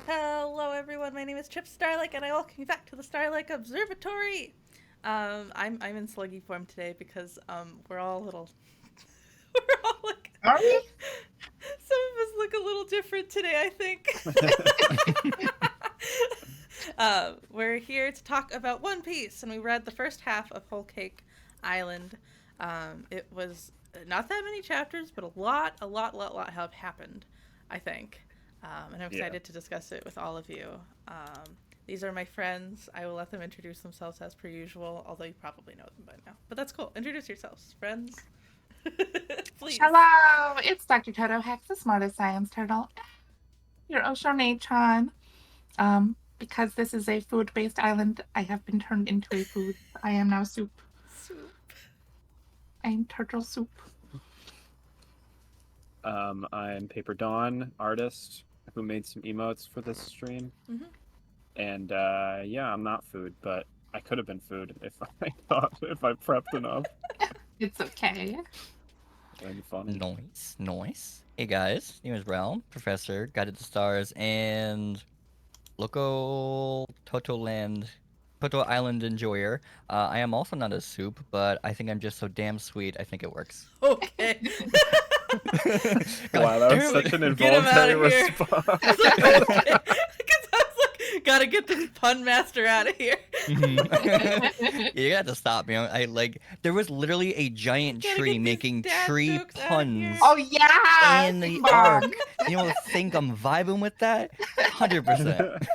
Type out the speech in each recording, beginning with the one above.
Hello everyone, my name is Chip Starlike and I welcome you back to the Starlike Observatory! I'm in sluggy form today because we're all a little we're all like Are we? some of us look a little different today, I think. We're here to talk about One Piece, and we read the first half of Whole Cake Island. It was not that many chapters, but a lot have happened, I think. And I'm excited to discuss it with all of you. These are my friends. I will let them introduce themselves as per usual, although you probably know them by now. But that's cool. Introduce yourselves, friends. Please. Hello, it's Dr. Toto Hex, the smartest science turtle. Your Oshonatron. Because this is a food-based island, I have been turned into a food. I am now soup. Soup. I am turtle soup. I'm Paper Dawn, artist who made some emotes for this stream. Mm-hmm. And yeah, I'm not food, but I could have been food if I prepped enough. It's okay. That'd be fun. Nice. Hey guys, name is Realm, professor, guided the stars, and local Toto Island enjoyer. I am also not a soup, but I think I'm just so damn sweet. I think it works. Okay. Wow, that was such an involuntary response. Because I was like, gotta get this pun master out of here. You got to stop, you know. There was literally a giant tree making tree puns. Oh yeah! In the arc. You don't think I'm vibing with that? 100%.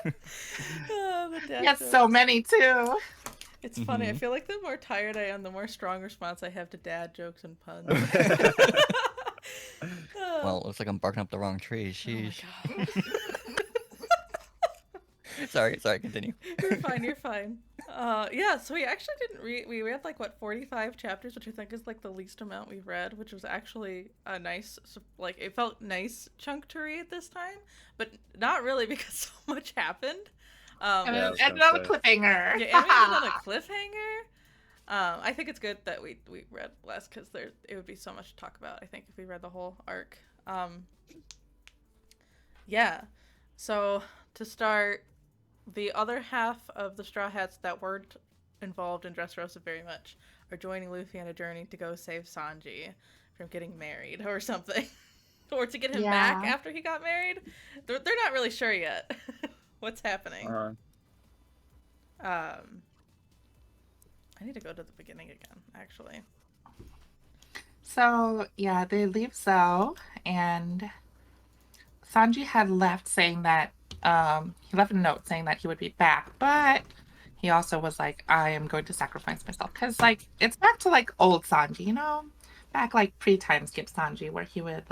Yes, so many too. It's funny. I feel like the more tired I am, the more strong response I have to dad jokes and puns. Well, it looks like I'm barking up the wrong tree. Sheesh. Oh sorry, continue. You're fine. Yeah, so we actually didn't read, we read 45 chapters, which I think is the least amount we've read, which was actually a nice, it felt nice chunk to read this time, but not really because so much happened. And ended on a cliffhanger. Yeah, and we ended on a cliffhanger. I think it's good that we read less because it would be so much to talk about, I think, if we read the whole arc. Yeah. So, to start, the other half of the Straw Hats that weren't involved in Dressrosa very much are joining Luffy on a journey to go save Sanji from getting married or something. Or to get him back after he got married. They're not really sure yet what's happening. I need to go to the beginning again, actually. So, yeah, they leave Zoe, and Sanji had left saying that, he left a note saying that he would be back, but he also was like, I am going to sacrifice myself. Because, it's back to, old Sanji, you know? Back, pre-time skip Sanji, where he would,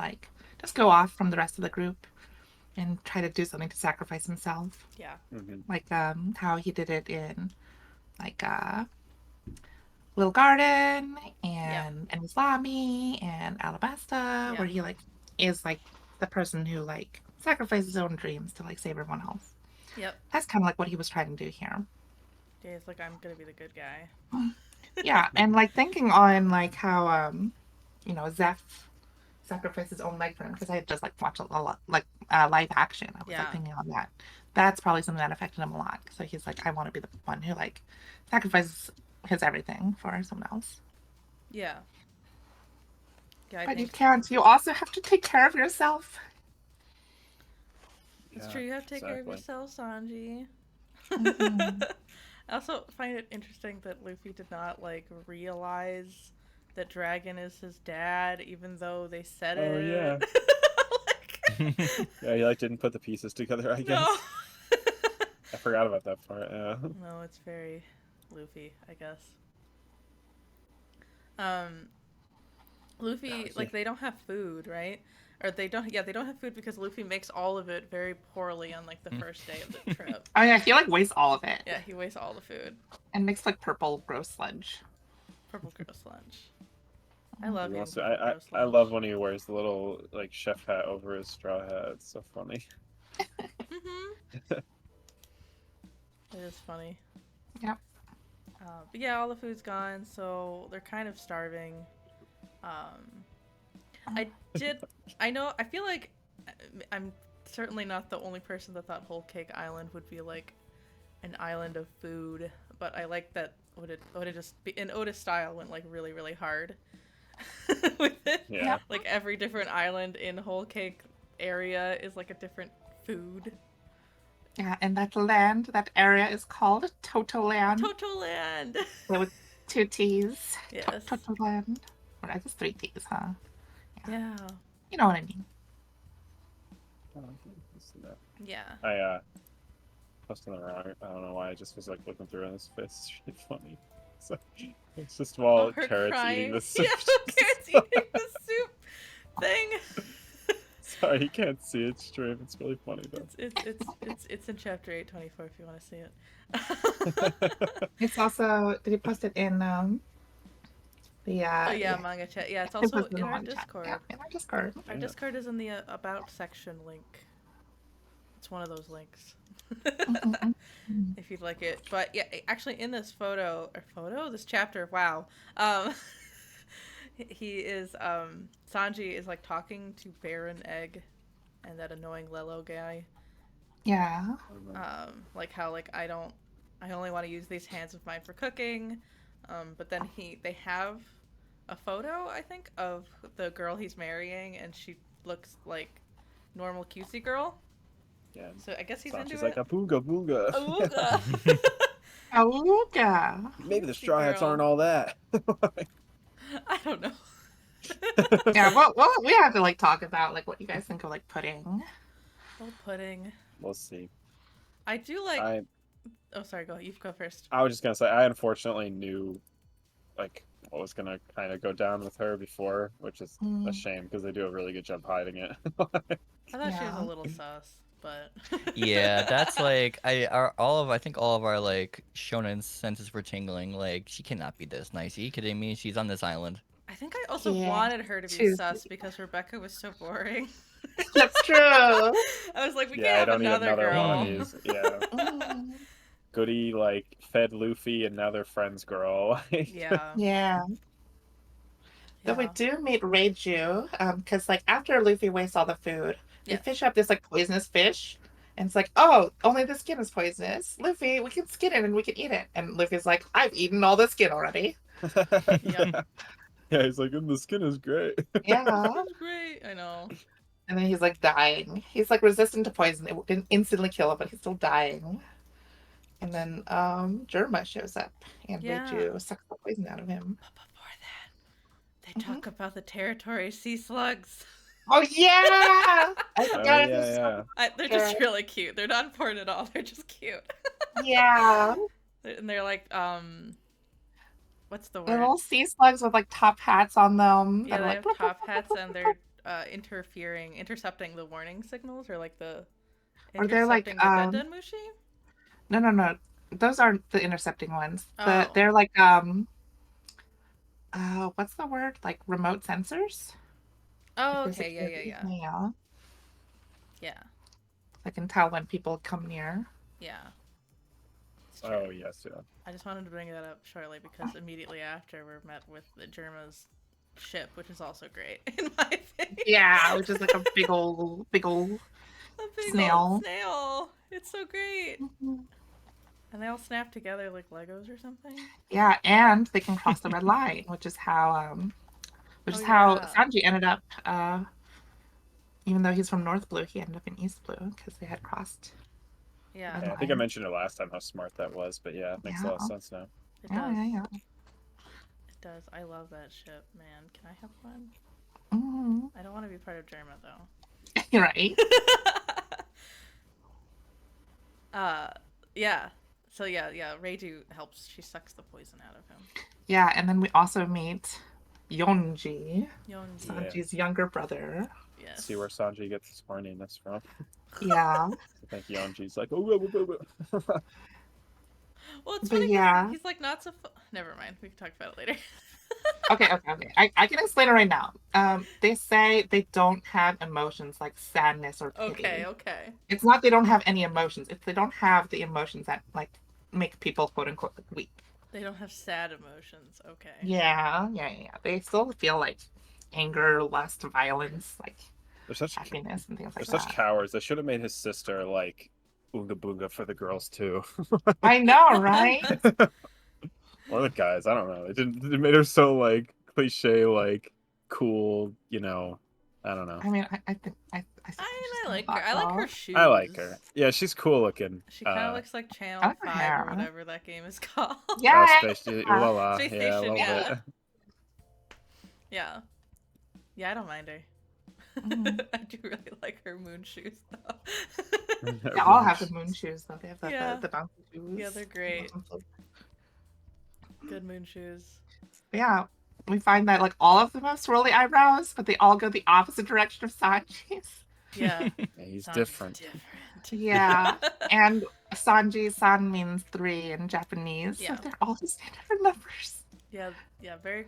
just go off from the rest of the group and try to do something to sacrifice himself. Yeah. Mm-hmm. How he did it in, Little Garden and Islami and Alabasta, where he is the person who sacrifices his own dreams to save everyone else. Yep. That's kind of what he was trying to do here. Yeah, it's I'm gonna be the good guy. Yeah, and thinking on how Zeph sacrificed his own leg for him, because I had just watched a lot live action. I was thinking on that. That's probably something that affected him a lot. So he's I want to be the one who sacrifices his everything for someone else. Yeah. But you can't. You also have to take care of yourself. It's true. You have to take care of yourself, Sanji. Mm-hmm. I also find it interesting that Luffy did not realize that Dragon is his dad, even though they said it. Oh yeah. Yeah, he didn't put the pieces together, I guess. No. I forgot about that part. Yeah. No, it's very Luffy, I guess. Luffy, they don't have food, right? Or they don't have food because Luffy makes all of it very poorly on the first day of the trip. Oh yeah, he wastes all of it. Yeah, he wastes all the food. And makes purple gross sludge. Purple gross sludge. I love him. I love when he wears the little chef hat over his straw hat. It's so funny. It is funny. Yep. But yeah, all the food's gone, so they're kind of starving. I feel like I'm certainly not the only person that thought Whole Cake Island would be like an island of food, but I like that would it just be in Otis style went like really really hard with it. Yeah. Yep. Like every different island in Whole Cake area is like a different food. Yeah, and that area is called Toto Land. Toto Land. With 2 T's. Yes. Toto Land. Or I guess 3 T's, huh? Yeah. You know what I mean. Oh, let's see that. Yeah. I posted the wrong. I don't know why. I just was like looking through and it's really funny. So, it's just while her Carrot's crying. eating the soup. Yeah, Carrot's eating the soup thing. Sorry, you can't see it straight. It's really funny though. It's in chapter 824 if you want to see it. It's also, did you post it in the Oh yeah, manga chat. Yeah, it's it also was in our one chat. Discord. Yeah, in our Discord. Our Yeah. Discord is in the about section link. It's one of those links. Mhm. If you'd like it. But yeah, actually in this this chapter, wow. He is Sanji is like talking to Baron Egg and that annoying Lelo guy. Yeah. Like how like I only want to use these hands of mine for cooking. But then they have a photo, I think, of the girl he's marrying, and she looks like normal cutesy girl. Yeah. So I guess he's Sanji's into like it. a booga booga. Awooga. Awooga. Maybe the Cutesy straw hats girl. aren't all that. I don't know. Yeah, well, we have to like talk about like what you guys think of like pudding. Little pudding. We'll see. I do like. I Oh, sorry. Go. You go first. I was just gonna say I unfortunately knew like what was gonna kind of go down with her before, which is a Mm. shame because they do a really good job hiding it. I thought she was Yeah. a little sus, but. Yeah, that's like I think all of our like shonen senses were tingling. Like she cannot be this nice. Are you kidding me? She's on this island. I think I also Yeah. wanted her to be She's- sus because Rebecca was so boring. That's true. I was like, we Yeah, I can't have don't need another another girl. one of these. Yeah, Mm. Goody like fed Luffy and now they're friends girl. Yeah. Yeah. Though we Yeah. do meet Reiju, because like after Luffy wastes all the food, they Yeah. fish up this like poisonous fish, and it's like, oh, only the skin is poisonous. Luffy, we can skin it and we can eat it. And Luffy's like, I've eaten all the skin already. Yep. Yeah, he's like, and the skin is great. Yeah. That's great. I know. And then he's like dying. He's like resistant to poison. It didn't instantly kill him, but he's still dying. And then Germa shows up and Yeah. Reiju sucks the poison out of him. But before that, they talk about the territory sea slugs. Oh yeah! I Oh, forgot. yeah. They're just really cute. They're not important at all. They're just cute. Yeah. And they're like, what's the They're word? little sea slugs with like top hats on them. Yeah, that are they like, have top hats and they're intercepting the warning signals or like the Or they're like, intercepting the Dendenmushi? No. Those aren't the intercepting ones. Oh. They're like what's the word? Like remote sensors? Oh, Like, okay, they're yeah. Yeah. I can tell when people come near. Yeah. It's true. Oh yes, yeah. I just wanted to bring that up shortly because immediately after we're met with the Germa's ship, which is also great in my opinion. Yeah, which is like a big old A big snail. old snail. It's so great. And they all snap together like Legos or something. Yeah, and they can cross the red line, which is how Oh, how yeah. Sanji ended up even though he's from North Blue, he ended up in East Blue because they had crossed. Yeah, Yeah, I think I mentioned it last time how smart that was, but yeah, it makes a lot of Yeah. sense now. it Yeah, does. yeah. It does. I love that ship, man. Can I have one? Mhm. I don't want to be part of Germa though. You're right. Yeah. So yeah. Reiju helps. She sucks the poison out of him. Yeah, and then we also meet Yonji, Yonji. Sanji's younger brother. Yes. See where Sanji gets his horniness from. Yeah. I think Yonji's like, oh, whoa, whoa, whoa, whoa. Well, it's But funny. yeah. He's like not so. Never mind. We can talk about it later. Okay. I can explain it right now. They say they don't have emotions like sadness or pity. Okay. It's not they don't have any emotions. It's they don't have the emotions that like make people quote unquote like, weak. They don't have sad emotions. Okay. Yeah. They still feel like anger, lust, violence, like They're such happiness and things they're like such that. cowards. They should have made his sister like Oonga Boonga for the girls too. I know, right? Or the guys, I don't know. They made her so like cliche, like cool, you know. I don't know. I mean, I think I still think she's I kind like of her. I like her thoughtful. shoes. I like her. Yeah, she's cool looking. She kind of looks like I Channel like her 5 or hair. whatever that game is called. Yeah. Space Ooh la la. Space Yeah, a Station, little yeah. bit. Yeah. Yeah, I don't mind her. Mhm. I do really like her moon shoes, though. They all have the moon shoes, though. They have Yeah. the bouncy shoes. Yeah, they're great. Good moon shoes. Yeah, we find that like all of them have swirly eyebrows, but they all go the opposite direction of Sanji's. Yeah. Yeah, he's Sounds different. Yeah, and Sanji-san means 3 in Japanese, Yeah. so they're all just different numbers. Yeah, very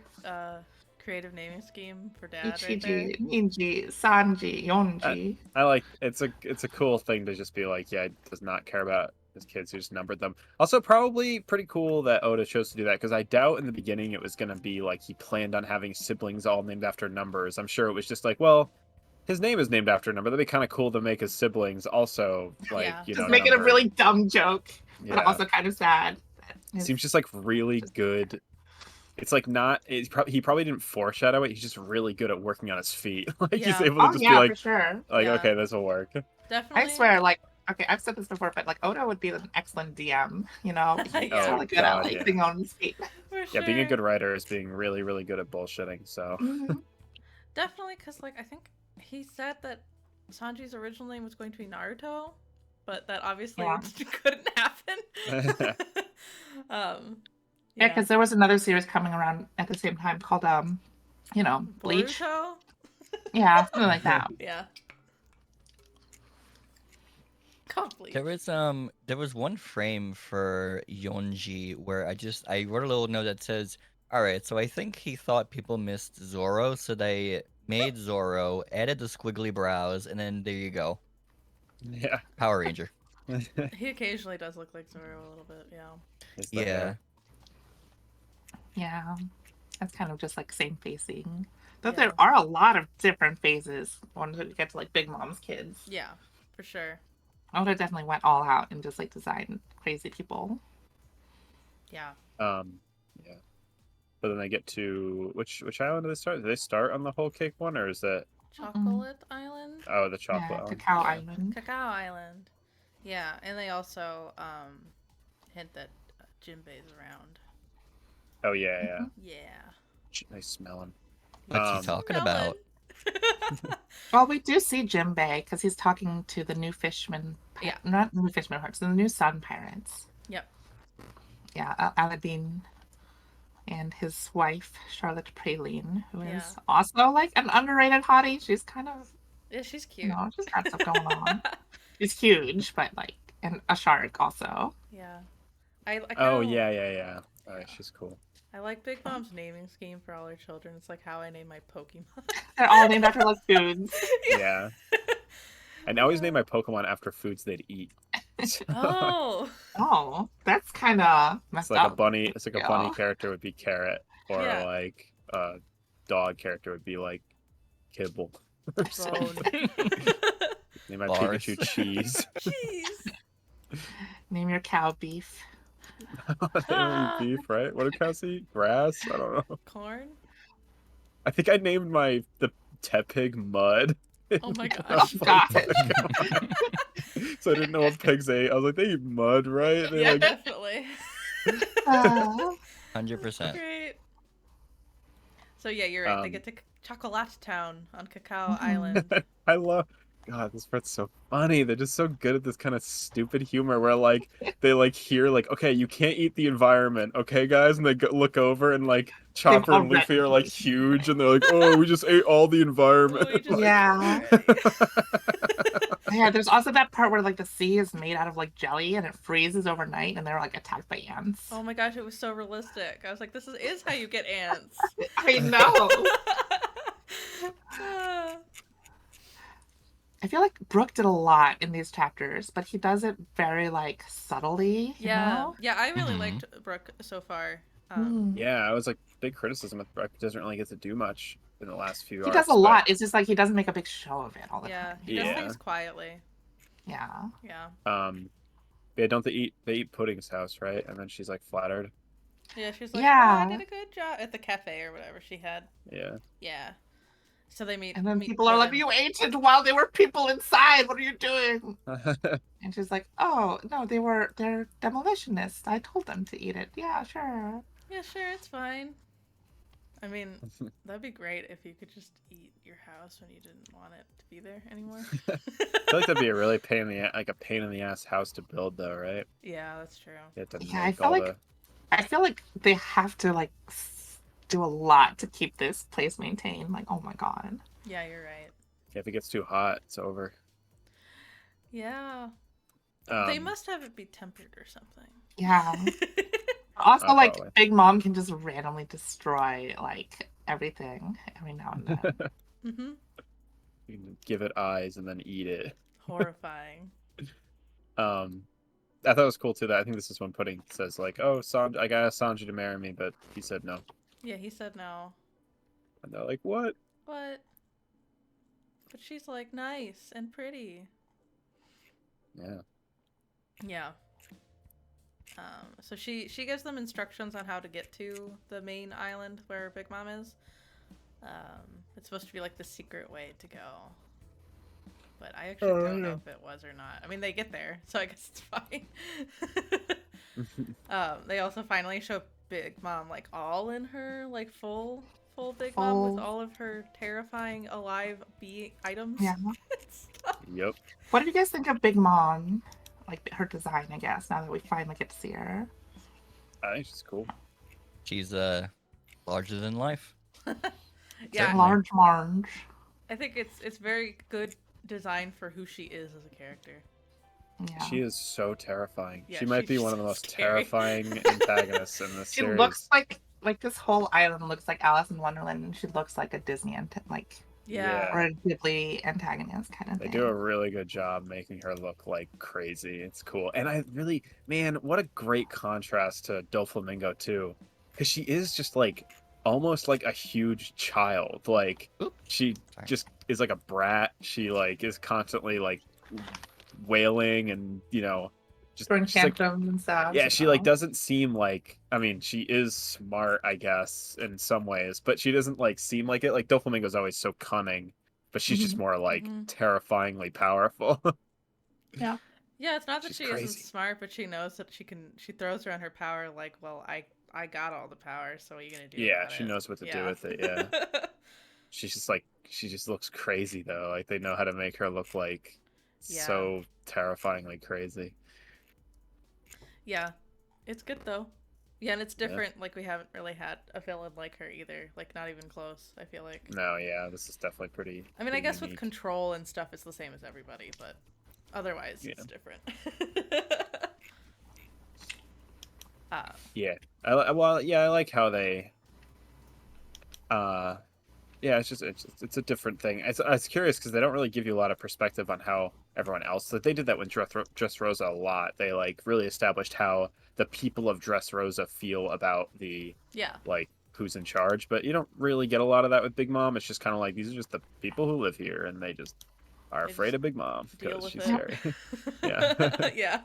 creative naming scheme for dad right there. Ichiji, Ninji, Sanji, Yonji. I like it's a cool thing to just be like, yeah, he does not care about his kids, who just numbered them. Also, probably pretty cool that Oda chose to do that, because I doubt in the beginning it was gonna be like he planned on having siblings all named after numbers. I'm sure it was just like, well, his name is named after a number. That'd be kind of cool to make his siblings also like Yeah. you Just know make it a numbered. really dumb joke, Yeah. but also kind of sad. It seems just like really good. It's like not. He probably didn't foreshadow it. He's just really good at working on his feet. Like he's Yeah. able to Oh just yeah, be for like, sure. Yeah. okay, this will work. Definitely. I swear, like, okay, I've said this before, but like Oda would be an excellent DM. You know, he's Yeah. really good God, at like yeah. being on his feet. For Yeah, being a sure. good writer is being really, really good at bullshitting. So Mhm. Definitely, because like I think he said that Sanji's original name was going to be Naruto, but that obviously Yeah. couldn't happen. Yeah, because there was another series coming around at the same time called Bleach. Boruto? Yeah, something like that. Yeah. Complete. There was one frame for Yonji where I wrote a little note that says, all right, so I think he thought people missed Zoro, so they made Zoro, added the squiggly brows, and then there you go. yeah. Power Ranger. He occasionally does look like Zoro a little bit, yeah. It's the Yeah. hair. Yeah, that's kind of just like same facing. Though Yeah. there are a lot of different phases once you get to like Big Mom's kids. Yeah, for sure. Oda definitely went all out and just like designed crazy people. Yeah. Yeah. But then they get to which island do they start? Do they start on the whole cake one, or is it Chocolate Island? the chocolate Yeah, island? Cacao Island. Cacao Island. Yeah, and they also hint that Jinbei's around. Oh yeah, yeah. Yeah. They smell him. What's he talking about? Well, we do see Jinbei because he's talking to the new fishman. Yeah. Not new fishman hearts, the new sun pirates. Yep. Yeah, Aladdin and his wife, Charlotte Praline, who is Yeah. also like an underrated hottie. She's kind of, Yeah, she's you cute. know, she's got stuff going on. She's huge, but like, and a shark also. Yeah. I Oh kinda- yeah. Alright, she's cool. I like Big Mom's naming scheme for all her children. It's like how I name my Pokemon. They're all named after like foods. Yeah. I always name my Pokemon after foods they'd eat. So, Oh. Oh, that's kind of it's messed like up. a bunny. It's like a bunny Yeah. character would be carrot, or Yeah. like a dog character would be like kibble. Or something. Bone. Name my Bars. Pikachu cheese. Jeez. Name your cow beef. They don't eat beef, right? What do cows eat? Grass? I don't know. Corn? I think I named the Tepig Mud. Oh my Oh gosh. God. So I didn't know what pigs ate. I was like, they eat mud, right? They Yeah, like, definitely. Uh, 100%. Great. So yeah, you're right. They Um, get to Chocolate Town on Cacao Mhm. Island. I love. God, this part's so funny. They're just so good at this kind of stupid humor where like they like hear like, okay, you can't eat the environment, okay, guys, and they look over and like Chopper and Luffy are like huge, and they're like, oh, we just ate all the environment. We just- Like- Yeah. Already. yeah, there's also that part where like the sea is made out of like jelly and it freezes overnight and they're like attacked by ants. Oh my gosh, it was so realistic. I was like, this is how you get ants. I know. Ah. I feel like Brooke did a lot in these chapters, but he does it very like subtly. You Yeah. know? Yeah, I really Mhm. liked Brooke so far. Mm. Yeah, I was like, big criticism of Brooke doesn't really get to do much. in the last few He arcs. does a lot. It's just like he doesn't make a big show of it all the Yeah, time. he does Yeah. things quietly. Yeah. Yeah. Yeah, don't they eat Pudding's house, right? And then she's like flattered. Yeah, she's like, oh, I Yeah. did a good job at the cafe or whatever she had. Yeah. Yeah. So they meet. And then meet people are like, Puddin'. "You ate it while there were people inside. What are you doing?" And she's like, "Oh no, they're demolitionists. I told them to eat it. Yeah, sure." Yeah, sure, it's fine. I mean, that'd be great if you could just eat your house when you didn't want it to be there anymore. I feel like that'd be a really pain in the ass house to build, though, right? Yeah, that's true. You have to Yeah, make all the. I feel like they have to like do a lot to keep this place maintained. Like, oh my god. Yeah, you're right. If it gets too hot, it's over. Yeah. They Um, must have it be tempered or something. Yeah. Also, like probably. Big Mom can just randomly destroy like everything every now and then. Mm-hmm. You can give it eyes and then eat it. Horrifying. I thought it was cool too. That I think this is when Pudding says like, "Oh, I got Sanji to marry me," but he said no, Yeah, he said no. and they're like, "What?" What? But she's like nice and pretty. Yeah. Yeah. So she gives them instructions on how to get to the main island where Big Mom is. It's supposed to be like the secret way to go. But I actually don't know if it was or not. I mean, they get there, so I guess it's fine. They also finally show Big Mom like all in her like full Big Mom with all of her terrifying alive bee items. Yeah. Yep. What did you guys think of Big Mom? Like her design, I guess, now that we finally get to see her. I think she's cool. She's larger than life. Yeah, Certainly. Large Marge. I think it's very good design for who she is as a character. Yeah. She is so terrifying. Yeah, She might be she's one of the so most scary. terrifying antagonists in this She series. looks like this whole island looks like Alice in Wonderland, and she looks like a Disney Yeah. or a Ghibli antagonist kind of They thing. do a really good job making her look like crazy. It's cool. And I really, man, what a great contrast to Doflamingo too. Because she is just like almost like a huge child. Like Oop. she Sorry. just is like a brat. She like is constantly like wailing and, you know, Throwing she's like, tantrums and stuff. yeah, you she like know? doesn't seem like, I mean, she is smart, I guess, in some ways, but she doesn't like seem like it. Like Doflamingo's always so cunning, but she's just more like Mhm. terrifyingly powerful. Yeah. Yeah, it's not that She's she isn't crazy. smart, but she knows that she throws around her power like, well, I got all the power, so what are you gonna do? Yeah, about she it? knows what to do with it, yeah. She's just like, she just looks crazy though. Like they know how to make her look like Yeah. so terrifyingly crazy. Yeah, it's good though. Yeah, and it's Yeah. different. Like we haven't really had a villain like her either. Like not even close. I feel like. No, yeah, this is definitely pretty. I mean, I pretty guess with unique. control and stuff, it's the same as everybody, but otherwise, Yeah. it's different. Yeah, I like how they. Yeah, it's a different thing. It's curious because they don't really give you a lot of perspective on how everyone else. Like they did that with Dressrosa a lot. They like really established how the people of Dressrosa feel about the Yeah. like who's in charge, but you don't really get a lot of that with Big Mom. It's just kind of like these are just the people who live here, and they just are They afraid just of Big Mom Deal because with she's it. scary. Yeah. Yeah.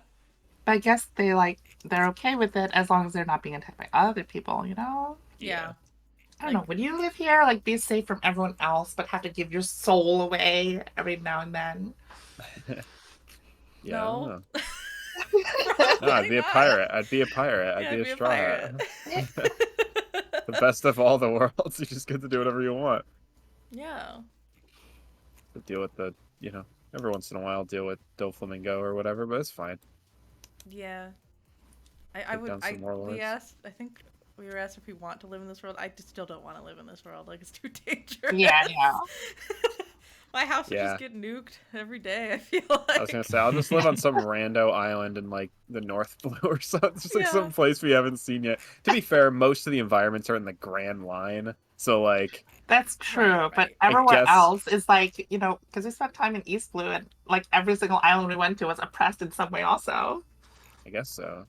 But I guess they're okay with it as long as they're not being attacked by other people, you know? Yeah. I don't know. When you live here, like be safe from everyone else, but have to give your soul away every now and then. Yeah. I don't No. know. No, I'd be a pirate. I'd be a pirate. Yeah, I'd be a straw hat. pirate. The best of all the worlds. You just get to do whatever you want. Yeah. To deal with the, every once in a while deal with Doflamingo or whatever, but it's fine. Yeah. I Take would. down some warlords. We asked. I think we were asked if we want to live in this world. I just still don't want to live in this world. Like it's too dangerous. Yeah. My house would Yeah. just get nuked every day. I feel like. I was gonna say I'll just live on some rando island in like the North Blue or something. Just like Yeah. some place we haven't seen yet. To be fair, most of the environments are in the Grand Line, so like That's true, Right, but right. everyone guess- else is like, because we spent time in East Blue and like every single island we went to was oppressed in some way also. I guess so.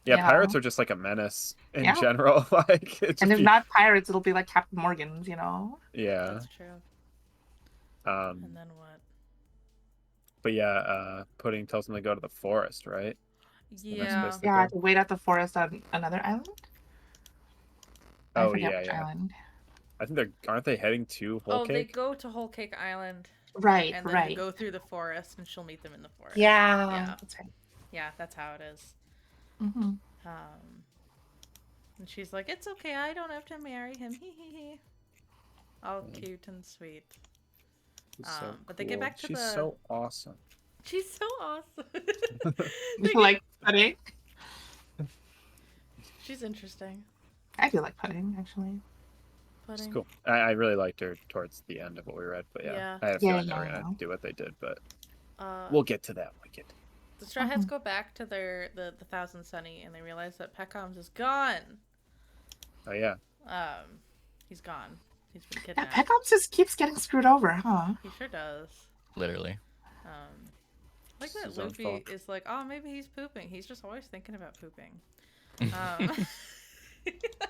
Yeah, Yeah. pirates are just like a menace in Yeah. general. Like, it And just if be, not pirates, it'll be like Captain Morgan's, you know? yeah. That's true. And then what? But yeah, Pudding tells them to go to the forest, right? The next Yeah. place they Yeah, go. to wait at the forest on another island? I Oh forget yeah, which yeah. island. I think aren't they heading to Whole Oh, they Cake? go to Whole Cake Island, Right, and then they right. go through the forest, and she'll meet them in the forest. Yeah, Yeah. that's right. Yeah, that's how it is. Mm-hmm. And she's like, "It's okay, I don't have to marry him." Hee hee hee. All cute and sweet. She's so But they get cool. back to She's the. so awesome. She's so awesome. You like pudding? She's interesting. I do like pudding, actually. It's Pudding. cool. I really liked her towards the end of what we read, but yeah, Yeah. I had a Yeah, feeling they were yeah. gonna do what they did, but Uh, we'll get to that. the Straw Hats go back to the Thousand Sunny, and they realize that Peckham's is gone. Oh yeah, He's gone. He's been Yeah, kidnapped. Peckham just keeps getting screwed over, huh? He sure does. Literally. Like It's that his own Luffy fault. is like, oh, maybe he's pooping. He's just always thinking about pooping. I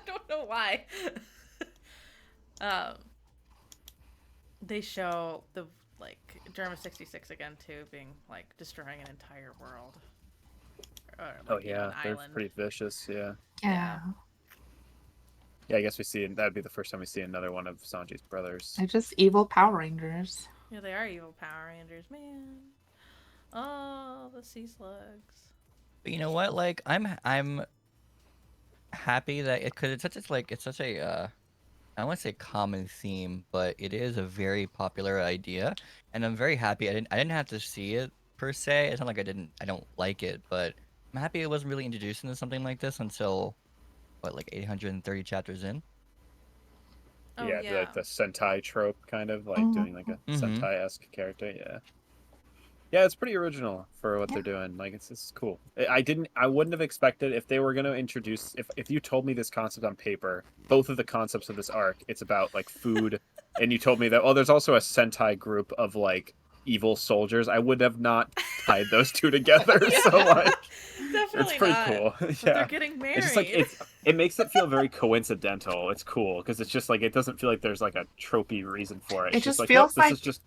don't know why. They show the like Germa 66 again too, being like destroying an entire world. Or, like, oh you know, yeah, an they're island. pretty vicious. Yeah, Yeah. yeah. I guess we see that'd be the first time we see another one of Sanji's brothers. They're just evil Power Rangers. Yeah, they are evil Power Rangers, man. Oh, the sea slugs. But you know what? Like, I'm happy that because it's such a I don't want to say common theme, but it is a very popular idea, and I'm very happy I didn't have to see it per se. It's not like I don't like it, but I'm happy it wasn't really introduced into something like this until what, like 830 chapters in. Oh, yeah, yeah. like the Sentai trope, kind of like doing like a Sentai-esque character. Yeah, yeah, it's pretty original for what they're doing. Like, it's cool. I wouldn't have expected if they were going to introduce. If you told me this concept on paper, both of the concepts of this arc, it's about like food, and you told me that there's also a Sentai group of like evil soldiers, I would have not tied those two together. So like, Definitely it's pretty not. cool. But Yeah, they're getting married. it's just like it makes it feel very coincidental. It's cool because it's just like it doesn't feel like there's like a tropey reason for it. It It's just like, feels nope, like this is just.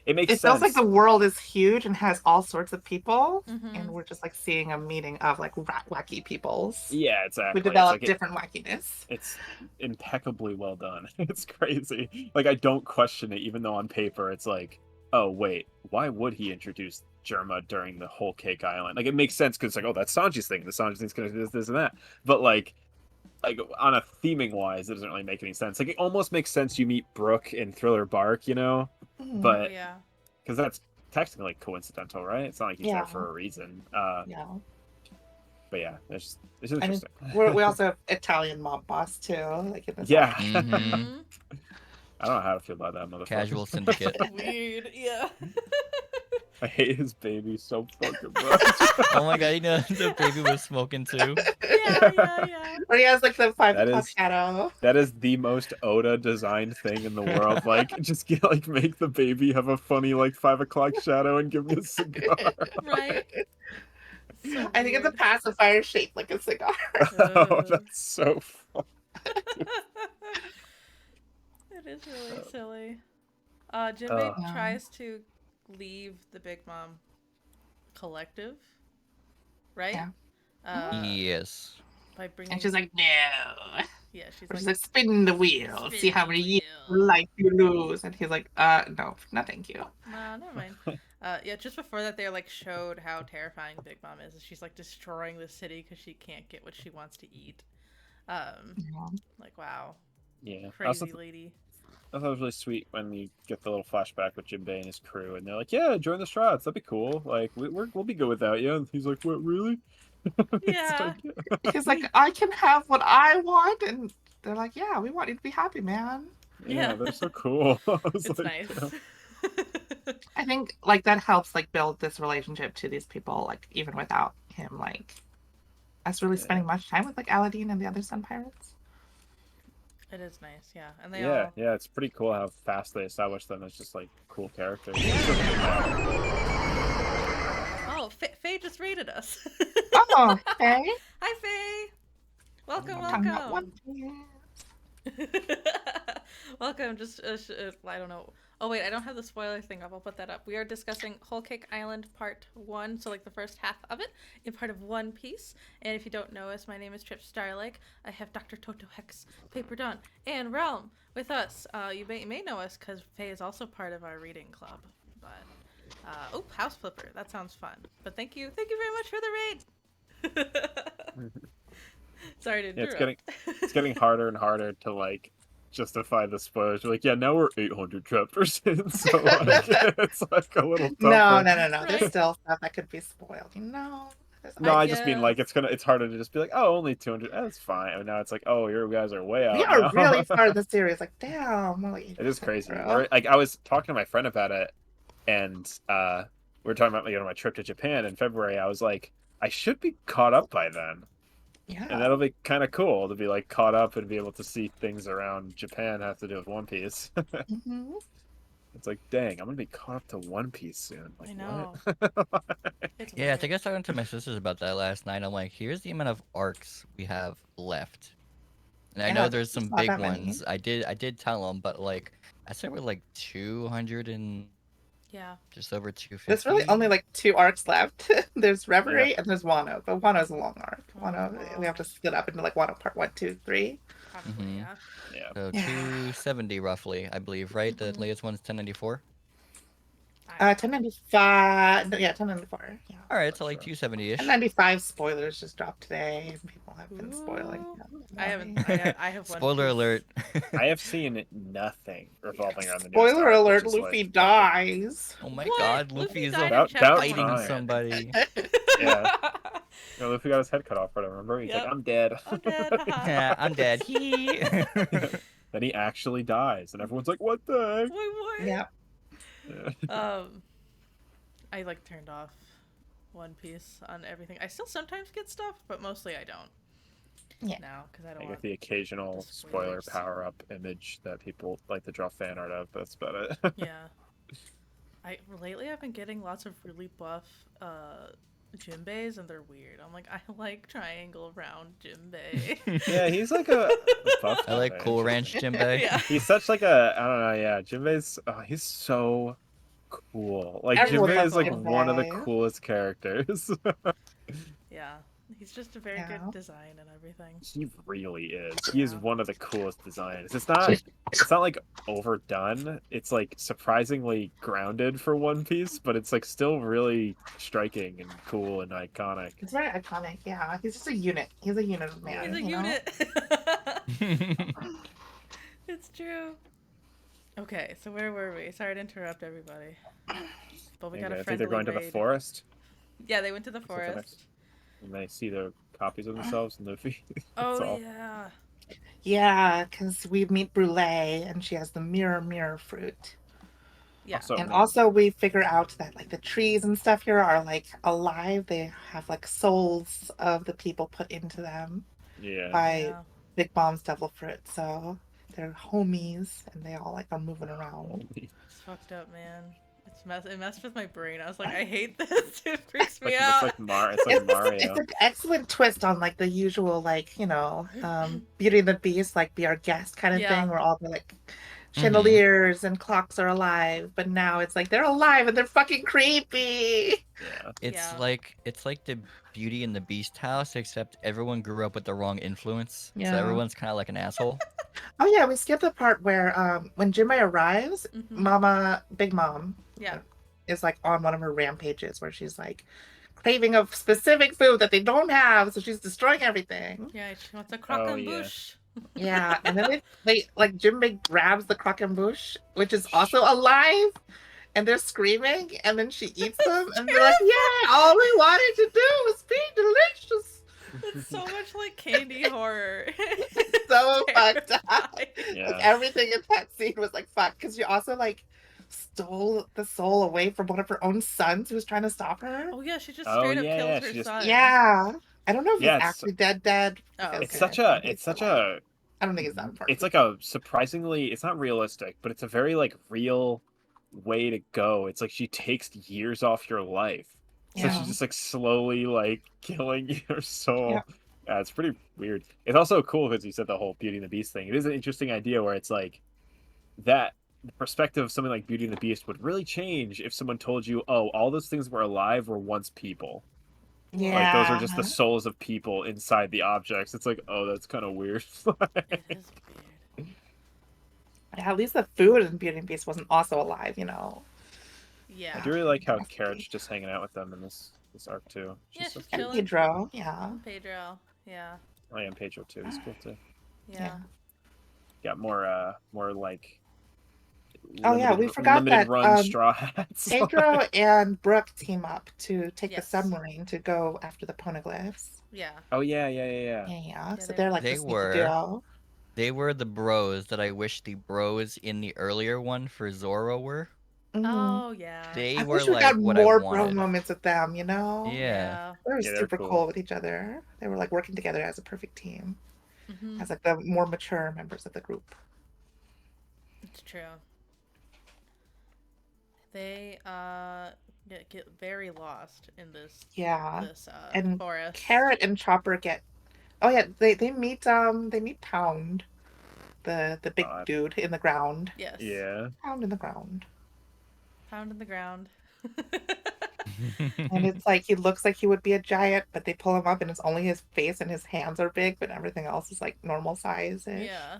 It makes it sense. feels like the world is huge and has all sorts of people, Mhm. and we're just like seeing a meeting of like wacky peoples. Yeah, exactly. We develop different wackiness. It's impeccably well done. It's crazy. Like, I don't question it, even though on paper it's like, oh wait, why would he introduce Germa during the whole Cake Island? Like, it makes sense because it's like, oh, that's Sanji's thing. The Sanji thing's gonna do this and that. But like on a theming wise, it doesn't really make any sense. Like, it almost makes sense you meet Brooke in Thriller Bark, you know, but Oh, yeah. because that's technically coincidental, right? It's not like he's Yeah. there for a reason. Yeah. But yeah, it's I mean, interesting. we also have Italian mob boss too, like in this. Yeah. Mhm. I don't know how to feel about that motherfucker. Casual syndicate. Weird. Yeah. I hate his baby so fucking much. Oh my god, you know the baby was smoking too. Yeah. Or he has like the 5 That o'clock is- shadow. That is the most Oda designed thing in the world. Like, just make the baby have a funny 5 o'clock shadow and give me a cigar. Right. So I think it's a weird. pacifier shaped like a cigar. Oh, that's so fun. It is really silly. Jinbei Yeah. tries to leave the Big Mom collective, right? Yeah. Yes. By bringing. And she's like, no. yeah, she's Or she's like, like, spin the wheel. See how many years of life you lose. And he's like, no, thank you. nah, never mind. Yeah, just before that, they showed how terrifying Big Mom is. She's like destroying the city because she can't get what she wants to eat. Yeah. Like, wow, Yeah. crazy lady. I thought it was really sweet when you get the little flashback with Jinbei and his crew, and they're like, "Yeah, join the Strats. That'd be cool. Like, we'll be good without you." And he's like, "What, really?" It's Yeah. He's like, I can have what I want. And they're like, yeah, we want you to be happy, man. Yeah, they're so cool. I was It's like, nice. I think that helps build this relationship to these people, even without him us really spending much time with Aladdin and the other Sun Pirates. It is nice, yeah. And they yeah, all. yeah, it's pretty cool how fast they establish them as just cool characters. Oh, Faye just rated us. Oh, okay. Hi, Faye. Welcome, Talking about welcome. One Piece. Welcome. Just I don't know. Oh wait, I don't have the spoiler thing up. I'll put that up. We are discussing Whole Cake Island Part 1, so like the first half of it, in part of One Piece. And if you don't know us, my name is Trip Starlake. I have Dr. Toto Hex, Paper Dawn, and Realm with us. You may know us because Faye is also part of our reading club. But oh, House Flipper. That sounds fun. But thank you very much for the raid. Sorry to Yeah, interrupt. it's getting harder and harder to like justify the spoilers. You're like, yeah, now we're 800 chapters in, so like it's like a little No, tougher. no, no, no. There's Right. still stuff that could be spoiled. There's No, I just mean Yeah. like it's harder to just be like, oh, only 200. That's fine. And now it's like, oh, you guys are way out we are now. really far in the series. Like, damn, we're like It is crazy. 8%, We're, like I was talking to my friend about it, and we were talking about my trip to Japan in February. I was like, I should be caught up by then. Yeah. And that'll be kind of cool to be like caught up and be able to see things around Japan have to do with One Piece. Mhm. It's like, dang, I'm gonna be caught up to One Piece soon. Like, I know. what? It's Yeah, I weird. think I was talking to my sisters about that last night. I'm like, here's the amount of arcs we have left. And I Yeah, know there's there's some not big that many. ones. I did tell them, but like I said, we're like 200 and Yeah. just over 250. There's really only like 2 arcs left. There's Reverie and there's Wano, but Wano's a long arc. Wano, we have to split up into like Wano part 1, 2, 3. Probably, Mhm. yeah. Yeah. So Yeah. 270 roughly, I believe, right? The Mhm. latest one's 1094. 1095. No, yeah, 1094. Yeah. All right, Not so like sure. 270-ish. 1095 spoilers just dropped today, and people have been spoiling. Ooh. them. I haven't. I have one. Spoiler piece. alert. I have seen nothing revolving around the new Spoiler arc, alert: which is, Luffy like, dies. Oh my What? god, Luffy Luffy is died in About chapter fighting 100. somebody. Yeah. Luffy got his head cut off, but I remember he's Yep. like, I'm dead. I'm dead. haha. Yeah, I'm dead. He. Then he actually dies, and everyone's like, what the Wait, what? Yeah. heck? Yeah. I like turned off One Piece on everything. I still sometimes get stuff, but mostly I don't. Yeah. Now, because I I don't get want. the occasional the spoiler spoilers. power-up image that people like to draw fan art of. That's about it. Yeah. Lately I've been getting lots of really buff Jinbeis, and they're weird. I'm like, I like triangle round Jinbei. Yeah, he's like a buff I like Jinbei. Cool Ranch Jinbei. Yeah. He's such like a, I don't know, yeah. Jinbei's he's so cool. Like Everyone Jinbei loves is like Jinbei. one of the coolest characters. Yeah. He's just a very Yeah. good design and everything. He really is. He is Yeah. one of the coolest designs. It's not like overdone. It's like surprisingly grounded for One Piece, but it's like still really striking and cool and iconic. It's very iconic. Yeah, he's just a unit. He's a unit of man. He's a you know? unit. It's true. Okay, so where were we? Sorry to interrupt everybody. But we got I a think friendly they're going to the raid. forest. Yeah, they went to the Is that the forest. next- And they see their copies of themselves in Luffy. Oh all. yeah. Yeah, because we meet Brule, and she has the mirror fruit. Yeah. Also, And also we figure out that like the trees and stuff here are like alive. They have like souls of the people put into them yeah. by Yeah. Big Mom's devil fruit. So they're homies, and they all like are moving around. It's fucked up, man. It messed with my brain. I was like, I hate this. It freaks me It's out. like it's like Mario. It's an excellent twist on like the usual like Beauty and the Beast, like be our guest kind of Yeah. thing, where all the like chandeliers and clocks are alive, but now it's like they're alive and they're fucking creepy. Yeah. It's Yeah. like the Beauty and the Beast house, except everyone grew up with the wrong influence. Yeah. So everyone's kind of like an asshole. Oh yeah, we skipped the part where when Jinbei arrives, Mhm. Big Mom, Yeah. is like on one of her rampages where she's like craving of specific food that they don't have, so she's destroying everything. Yeah, she wants a croquembouche. Yeah, and then they like Jinbei grabs the croquembouche, which is also alive, and they're screaming, and then she eats them, and they're like, "Yeah, all we wanted to do was be delicious." It's so much like candy horror. So fucked up. Terrifying. Yeah. Like everything in that scene was like fuck, because she also like stole the soul away from one of her own sons who was trying to stop her. Oh yeah, she just Oh, straight up yeah, kills her she just- son. Yeah, I don't know if Yeah, he's it's- actually dead. Oh, because It's okay. such I a don't think it's he's such alive. a I don't think it's that important. it's like a surprisingly, it's not realistic, but it's a very like real way to go. It's like she takes years off your life. So Yeah. she's just like slowly like killing your soul. Yeah. It's pretty weird. It's also cool because you said the whole Beauty and the Beast thing. It is an interesting idea where it's like that the perspective of something like Beauty and the Beast would really change if someone told you, "Oh, all those things were alive were once people. Like those are Yeah. just the souls of people inside the objects." It's like, oh, that's kind of weird. It is weird. Yeah, at least the food in Beauty and the Beast wasn't also alive, you know. Yeah. I do really like how Nasty. Carrot's just hanging out with them in this arc too. Yeah, So she's cute. And chilling. Pedro, yeah. Pedro. Yeah. I am Pedro too. He's cool too. Yeah. Got more like. Oh yeah, we forgot limited that run straw hats. Pedro and Brooke team up to take Yes. the submarine to go after the poneglyphs. Yeah. Oh yeah. Yeah, so they're- they're like They the sneaky were. duo. They were the bros that I wish the bros in the earlier one for Zorro were. Mhm. Oh yeah. They I were wish we like got what more I bro wanted. moments with them, you know? Yeah. They were Yeah, they're super cool. cool with each other. They were like working together as a perfect team, Mm-hmm. as like the more mature members of the group. It's true. They get very lost in this Yeah. this And forest. Carrot and Chopper get. Oh yeah, they meet Pound, the big dude in the ground. Yes. Yeah. Pound in the ground. Found in the ground. And it's like he looks like he would be a giant, but they pull him up and it's only his face and his hands are big, but everything else is like normal size Yeah.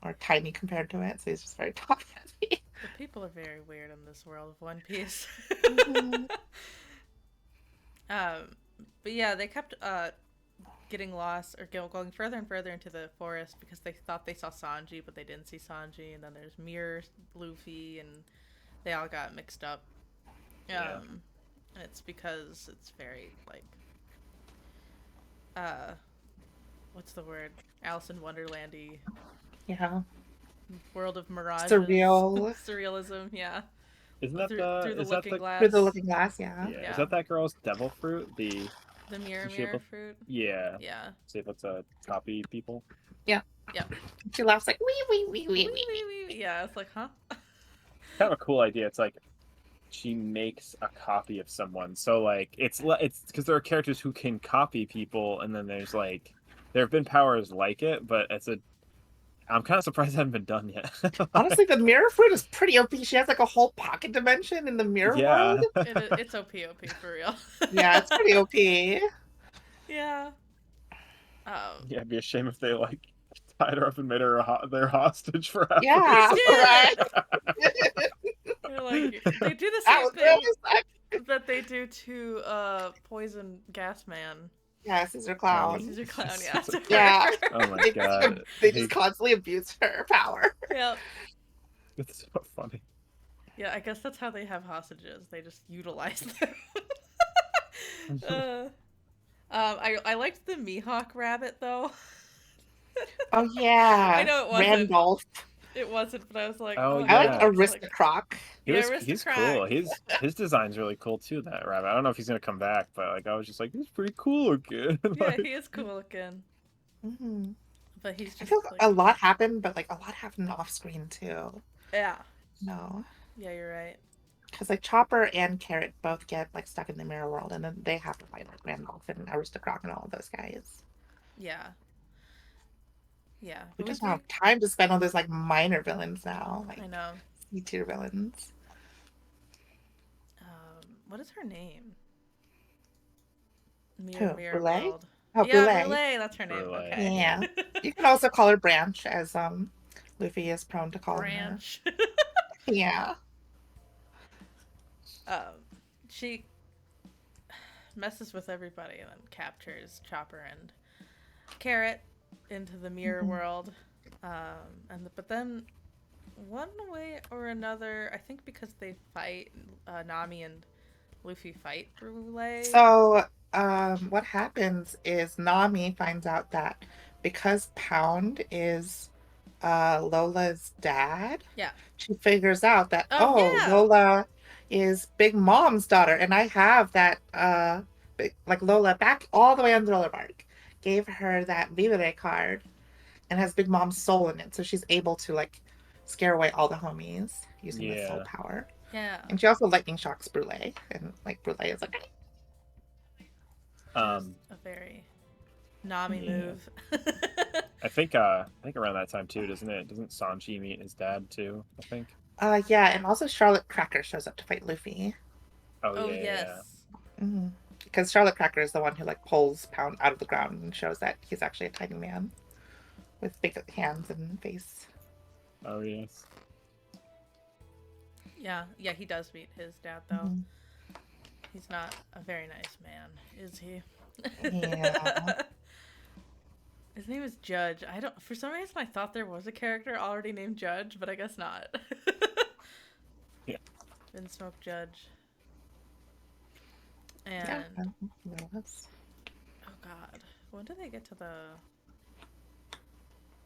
or tiny compared to it. So he's just very top heavy. The people are very weird in this world of One Piece. Mhm. But yeah, they kept getting lost or going further and further into the forest because they thought they saw Sanji, but they didn't see Sanji. And then there's Mir, Luffy, and they all got mixed up. Yeah. And it's because it's very like what's the word? Alice in Wonderlandy, Yeah. world of mirages, Surreal. surrealism. Yeah, Isn't that through the the is that looking the glass. Through the looking glass, yeah. yeah. Yeah. Is that girl's devil fruit? The mirror shape of- fruit. Yeah. Yeah. See if it's a copy people. She laughs like wee wee wee Wee, wee wee. wee, wee. Yeah, it's like, huh? Kind of a cool idea. It's like she makes a copy of someone. So like it's because there are characters who can copy people, and then there's like there have been powers like it, but I'm kind of surprised it hasn't been done yet. Honestly, the mirror fruit is pretty OP. She has like a whole pocket dimension in the mirror yeah. world. It's OP for real. Yeah, it's pretty OP. Yeah. Yeah, it'd be a shame if they like tied her up and made her their hostage for half. Yeah, right. They're like, they do the That same was thing really sad. that they do to Poison Gas Man. Yeah, Caesar Clown. Caesar Clown, yeah. Yeah. Oh my god. They just constantly abuse her power. Yeah. It's so funny. Yeah, I guess that's how they have hostages. They just utilize them. I liked the Mihawk rabbit though. Oh yeah. I know it wasn't. Randolph. It wasn't, but I was like, Oh, oh, yeah. I yeah. like It's like- Aristocroc. Yeah, He's Aristocrat. cool. His design's really cool too. That rabbit. I don't know if he's gonna come back, but like I was just like, he's pretty cool looking. Yeah, Like, he is cool looking, Mhm. but he's just I feel like, a lot happened, but like a lot happened off screen too. yeah, No. yeah, you're right. Because like Chopper and Carrot both get like stuck in the mirror world, and then they have to fight like Randolph and Aristocroc and all of those guys. Yeah, yeah. We It just was don't have time to spend on those like minor villains now, like I know. C tier villains. What is her name? Who, Mirror Brûlée? World. Oh, Yeah, Brûlée. Brûlée, that's her name. Brûlée. Okay. Yeah. You can also call her Branch, as Luffy is prone to call Branch. her. Yeah. She messes with everybody and then captures Chopper and Carrot into the mirror Mhm. world. But then one way or another, I think because they fight, Nami and Luffy fight Brûlée. So, what happens is Nami finds out that because Pound is Lola's dad, Yeah. she figures out that Oh, yeah. Lola is Big Mom's daughter, and I have that like Lola back all the way on Thriller Bark gave her that Vivere card and has Big Mom's soul in it, so she's able to like scare away all the homies using the soul Yeah. power. Yeah. And she also lightning shocks Brûlée, and like Brûlée is like, It was a very Nami Yeah. move. I think around that time too, doesn't it? Doesn't Sanji meet his dad too? I think. Yeah, and also Charlotte Cracker shows up to fight Luffy. Oh Oh yeah, yeah. yes. Because Charlotte Cracker is the one who like pulls Pound out of the ground and shows that he's actually a tiny man with big hands and face. Oh yes. Yeah, he does meet his dad though. Mhm. He's not a very nice man, is he? Yeah. His name is Judge. I don't. For some reason, I thought there was a character already named Judge, but I guess not. Yeah. Vinsmoke Judge. Yeah. And That's- oh god, when do they get to the?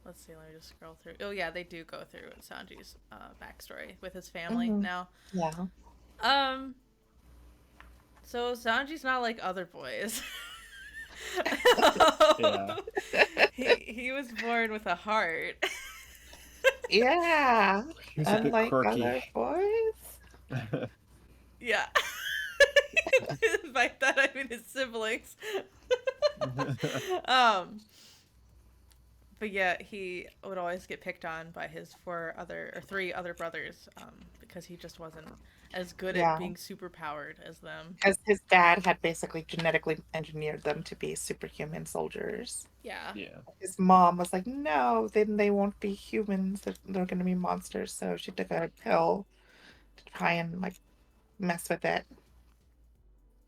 Let's see. Let me just scroll through. Oh yeah, they do go through Sanji's backstory with his family Mhm. now. Yeah. So Sanji's not like other boys. Yeah. He was born with a heart. Yeah. He's a bit Unlike quirky. other boys. Yeah. By that I mean his siblings. But yeah, he would always get picked on by his three other brothers, because he just wasn't as good Yeah. at being super powered as them. Because his dad had basically genetically engineered them to be superhuman soldiers. Yeah. Yeah. His mom was like, no, then they won't be humans. They're going to be monsters. So she took a pill to try and like mess with it.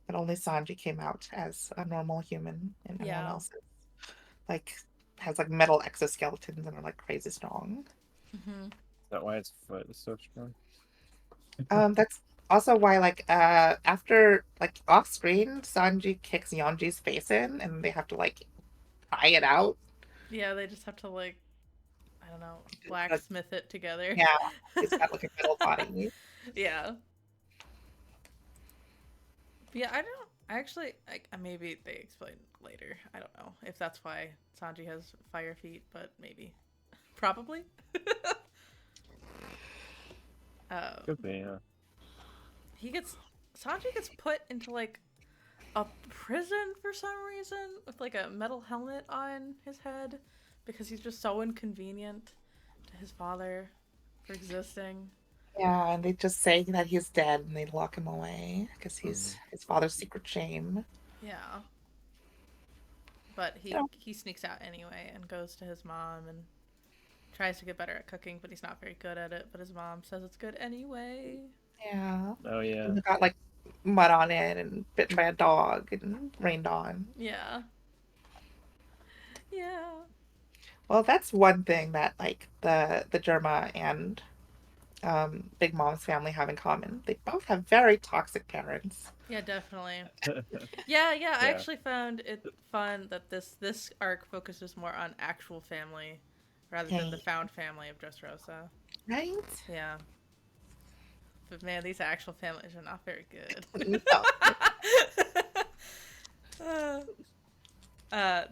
But only Sanji came out as a normal human, and everyone Yeah. else is, like has like metal exoskeletons and are like crazy strong. Mm-hmm. Is that why its foot is so strong? That's also why like after like off screen, Sanji kicks Yonji's face in, and they have to like pry it out. Yeah, they just have to like, I don't know, blacksmith it together. Yeah, he's got like a metal body. Yeah. Yeah, I actually, maybe they explain later. I don't know if that's why Sanji has fire feet, but maybe. Probably. Could be, yeah. Sanji gets put into like a prison for some reason with like a metal helmet on his head because he's just so inconvenient to his father for existing. Yeah, and they just say that he's dead, and they lock him away because he's his father's secret shame. Yeah. But Yeah. he sneaks out anyway and goes to his mom and tries to get better at cooking, but he's not very good at it. But his mom says it's good anyway. Yeah, Oh yeah. and it got like mud on it, and bitten by a dog, and rained on. Yeah. Yeah. Well, that's one thing that like the Germa and Big Mom's family have in common. They both have very toxic parents. Yeah, definitely. Yeah, I Yeah. actually found it fun that this arc focuses more on actual family rather than the Right. found family of Dressrosa. Right? Yeah. But man, these actual families are not very good. No.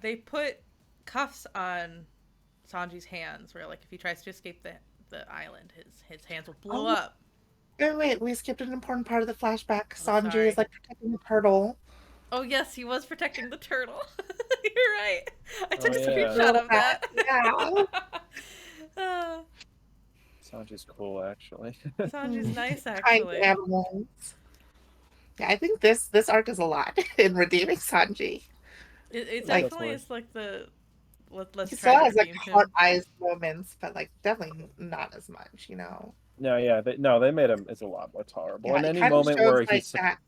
They put cuffs on Sanji's hands where like if he tries to escape the island, his hands will blow Oh. up. Wait, we skipped an important part of the flashback. Oh, Sanji sorry. is like protecting the turtle. Oh yes, he was protecting the turtle. You're right. I took a yeah. screenshot of that. Yeah. Sanji's cool, actually. Sanji's nice Kind actually. animals. Yeah, I think this arc is a lot in redeeming Sanji. It Like- definitely is like the let's He try still to has like redeem him. heart eyes moments, but like definitely not as much, you know. No, yeah, they made him. It's a lot more tolerable. Yeah, In it any kind of moment shows, where like, he's that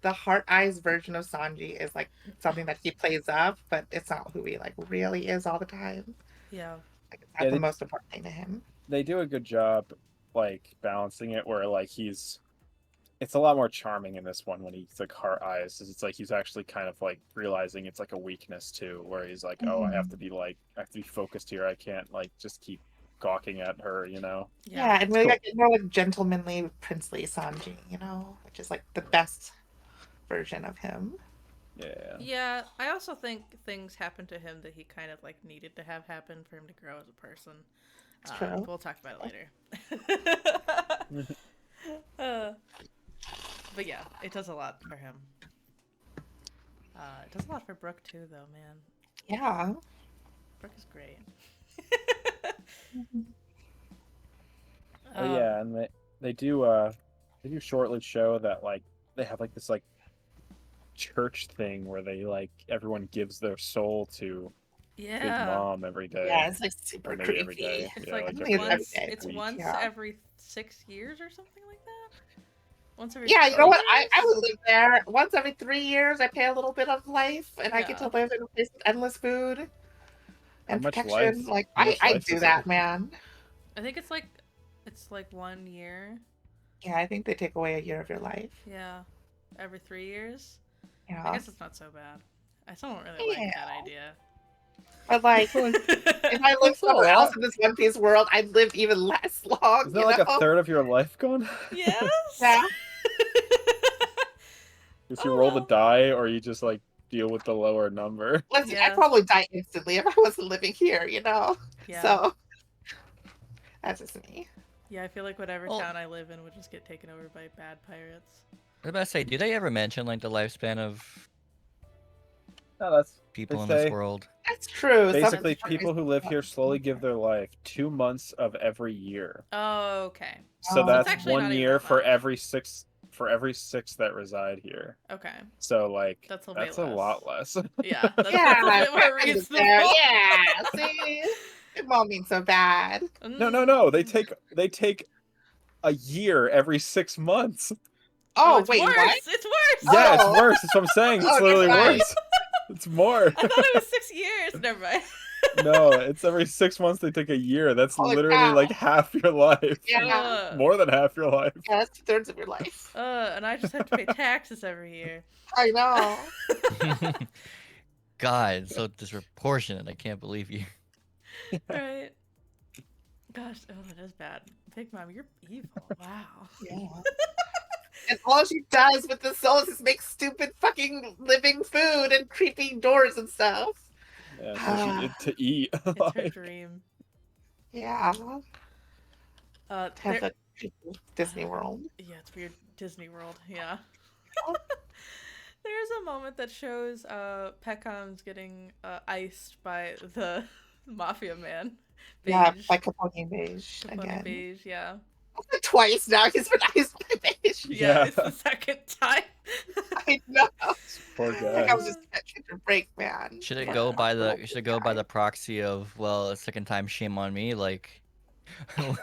the heart eyes version of Sanji is like something that he plays up, but it's not who he like really is all the time. Yeah. Like it's not Yeah, the they- most important thing to him. they do a good job like balancing it where like it's a lot more charming in this one when he's like heart eyes. It's like he's actually kind of like realizing it's like a weakness too, where he's like, oh, I have to be focused here. I can't like just keep gawking at her, you know. Yeah, and really cool. like more like gentlemanly, princely Sanji, you know, which is like the best version of him. Yeah. Yeah, I also think things happened to him that he kind of like needed to have happen for him to grow as a person. It's true. We'll talk about it later. But yeah, it does a lot for him. It does a lot for Brooke too, though, man. Yeah. Brooke is great. Oh yeah, and they do shortly show that like they have like this like church thing where they like everyone gives their soul to Big Yeah. Mom every day. Yeah, it's like Or super maybe every creepy. day. It's Yeah, like like I think every it's every day. it's week. once Yeah. every 6 years or something like that. Once every Yeah, you know 3 what? I years? would live there. Once every 3 years, I pay a little bit of life, and I get to Yeah. live in a place with endless food How and much protection. life? Like How much I life do is that, it? man. I think it's like 1 year. Yeah, I think they take away a year of your life. Yeah. Every 3 years. I Yeah. guess it's not so bad. I still don't really like Yeah. that idea. But like, if I live That's not a somewhere else lot. in this One Piece world, I'd live even less long, Isn't you that like a know? third of your life gone? Yes. Yeah. If you Oh roll the well. die or you just like deal with the lower number. Listen, I'd Yeah. probably die instantly if I wasn't living here, you know? Yeah. So that's just me. Yeah, I feel like whatever Well- town I live in would just get taken over by bad pirates. I was about to say, do they ever mention like the lifespan of No, that's people in say this world? That's true. Some basically That's true. people who live here slowly give their life 2 months of every year. Oh, okay. So Oh. that's actually not one even year that for much. every six that reside here. Okay. So like That's a that's way a less. lot less. Yeah, that's Yeah, a bit more I live reasonable. there. Yeah, see? It won't mean so bad. No. They take a year every 6 months. Oh, Oh, it's wait, worse. what? It's worse. Yeah, it's Oh. worse. That's what I'm saying. It's Oh, literally never mind. worse. It's more. I thought it was 6 years. Never mind. No, it's every 6 months they take a year. That's Holy literally cow. like half your life. Yeah. More than half your life. Yeah, that's 2/3 of your life. And I just have to pay taxes every year. I know. God, it's so disproportionate. I can't believe you. Right. Gosh, oh, that is bad. Big Mom, you're evil. Wow. Yeah. And all she does with the souls is make stupid fucking living food and creepy doors and stuff. Yeah, so to eat. It's her dream. Yeah. There- Have a creepy Disney World. Yeah, it's weird. Disney World, yeah. There's a moment that shows Peckham's getting iced by the mafia man. Yeah, Beige. by Capone Beige Capone again. Beige, yeah. Twice now he's been iced by Beige. Yeah, Yeah. it's the second time. I know. Poor Like guy. I was just catching a break, man. Should it Yeah. go by the proxy of, well, a second time, shame on me? Like,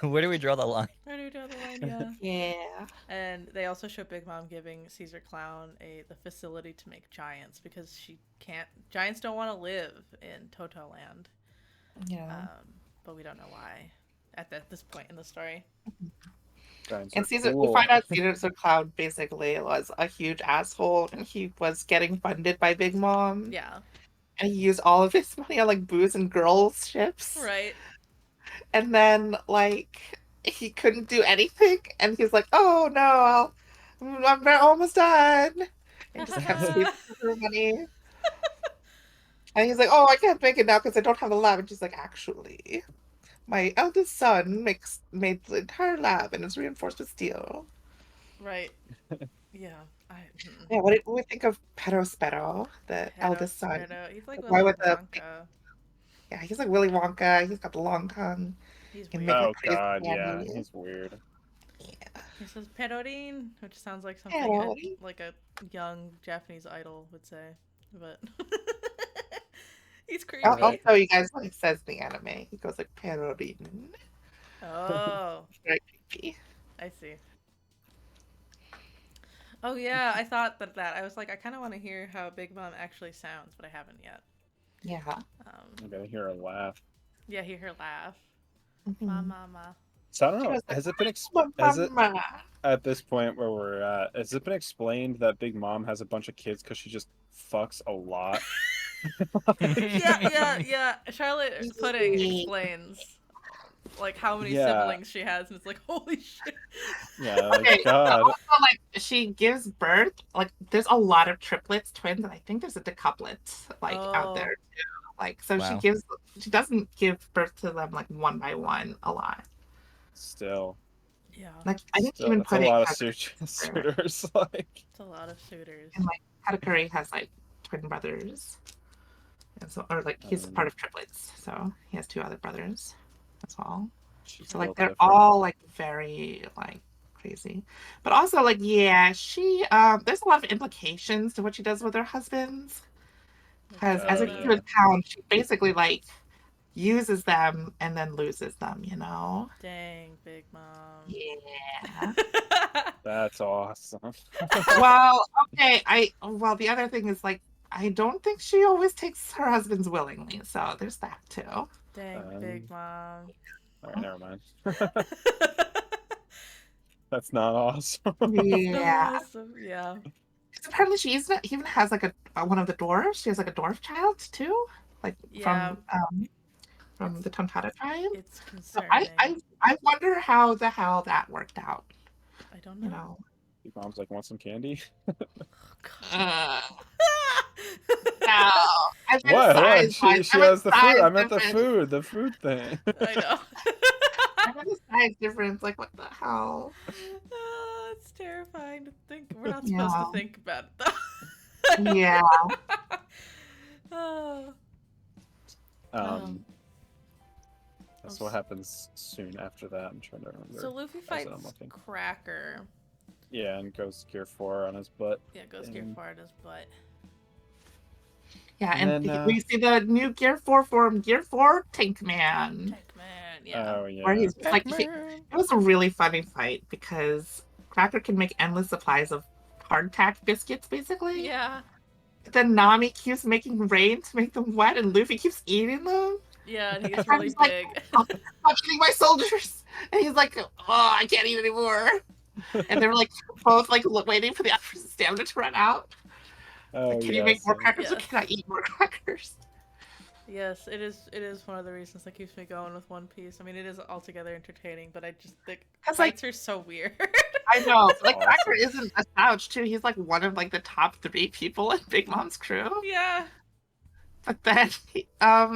where do we draw the line? Where do we draw the line? Yeah. Yeah. And they also show Big Mom giving Caesar Clown the facility to make giants because giants don't want to live in Toto Land. Yeah. But we don't know why at this point in the story. Giants And are Caesar, cool. we find out Caesar Cloud basically was a huge asshole, and he was getting funded by Big Mom. Yeah. And he used all of his money on like booze and girls ships. Right. And then like he couldn't do anything, and he's like, "Oh no, I'm almost done." And just kept saving her money. And he's like, "Oh, I can't make it now because I don't have a lab." And she's like, "Actually, my eldest son made the entire lab and it's reinforced with steel." Right. Yeah. Yeah, what did we think of Pero Spero, the eldest son? Pedo. He's like The boy Willy with the Wonka. Yeah, he's like Willy Wonka. He's got the long tongue. He's Can weird. make Oh a crazy god, yeah, candy. he's weird. Yeah. He says Perorin, which sounds like something Perorin? like a young Japanese idol would say. But he's creepy. I'll show you guys what he says in the anime. He goes like Perorin. Oh, Very creepy. I see. Oh yeah, I thought that I was like, I kind of want to hear how Big Mom actually sounds, but I haven't yet. Yeah. I'm gonna hear her laugh. Yeah, hear her laugh. Mhm. Mama. So I don't She know. was like, Has it been Mama. at this point where we're at? Has it been explained that Big Mom has a bunch of kids because she just fucks a lot? Yeah. Charlotte Pudding Easy. explains like how many Yeah. siblings she has, and it's like, holy shit. Yeah, like Okay, God. also, like she gives birth. Like there's a lot of triplets, twins, and I think there's a decuplet like out Oh. there too. Like so, Wow. she doesn't give birth to them like one by one a lot. Still, Yeah, Like I think still even that's a Pudding lot of has, suitors. Like, it's a lot of suitors. and like Katakuri has like twin brothers. And so, or like he's Um, part of triplets, so he has two other brothers as well. she's So like built they're different. all like very like crazy, but also like yeah, she there's a lot of implications to what she does with her husbands because as a Oh, human yeah. pound, she basically like uses them and then loses them, you know? Dang, Big Mom. Yeah. That's awesome. Well, okay, well the other thing is like I don't think she always takes her husbands willingly, so there's that too. Dang, Big Mom. All right, never mind. That's not awesome. It's not Yeah. awesome. Yeah. 'Cause apparently even has like a one of the dwarves. She has like a dwarf child too, like Yeah. from It's the Tontata tribe. it's So I concerning. I I wonder how the hell that worked out. I don't You know. know. Your mom's like, want some candy? Uh, no. I meant What? What? size wise. She I meant has the food. size I meant difference. the food thing. I know. I meant the size difference. Like what the hell? It's terrifying to think. We're not supposed to Yeah. think about it though. Yeah. Oh. Um, Um, so what happens soon after that? I'm trying to remember. So Luffy As I'm fights looking. Cracker. Yeah, and goes Gear 4 on his butt. Yeah, goes Gear And- 4 in his butt. Yeah, And and then, we see the new Gear 4 form, Gear 4 Tank Man. Tank Man, yeah. Oh, yeah. Where he's Tank like, Man. it was a really funny fight because Cracker can make endless supplies of hardtack biscuits, basically. Yeah. But then Nami keeps making rain to make them wet, and Luffy keeps eating them. Yeah, and he And gets really Cracker's like, big. Stop eating my soldiers! And he's like, oh, I can't eat anymore. And they were like both like waiting for the other person's stamina to run out. Oh, Like, can you make more yes. crackers or Yes. can I eat more crackers? Yes, it is one of the reasons that keeps me going with One Piece. I mean, it is altogether entertaining, but I just think 'Cause, like- fights are so weird. I know. Like Awesome. Cracker isn't a slouch too. He's like one of like the top 3 people in Big Mom's crew. Yeah. But then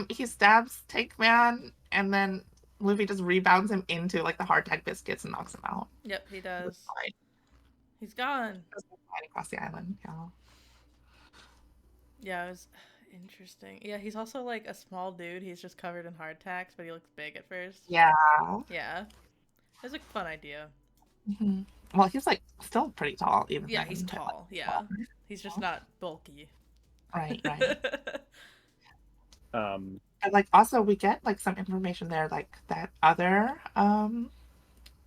he stabs Tank Man and then Luffy just rebounds him into like the hardtack biscuits and knocks him out. Yep, he does. Fine. He's gone. Flying across the island. Yeah. Yeah, it was interesting. Yeah, he's also like a small dude. He's just covered in hardtacks, but he looks big at first. Yeah. Yeah. It was a fun idea. Mhm. Well, he's like still pretty tall, even. Yeah, then, he's but, tall. Yeah. He's just not bulky. Right, right. Um, And like also we get like some information there, like that other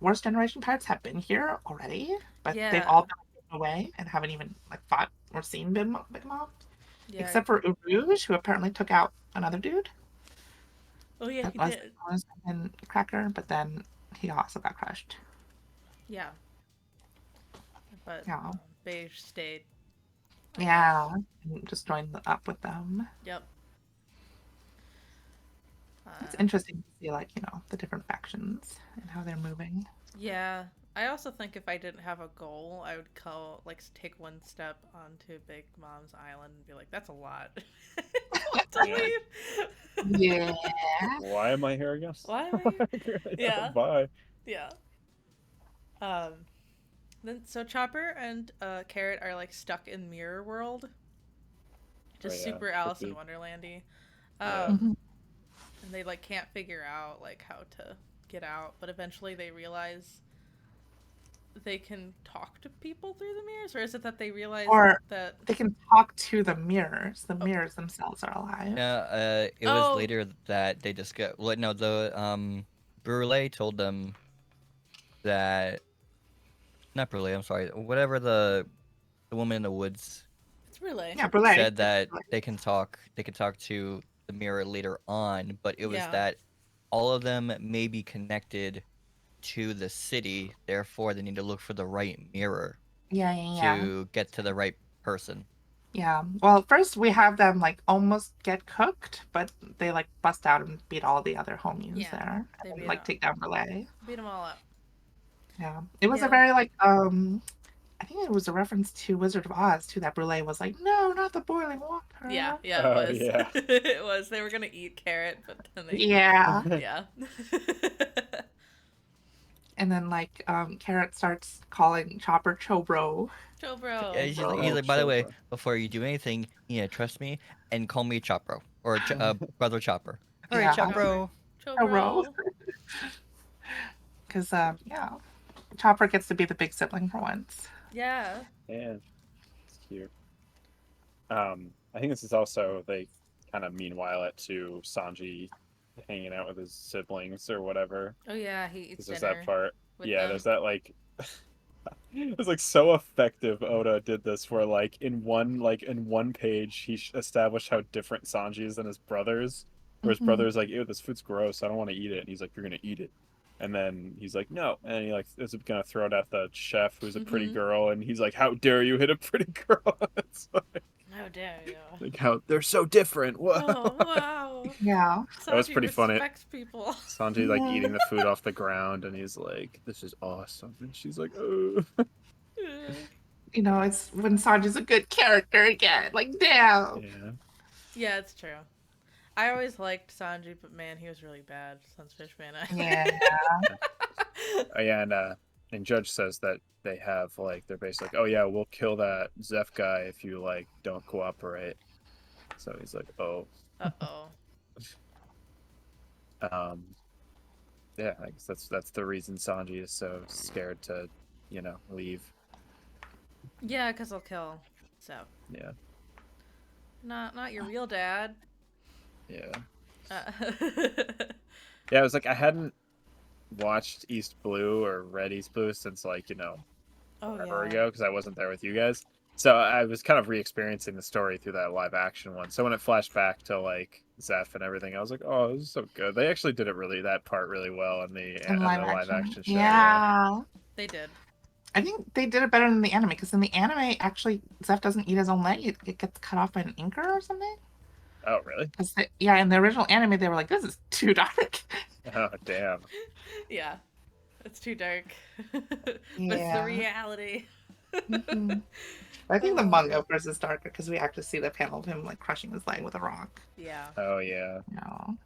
worst generation pirates have been here already, but they've Yeah. all been taken away and haven't even like fought or seen Big Mom. Yeah. Except for Urouge, who apparently took out another dude. Oh yeah, That he was did. in Cracker, but then he also got crushed. Yeah. But Yeah. Beige stayed. Yeah, and just joined up with them. Yep. It's interesting to see like, you know, the different factions and how they're moving. Yeah. I also think if I didn't have a goal, I would take one step onto Big Mom's island and be like, that's a lot. to Yeah. leave. Yeah. why am I here again? Why am I here? Yeah. Bye. Yeah. Then so Chopper and Carrot are like stuck in Mirror World. Just Oh, yeah. super Alice in Tricky. Wonderlandy. Yeah. Mhm. And they like can't figure out like how to get out, but eventually they realize they can talk to people through the mirrors, or is it that they realize Or- that They can talk to the mirrors. The mirrors themselves are alive. Yeah, it Oh. was later that they discussed. Well, no, the Brule told them that. Not Brule, I'm sorry. Whatever the woman in the woods it's Relay? Yeah, Brule. said that they can talk. They can talk to the mirror later on, but it was Yeah. that all of them may be connected to the city. Therefore, they need to look for the right mirror Yeah. to get to the right person. Yeah. Well, first we have them like almost get cooked, but they like bust out and beat all the other homies Yeah, there. they And, beat like up. take down Brule. Beat them all up. Yeah. It was Yeah. a very like I think it was a reference to Wizard of Oz too, that Brule was like, no, not the boiling water. Yeah, it Oh, was. yeah. It was. They were gonna eat Carrot, but then they Yeah. yeah. And then like Carrot starts calling Chopper Chobro. Chobro. Yeah, he's like, Oh, by the way, Chopper. before you do anything, you need to trust me and call me Chopro or brother Chopper. All right, Yeah, Chopro. Chobro. Chobro. Because yeah, Chopper gets to be the big sibling for once. Yeah. Yeah, it's cute. I think this is also they kind of meanwhile it to Sanji hanging out with his siblings or whatever. Oh yeah, he eats There's dinner that part. with Yeah, them. there's that like it was like so effective. Oda did this where like in one page he established how different Sanji is than his brothers. Where his Mhm. brother's like, "Ew, this food's gross. I don't want to eat it." And he's like, "You're gonna eat it." And then he's like, "No," and he like is gonna throw it at the chef, who's a pretty Mhm. girl, and he's like, "How dare you hit a pretty girl?" It's How dare you? like how they're so different. Whoa. Oh wow. Yeah. That was Sanji pretty funny. respects people. Sanji like eating the food off the ground, and he's like, "This is awesome," and she's like, "Oh." You know, it's when Sanji's a good character again. Like, damn. Yeah. Yeah, it's true. I always liked Sanji, but man, he was really bad since Fishman Island. Yeah. Oh, yeah, and Judge says that they have like they're basically like, "Oh yeah, we'll kill that Zeph guy if you like don't cooperate." So he's like, "Oh." Uh-oh. Um, yeah, I guess that's the reason Sanji is so scared to, leave. Yeah, because he'll kill. So, Yeah, not your real dad. yeah, Uh, yeah. It was like I hadn't watched East Blue or read East Blue since like oh forever yeah. ago because I wasn't there with you guys. So I was kind of re-experiencing the story through that live action one. So when it flashed back to like Zeph and everything, I was like, "Oh, this is so good." They actually did that part really well in the In live live action. action show. Yeah. They did. I think they did it better than the anime because in the anime, actually, Zeph doesn't eat his own leg. It gets cut off by an inker or something. Oh, really? Yeah, in the original anime, they were like, "This is too dark." Oh, damn. Yeah. It's too dark. But it's the Yeah. reality. Mhm. I think the Oh. manga version is darker because we actually see the panel of him like crushing his leg with a rock. Yeah. Oh, yeah. No.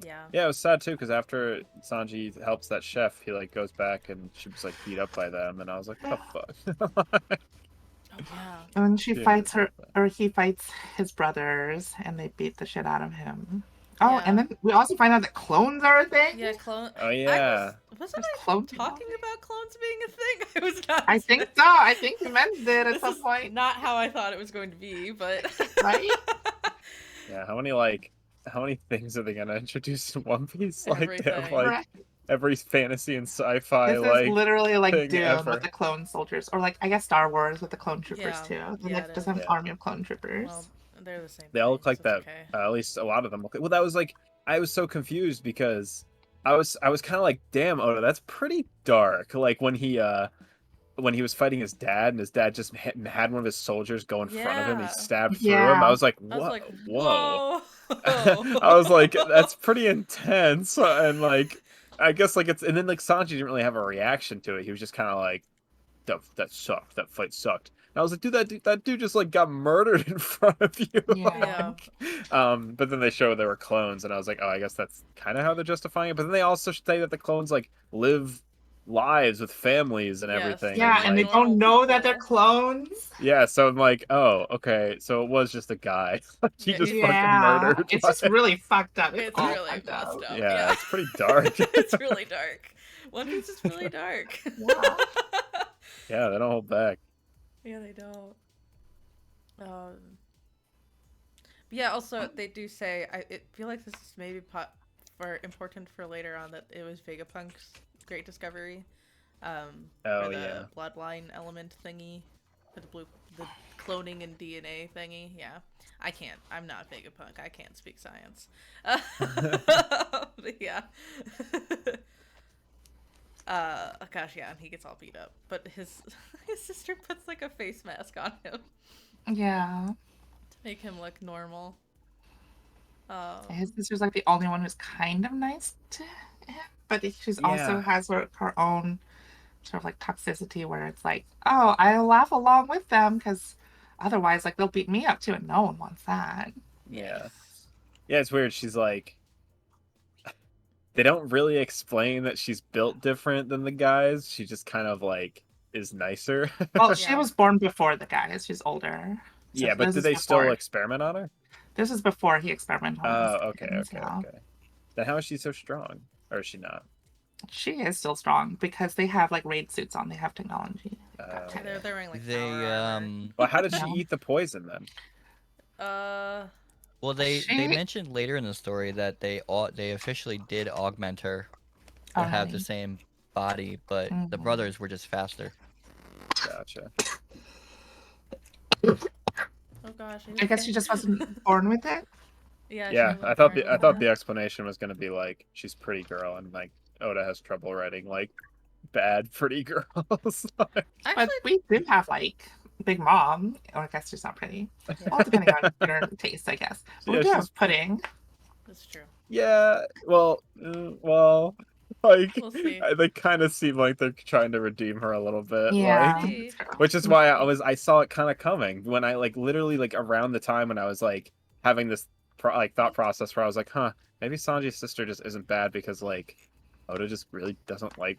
Yeah. Yeah, it was sad too because after Sanji helps that chef, he like goes back and she was like beat up by them, and I was like, "What the fuck?" Oh yeah. And then she Yeah, fights that's her, not or he fights his brothers, and they beat the shit out of him. Oh, Yeah. and then we also find out that clones are a thing. Yeah, clone. Oh, yeah. Wasn't There's I clone talking about clones being a thing? I was not. I think so. I think you mentioned it at This some is point, not how I thought it was going to be, but. right? Yeah, how many things are they gonna introduce in One Piece? Like they have Everything. like Right. every fantasy and sci-fi This is like literally like thing Dune ever. with the clone soldiers, or like I guess Star Wars with the clone troopers Yeah. too. They Yeah, like it just is. have an Yeah. army of clone troopers. Well, they're the same. They all thing, look like so that. it's okay. At least a lot of them look. Well, that was like I was so confused because I was kind of like, "Damn, Oda, that's pretty dark." Like when he was fighting his dad, and his dad just had one of his soldiers go in front of him, and he Yeah. stabbed through him. I Yeah. was like, I was "Whoa, like, whoa!" whoa. I was like, "That's pretty intense," and like, I guess like it's, and then like Sanji didn't really have a reaction to it. He was just kind of like, "That sucked. That fight sucked." And I was like, "Dude, that dude just like got murdered in front of you." Yeah. Yeah. But then they show they were clones, and I was like, "Oh, I guess that's kind of how they're justifying it." But then they also say that the clones like live lives with families and Yes, everything. they're Yeah, like and they normal don't know that they're people. clones. yeah, so I'm like, "Oh, okay, so it was just a guy." Like, he Yeah, just it's- fucking Yeah, murdered. it's just really fucked up. It's all really fucked messed up. up. Yeah, it's pretty dark. It's really dark. One Piece is really dark. Yeah. Yeah, they don't hold back. Yeah, they don't. Yeah. Also, they do say I feel like this is maybe important for later on that it was Vegapunk's great discovery. Oh, for the yeah. bloodline element thingy, for the cloning and DNA thingy. Yeah, I can't. I'm not Vegapunk. I can't speak science. But yeah. Gosh, yeah, and he gets all beat up, but his sister puts like a face mask on him Yeah. to make him look normal. His sister's like the only one who's kind of nice to him, but she's also Yeah. has her own sort of like toxicity where it's like, oh, I laugh along with them because otherwise, like, they'll beat me up too, and no one wants that. Yeah. Yeah, it's weird. She's like, they don't really explain that she's built different than the guys. She just kind of like is nicer. Well, she Yeah. was born before the guys. She's older. So Yeah, but this did is they still before. experiment on her? This is before he experimented on his Oh, okay, kittens, okay, yeah. okay. Then how is she so strong? Or is she not? She is still strong because they have like raid suits on. They have technology. They're wearing like They power armor. Well, how did she No. eat the poison then? Well, they She- mentioned later in the story that they officially did augment her to Oh, have the really? same body, but the Mhm. brothers were just faster. Gotcha. Oh gosh. I guess she just wasn't born with it. Yeah. Yeah, She I was thought born I with thought it. the explanation was gonna be like she's pretty girl and like Oda has trouble writing like bad pretty girls. But Actually, we do have like Big Mom, or I guess she's not pretty. Well, depending on your taste, I guess. But we Yeah, do she's have Pudding. that's true. yeah. Well, like We'll see. they kind of seem like they're trying to redeem her a little bit, Yeah, like, Maybe. that's true. which is why I saw it kind of coming when I like literally like around the time when I was like having this thought process where I was like, huh, maybe Sanji's sister just isn't bad because like Oda just really doesn't like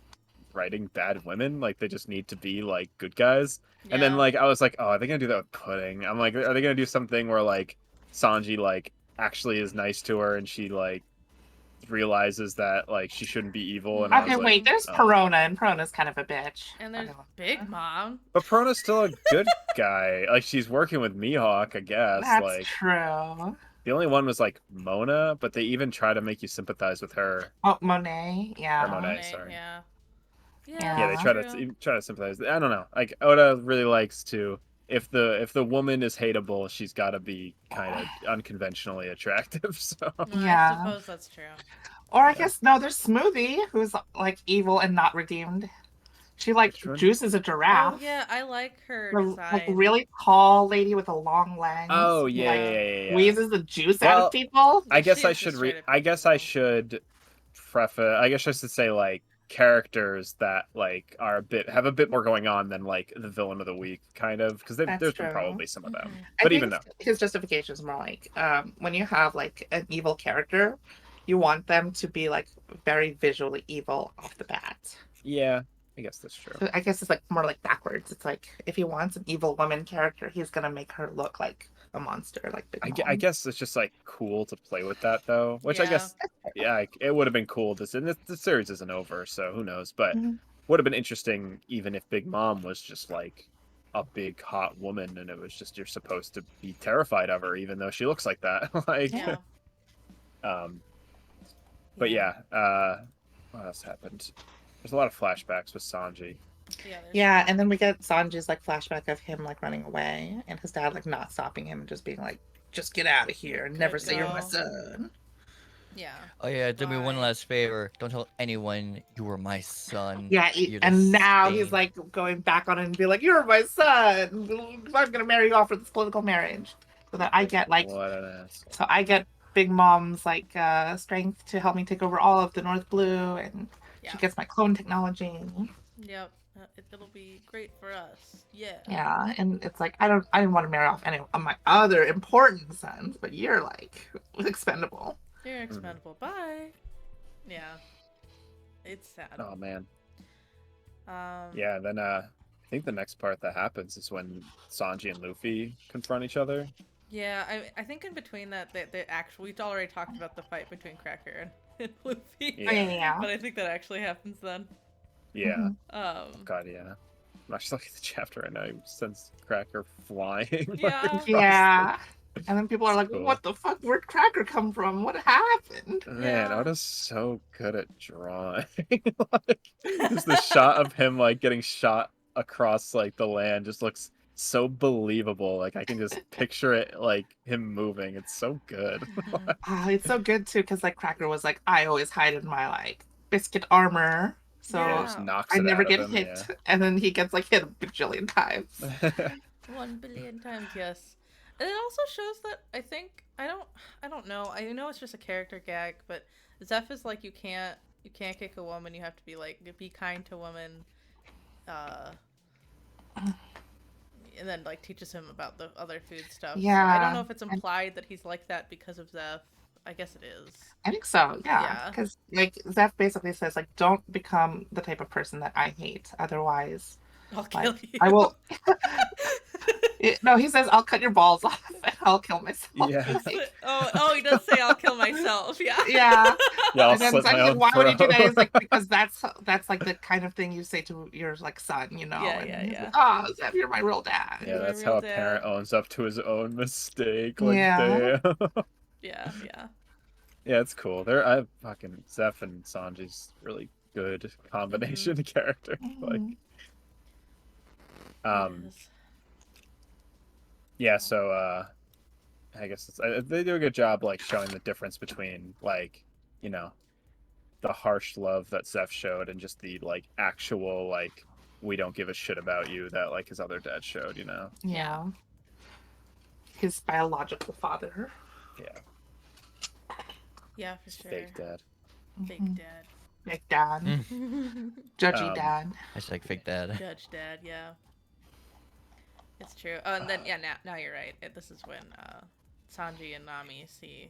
writing bad women. Like they just need to be like good guys. Yeah. And then like I was like, oh, are they gonna do that with Pudding? I'm like, are they gonna do something where like Sanji like actually is nice to her and she like realizes that like she shouldn't be evil? And I Okay, was like, wait. There's oh. Perona, and Perona's kind of a bitch. And there's Okay. Big Mom. But Perona's still a good guy. Like she's working with Mihawk, I guess. That's Like true. the only one was like Mona, but they even try to make you sympathize with her. Oh, Monet. Or Yeah. Monet, sorry. Yeah. Yeah, they that's try true. to try to sympathize. I don't know. Like Oda really likes to. If the woman is hateable, she's got to be kind of unconventionally attractive. So Well, Yeah. I suppose that's true. Or I Yeah. guess no, there's Smoothie, who's like evil and not redeemed. She like Which one? juices a giraffe. Oh yeah, I like her The design. like really tall lady with a long legs. Oh who, yeah, like, yeah, yeah, yeah. squeezes the juice out Well, of people. I guess She I is should just read. straight up I guess I evil. should preface. I guess I should say like characters that like are have a bit more going on than like the villain of the week kind of because That's there's been true. probably some of them. Mhm. I But think even though, his justification is more like when you have like an evil character, you want them to be like very visually evil off the bat. yeah, I guess that's true. So I guess it's like more like backwards. It's like if he wants an evil woman character, he's gonna make her look like a monster, like Big I Mom. guess it's just like cool to play with that though, which I Yeah. guess yeah, like, it would have been cool. And the series isn't over, so who knows? But Mhm. would have been interesting even if Big Mom was just like a big hot woman and it was just you're supposed to be terrified of her even though she looks like that. Like Yeah. but yeah, what else happened? There's a lot of flashbacks with Sanji. Yeah, and then we get Sanji's like flashback of him like running away and his dad like not stopping him and just being like, just get out of here and never say you're my go. son. Yeah. Oh yeah, do me one Bye. last favor. Don't tell anyone you were my son. Yeah, You're the and now he's stain. like going back on it and be like, you're my son. I'm gonna marry you off for this political marriage. So that I get like, What an ass. so I get Big Mom's like strength to help me take over all of the North Blue, and Yeah. she gets my clone technology. Yep. It'll be great for us. Yeah. Yeah, and it's like I didn't want to marry off any of my other important sons, but you're like expendable. You're expendable. Bye. Yeah. It's sad. Oh man. Um. Yeah, then I think the next part that happens is when Sanji and Luffy confront each other. Yeah. I think in between that, the actual we've already talked about the fight between Cracker and Luffy. Yeah. Yeah. But I think that actually happens then. Yeah. Mhm. God, yeah. I'm actually looking at the chapter right now. He sends Cracker flying. Yeah. across Yeah. And then people are like, Cool. what the fuck? Where'd Cracker come from? What happened? Man, Yeah. Oda's so good at drawing. Like, just the shot of him like getting shot across like the land just looks so believable. Like I can just picture it like him moving. It's so good. Mhm. Oh, it's so good too, because like Cracker was like, I always hide in my like biscuit armor. So Yeah. Just knocks I it never out get of him, hit. And then he gets like hit a bajillion times. yeah. 1 billion times, yes. And it also shows that I don't know. I know it's just a character gag, but Zeph is like you can't kick a woman. You have to be kind to women. And then like teaches him about the other food stuff. So I Yeah, don't know if it's and- implied that he's like that because of Zeph I guess it is. I think so, yeah. Yeah. Because like Zeph basically says, like, don't become the type of person that I hate. Otherwise, I'll kill like, you. I will. No, he says, I'll cut your balls off and I'll kill myself. Yeah. Like, Oh, he does say I'll kill myself. Yeah. yeah. Yeah, I'll And then slit my Zeph is like, own why would you do that? He's throat. like, because that's like the kind of thing you say to your like son, you know? Yeah, and yeah, he's yeah. like, oh, Zeph, you're my real dad. Yeah, My that's real how a dad. parent owns up to his own mistake. Like, Yeah. damn. Yeah, yeah. Yeah, it's cool. I fucking Zeph and Sanji's really good combination of characters. Like, Mhm. um, It is. yeah. So, I guess they do a good job like showing the difference between like, you know, the harsh love that Zeph showed and just the like actual like we don't give a shit about you that like his other dad showed. You know. Yeah. His biological father. Yeah. Yeah, for His sure. fake dad. Fake Mhm. dad. Fake dad. Mm. Judgy dad. Hashtag fake dad. Judge dad, yeah. It's true. Oh, and then yeah, now you're right. This is when Sanji and Nami see.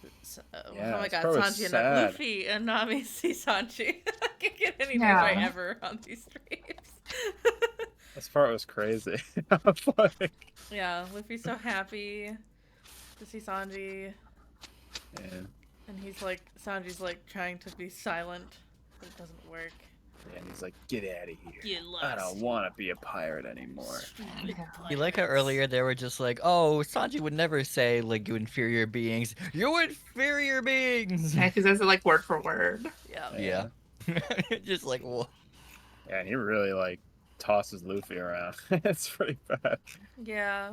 Yeah, Oh my it's god, probably Sanji and sad. Luffy and Nami see Sanji. I can't get any names Yeah. right ever on these streams. This part was crazy. I was like, Yeah, Luffy's so happy to see Sanji, yeah. and he's like, Sanji's like trying to be silent, but it doesn't work. Yeah, and he's like, get out of here. Get I lost. don't want to be a pirate anymore. Stupid Yeah. You like how pirates. earlier they were just like, oh, Sanji would never say, like, you inferior beings. You inferior beings! Yeah, he says it like word for word. Yeah. Yeah. Just like, whoa. Yeah, and he really like tosses Luffy around. It's pretty bad. Yeah.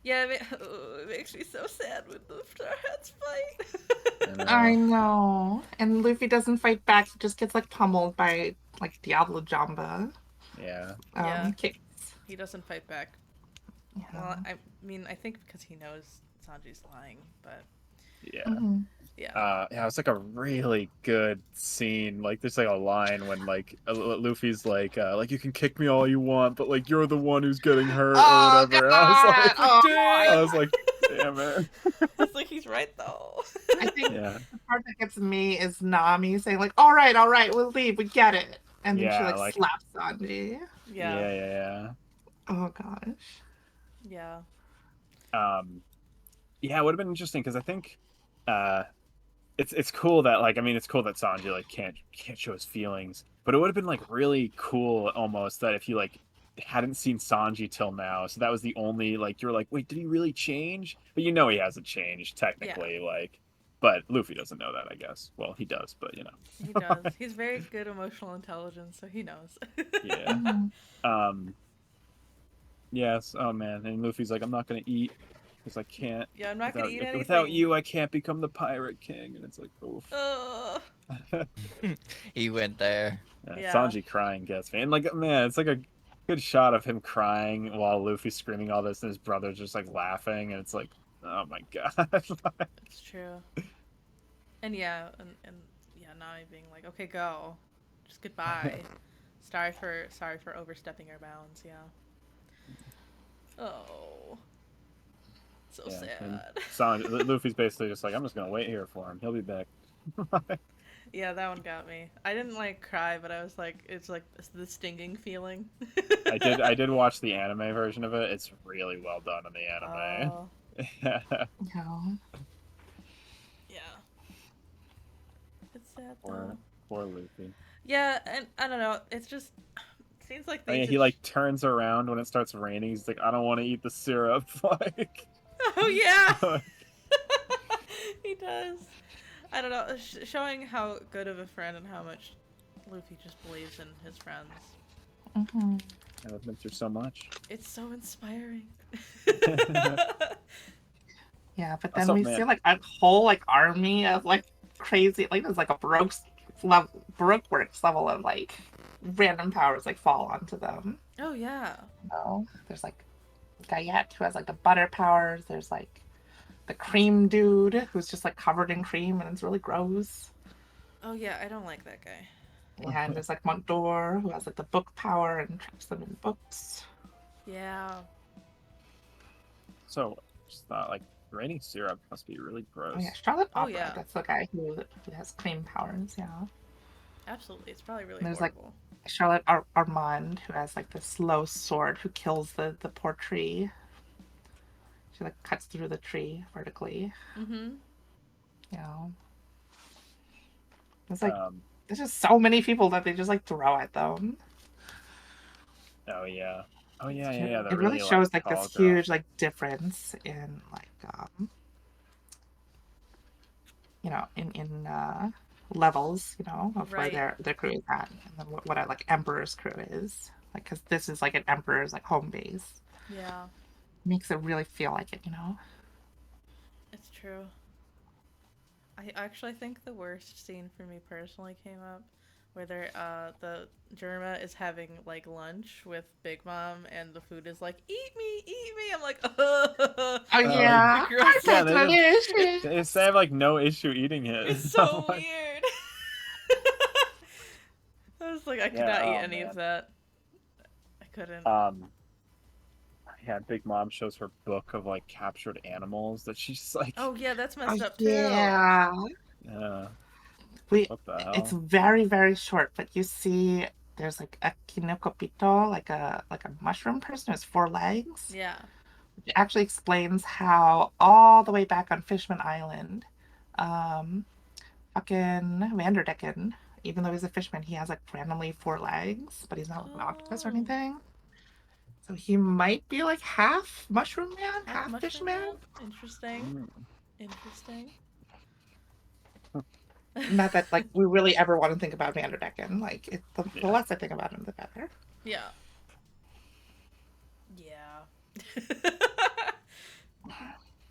Yeah, it makes me so sad when the Starheads fight. I know. And Luffy doesn't fight back. He just gets like pummeled by like Diablo Jamba. Yeah. Yeah. Kicks. He doesn't fight back. Yeah. Well, I mean, I think because he knows Sanji's lying, but Yeah. Mhm. yeah. Yeah, it's like a really good scene. Like there's like a line when like Luffy's like you can kick me all you want, but like you're the one who's getting hurt Oh, or whatever. God! Oh, I was like, damn it. It's like he's right though. I think Yeah. the part that gets me is Nami saying like, all right, we'll leave, we get it. And then she Yeah, like like- slaps Sanji. Yeah. Yeah. Oh gosh. Yeah. Yeah, it would have been interesting because I think it's cool that like it's cool that Sanji like can't show his feelings, but it would have been like really cool almost that if you like hadn't seen Sanji till now, so that was the only like you're like, wait, did he really change? But you know he hasn't changed technically, like, but Luffy doesn't know that, I guess. Well, he does, but you know. He does. He's very good emotional intelligence, so he knows. Yeah. Yes. Oh man, and Luffy's like, I'm not gonna eat because I can't. Yeah, I'm not gonna eat anything. Without you, I can't become the pirate king, and it's like, oof. He went there. Yeah. Sanji crying gets me, and like, man, it's like a good shot of him crying while Luffy's screaming all this, and his brother's just like laughing, and it's like, oh my god. It's true. And yeah, and yeah, Nami being like, okay, go, just goodbye. sorry for overstepping your bounds. Yeah. Oh. So and sad. Luffy's basically just like, I'm just gonna wait here for him. He'll be back. Yeah, that one got me. I didn't like cry, but I was like, it's like the stinging feeling. I did watch the anime version of it. It's really well done in the anime. Oh, No. yeah. It's sad though. Poor Luffy. Yeah, and I don't know. It's just seems like Oh, they yeah, he like turns around when it starts raining. He's like, I don't want to eat the syrup. Like, Oh yeah. He does. I don't know, showing how good of a friend and how much Luffy just believes in his friends. Mhm. I've been through so much. It's so inspiring. Yeah, but then Also, we man- see like a whole like army of like crazy, like there's like a Baroque works level of like random powers like fall onto them. Oh yeah. You know, there's like Gayet who has like the butter powers. There's like the cream dude who's just like covered in cream and it's really gross. Oh yeah, I don't like that guy. Yeah, and there's like Montdor who has like the book power and traps them in books. Yeah. So, just thought like Raining syrup must be really Oh gross. yeah, Charlotte Oh, Opera. yeah. That's the guy who has cream powers. Yeah. Absolutely. It's probably really And there's like horrible. Charlotte Armand, who has like this slow sword, who kills the poor tree. She like cuts through the tree vertically. Mm-hmm. You know, it's like Um, there's just so many people that they just like throw at them. oh yeah. Oh It's yeah, yeah, true. yeah. The It really really like shows like this tall girl. huge like difference in like you know in levels, you know, of where Right. their crew is at, and then what a like Emperor's crew is like, because this is like an Emperor's like home base. Yeah, Makes it really feel like it, you know. it's true. I actually think the worst scene for me personally came up where the Germa is having like lunch with Big Mom and the food is like, eat me. I'm like, Oh Oh yeah, gross. yeah, that's they delicious. have like no issue eating it. It's I'm so like, weird. I was like, I could yeah, not eat oh any of man. that. I couldn't. Yeah, Big Mom shows her book of like captured animals that she's like, Oh yeah, that's Oh messed up too. yeah. uh, We what the it's hell? very short, but you see there's like a kinokopito, like a mushroom person who has four legs. Yeah. It actually explains how all the way back on Fishman Island, um, fucking Vanderdecken, even though he's a fishman, he has like randomly four legs, but he's not like an octopus or Oh, anything. So he might be like half mushroom man, half half mushroom fishman. man. Interesting. Mm. Interesting. Not that like we really ever want to think about Vanderdecken. Like the Yeah. less I think about him, the better. Yeah. Yeah.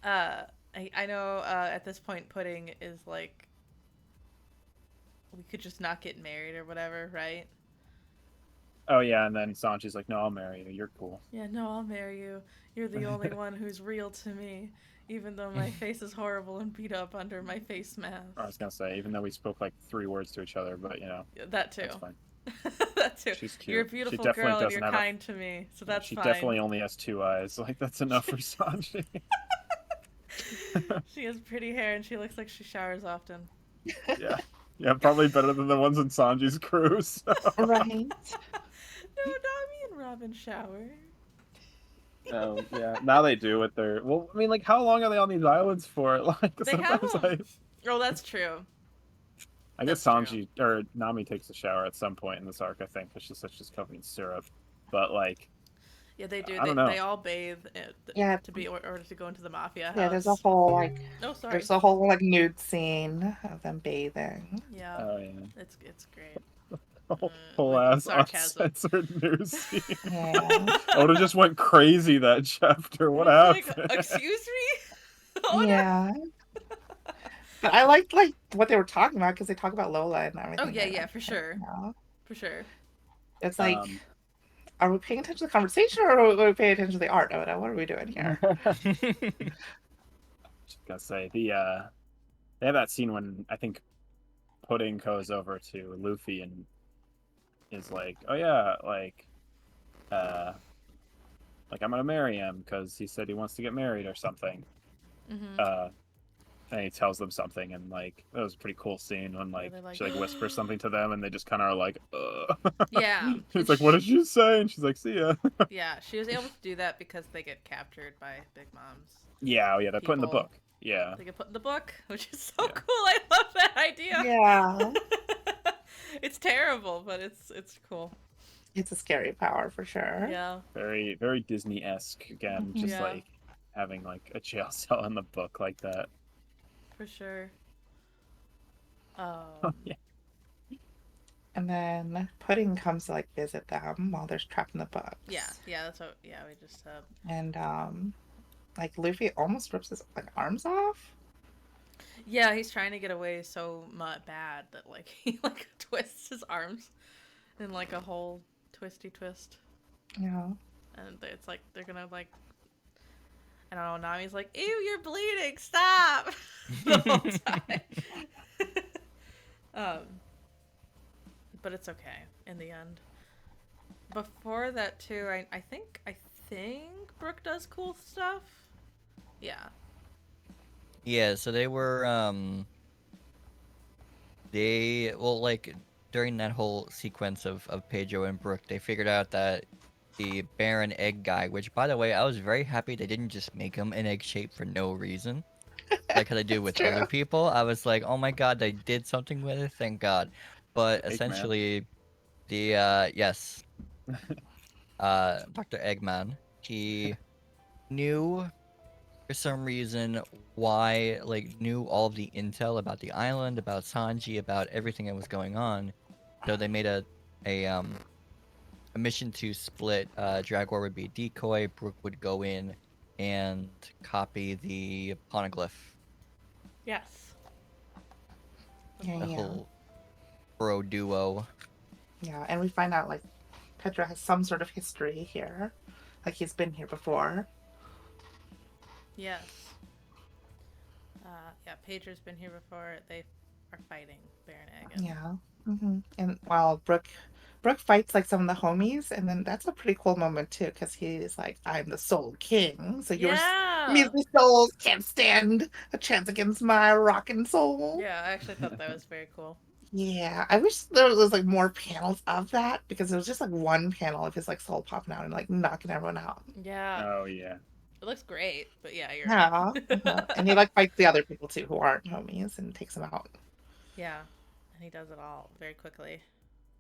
I know at this point Pudding is like, we could just not get married or whatever, right? Oh yeah, and then Sanji's like, "No, I'll marry you. You're cool." Yeah, no, I'll marry you. You're the only one who's real to me, even though my face is horrible and beat up under my face mask. I was gonna say, even though we spoke like 3 words to each other, but you know, Yeah, that too. that's fine. That too. She's You're a cute. She beautiful definitely girl and you're doesn't have a. kind to me, so Yeah, that's she fine. definitely only has 2 eyes. Like that's enough for Sanji. She has pretty hair and she looks like she showers often. Yeah, yeah, probably better than the ones in Sanji's crew. So. Right. No, Nami and Robin shower. Oh yeah, now they do with their. Well, I mean, like, how long are they on these islands for? Like, They have sometimes them. Oh, that's true. I guess That's true. Sanji or Nami takes a shower at some point in this arc. I think because she's such just covered in syrup. But like, Yeah, they do. I don't know. They all bathe Yeah. to be in order to go into the mafia house. Yeah, there's a whole like Oh, sorry. there's a whole like nude scene of them bathing. Yeah, Oh yeah. it's great. Whole With ass sarcasm. uncensored news scene. Yeah. Oda just went crazy that chapter. What It's happened? like, excuse me? Oh, no. Yeah. But I liked like what they were talking about because they talk about Lola and everything. Oh, yeah, and yeah, for sure. you know, For sure. it's like, Um, are we paying attention to the conversation or are we paying attention to the art, Oda? What are we doing here? just gotta say they have that scene when I think Pudding goes over to Luffy and is like, "Oh yeah, uh, like I'm gonna marry him because he said he wants to get married or something." Mm-hmm. And he tells them something, and like that was a pretty cool scene when like they're like, she like whispers something to them, and they just kind of are like, Yeah. He's like, "What did you say?" And she's like, "See ya." Yeah, she was able to do that because they get captured by Big Mom's. Yeah, oh yeah, they're put in the People. book. Yeah, They get put in the book, which is so Yeah. cool. I love that idea. Yeah. It's terrible, but it's cool. It's a scary power for sure. Yeah. very very Disney-esque again, Mhm. just Yeah. like having like a jail cell in the book like that. For sure. Yeah. And then Pudding comes to like visit them while they're trapped in the books. Yeah, that's what. Yeah, we just said. And like Luffy almost rips his like arms off. Yeah, he's trying to get away so bad that like he like twists his arms in like a whole twisty twist, Yeah. and it's like they're gonna like. I don't know. Nami's like, "Ew, you're bleeding! Stop!" the whole time. But it's okay in the end. Before that too, I think Brooke does cool stuff. Yeah. Yeah, so they were like during that whole sequence of Pedro and Brooke, they figured out that the Baron Egg guy, which by the way, I was very happy they didn't just make him an egg shape for no reason. Like how they do It's with true. other people. I was like, oh my god, they did something with it, thank God. But Eggman. essentially the yes, Dr. Eggman, he knew for some reason why knew all of the intel about the island, about Sanji, about everything that was going on. So they made a mission to split. Dragor would be decoy, Brook would go in and copy the poneglyph. Yes. Yeah, The yeah. whole bro duo. Yeah, and we find out like Pedro has some sort of history here. Like he's been here before. Yes. Yeah, Pedro's been here before. They are fighting Baron Egg. Yeah. And while Brooke fights like some of the homies, and then that's a pretty cool moment too, because he's like, "I'm the Soul King, so your Yeah. measly souls can't stand a chance against my rockin' soul." Yeah, I actually thought that was very cool. Yeah, I wish there was like more panels of that because it was just like one panel of his like soul popping out and like knocking everyone out. Yeah. Oh yeah. It looks great, but yeah, you're Yeah, right. and he like fights the other people too who aren't homies and takes them out. Yeah. And he does it all very quickly.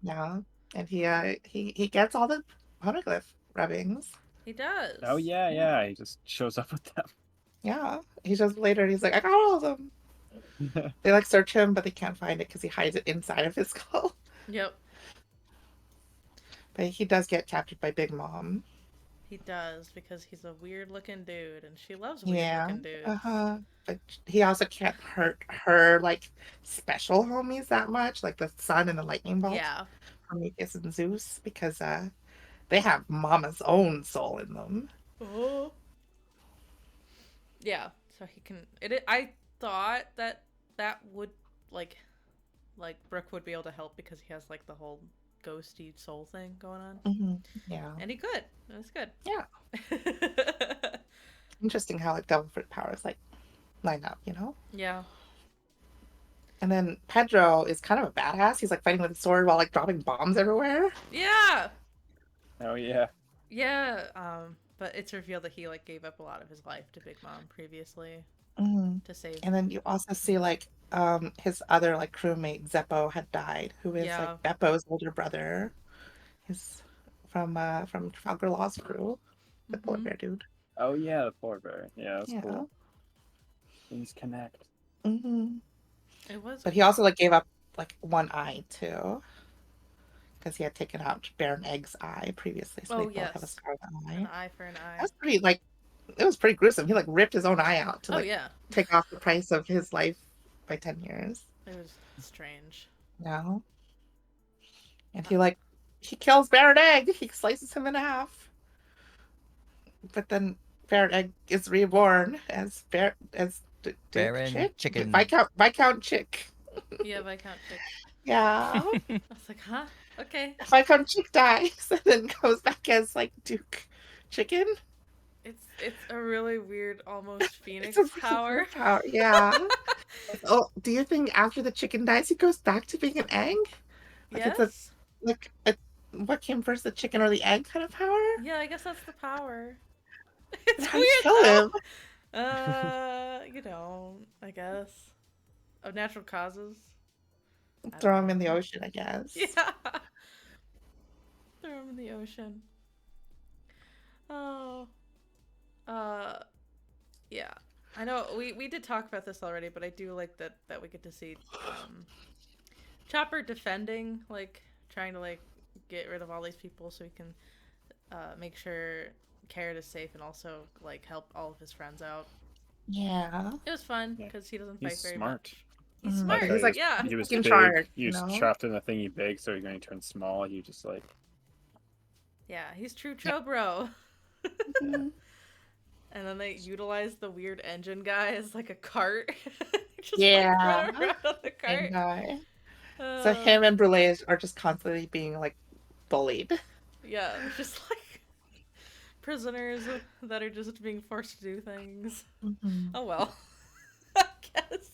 Yeah, and he gets all the poneglyph rubbings. He does. Oh yeah, Yeah. yeah. He just shows up with Yeah, he just later and he's like, I got all of them. them. They like search him, but they can't find it because he hides it inside of his skull. Yep. But he does get captured by Big Mom. He does because he's a weird looking dude and she loves weird Yeah, looking dudes. but he also can't hurt her like special homies that much, like the sun and the lightning bolt, Yeah. Prometheus and Zeus, because they have Mama's own soul in them. Oh. Yeah. So he can I thought that would like Brooke would be able to help because he has like the whole ghosty soul thing going on. Yeah, And he could. It was good. yeah. Interesting how like double fruit powers like line up, you know? Yeah. And then Pedro is kind of a badass. He's like fighting with a sword while like dropping bombs everywhere. Yeah. Oh yeah. Yeah. But it's revealed that he like gave up a lot of his life to Big Mom previously Mhm. to save. And then you also see like his other like crewmate Zeppo had died, who is Yeah. like Beppo's older brother. He's from Trafalgar Law's crew, the polar bear dude. Oh yeah, the polar bear. Yeah, that's Yeah. cool. Things connect. hmm It was. But he also like gave up like one eye too, because he had taken out Baron Egg's eye previously, so Oh, they both have a yes. scarlet eye. An eye for an eye. That's pretty like it was pretty gruesome. He like ripped his own eye out to Oh like yeah. take off the price of his life by 10 years. It was strange. No. And he kills Baron Egg. He slices him in half. But then Baron Egg is reborn as Baron Chicken. Viscount Chick. Yeah, Viscount Chick. Yeah. I was like, huh? Okay. Viscount Chick dies and then goes back as like Duke Chicken. It's a really weird, almost Phoenix It's a power. power. Yeah. Oh, do you think after the chicken dies, he goes back to being an egg? Like Yes. it's a what came first, the chicken or the egg kind of power? Yeah, I guess that's the power. It's How do you weird kill though. him? You know, I guess of natural causes. I Throw don't him in the know. ocean, I guess. Yeah. Throw him in the ocean. Oh. Yeah. I know we did talk about this already, but I do like that we get to see Chopper defending, like trying to like get rid of all these people so he can make sure Carrot is safe and also like help all of his friends out. Yeah. It was fun Yeah. because he doesn't fight He's very smart. much. He's Mhm. smart. He's like- Yeah. He was in big. charge, He was you know? trapped in a thingy big, so when he turned small, he just like Yeah, he's true Chobro. Mhm. And then they utilize the weird engine guy as like a cart. Just Yeah. like run around on the cart. And, so Uh, him and Brule are just constantly being like bullied. Yeah, just like prisoners that are just being forced to do things. Mhm. Oh well. Yes.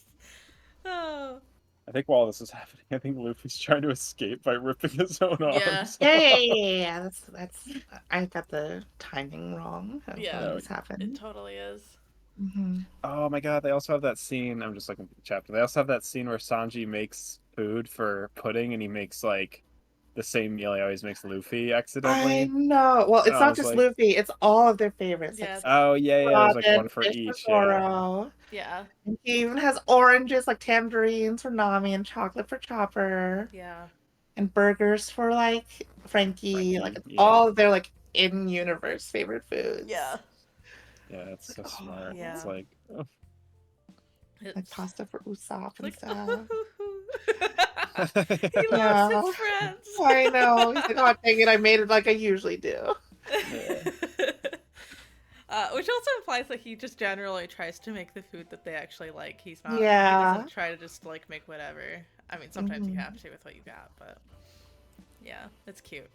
Oh. I think while this is happening, I think Luffy's trying to escape by ripping his own Yeah. arms Yeah. That's. I got the timing wrong of Yeah. when this It happened. totally is. Oh my god, they also have that scene. I'm just looking at the chapter. They also have that scene where Sanji makes food for Pudding and he makes like the same meal he always makes Luffy I accidentally. know. Well, And it's I not was just like, Luffy. It's all of their favorites. Like Yeah. oh yeah, there's like one Robin, for fish for each. Yeah. Zoro. Yeah. And he even has oranges like tangerines for Nami and chocolate for Chopper. Yeah. And burgers for like Frankie. Like Frankie, it's yeah. all of their like in universe favorite foods. Yeah. Yeah, it's so Oh, smart. yeah. It's like oh. Like It's pasta for Usopp and like, stuff. he loves Yeah. his friends. I know. He's like, oh dang it, I made it like I usually do. Which also implies that he just generally tries to make the food that they actually like. He's not. He Yeah. doesn't try to just like make whatever. I mean, sometimes you have to with what you got, but yeah, it's cute.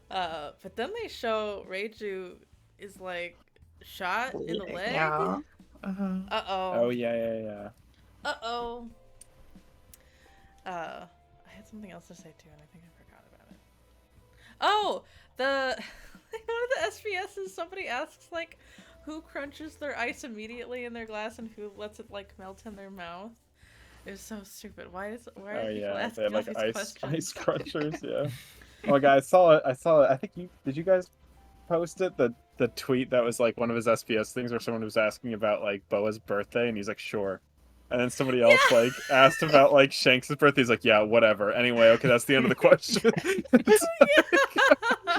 But then they show Reiju is like shot in the leg. Yeah. Uh-huh. Oh yeah. Uh-oh. I had something else to say too, and I think I forgot about it. Oh, the one of the SVSs, somebody asks like, who crunches their ice immediately in their glass and who lets it like melt in their mouth. It was so stupid. Why are people They asking had all like these ice questions? crunchers. Yeah. Oh my god, I saw it. I think did you guys post it? The tweet that was like one of his SBS things where someone was asking about like Boa's birthday and he's like sure. And then somebody else Yeah. like asked about like Shanks' birthday. He's like, yeah, whatever. Anyway, okay, that's the end of the question.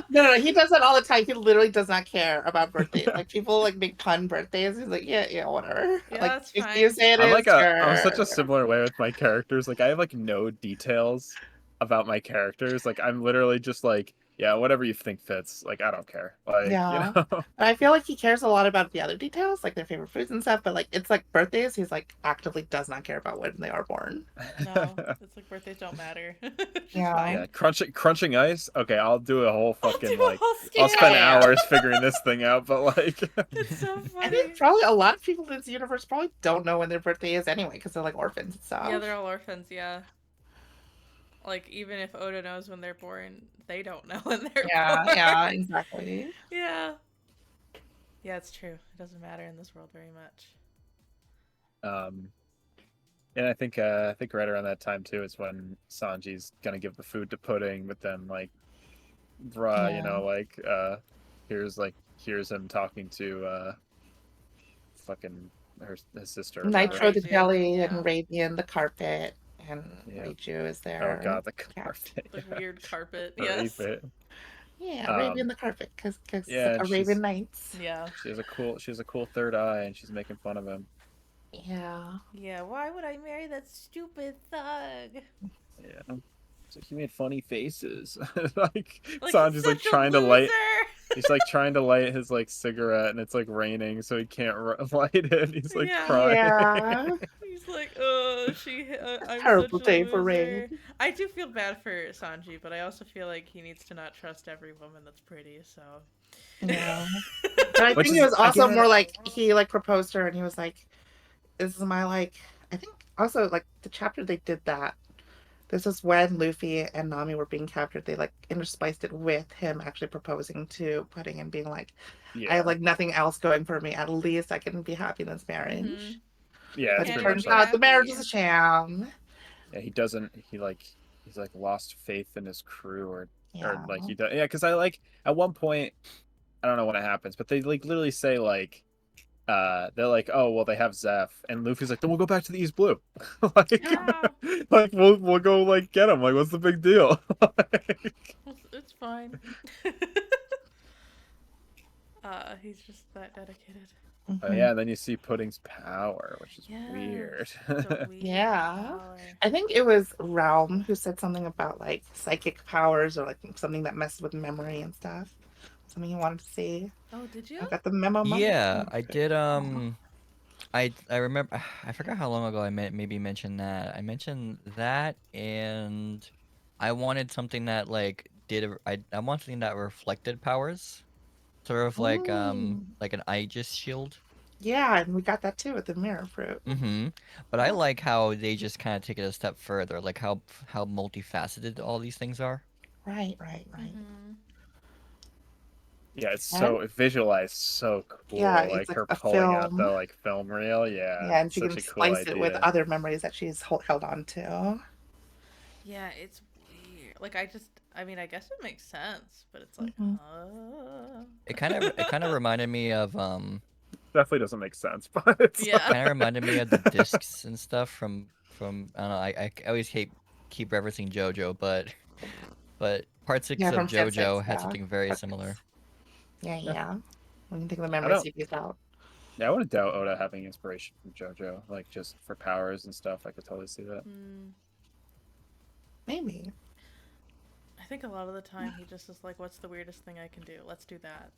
No, he does that all the time. He literally does not care about birthdays. Like people like make pun birthdays. He's like, yeah, whatever. Yeah, Like that's if fine. you say it I'm is, like I'm such sure. a similar way with my characters. Like I have like no details about my characters. Like I'm literally just like, yeah, whatever you think fits. Like I don't care. Like, Yeah. you know. But I feel like he cares a lot about the other details, like their favorite foods and stuff. But like it's like birthdays, he's like actively does not care about when they are born. No, it's like birthdays don't matter. Which Yeah. is fine. Yeah, crunching ice. Okay, I'll do a whole I'll fucking do a like whole I'll spend Yeah. hours figuring this thing out, but like It's so I funny. think probably a lot of people in this universe probably don't know when their birthday is anyway, because they're like orphans and stuff. Yeah, they're all orphans, yeah. Like, even if Oda knows when they're born, they don't know when they're born. Yeah, exactly. Yeah. Yeah, it's true. It doesn't matter in this world very much. and I think right around that time too is when Sanji's gonna give the food to Pudding, but then like bruh, you know, like here's him talking to fucking his sister. or Nitro whatever. the Raiju, jelly yeah. and Ravian the carpet and Yeah. Reiju is Oh there. god, the Yeah. carpet. The yeah. weird carpet. Or Yes. Ape. Yeah, Um, Ravian the carpet, because yeah, like and Arabian Nights. Yeah. She has a cool third eye, and she's making fun of him. Yeah. Yeah, why would I marry that stupid thug? Yeah. So he made funny faces. like Like, Sanji's he's like such a trying to light. loser! He's like trying to light his like cigarette, and it's like raining, so he can't light it. He's like Yeah. crying. Yeah. He's like, I'm Terrible such a day for loser. rain. I do feel bad for Sanji, but I also feel like he needs to not trust every woman that's pretty, so. Yeah. But I Which think is, it was also again- more like he like proposed to her and he was like, this is my like I think also like the chapter they did that. This is when Luffy and Nami were being captured. They like interspiced it with him actually proposing to Pudding and being like, I have like nothing else going for me. At least I can be happy in this marriage. Mhm. yeah, But it's it Can't pretty turns much even like, out the marriage happy. is a sham. yeah, he doesn't. He's like lost faith in his crew, or Yeah. like he does. Yeah, because I like at one point, I don't know when it happens, but they like literally say like. They're like, oh well, they have Zeph, and Luffy's like, then we'll go back to the East Blue, like, Yeah. like we'll go like get him. Like, what's the big deal? It's fine. He's just that dedicated. Oh yeah, and then you see Pudding's power, which is Yes, weird. it's a weird Yeah. power. I think it was Realm who said something about like psychic powers or like something that messed with memory and stuff. Something you wanted to see. Oh, did you? I got the memo. Yeah, I did. I remember. I forgot how long ago I maybe mentioned that. I mentioned that, and I wanted something that like I wanted something that reflected powers, sort of like an Aegis shield. Yeah, and we got that too with the mirror fruit. Mm-hmm. But I like how they just kind of take it a step further, like how multifaceted all these things are. Right, right, right. Mm-hmm. Yeah, it's And so visualized, so yeah, cool. it's Like like her a pulling out the film. like film reel. Yeah, Yeah, and she such can a cool splice it with idea. other memories that she's held on to. Yeah, it's weird. Like I mean, I guess it makes sense, but it's like, Hmm. It kind of reminded me of Definitely doesn't make sense, but it's Yeah. kind of reminded me of the discs and stuff from I don't know. I always keep referencing JoJo, but part Yeah, six of from Fan JoJo 6, had yeah. something very similar. Perfect. Yeah, yeah. yeah. When you think of the I memories don't. you piece out. Yeah, I wouldn't doubt Oda having inspiration from JoJo, like just for powers and stuff. I could totally see that. Mm, Maybe. I think a lot of the time he just is like, "What's the weirdest thing I can do? Let's do that."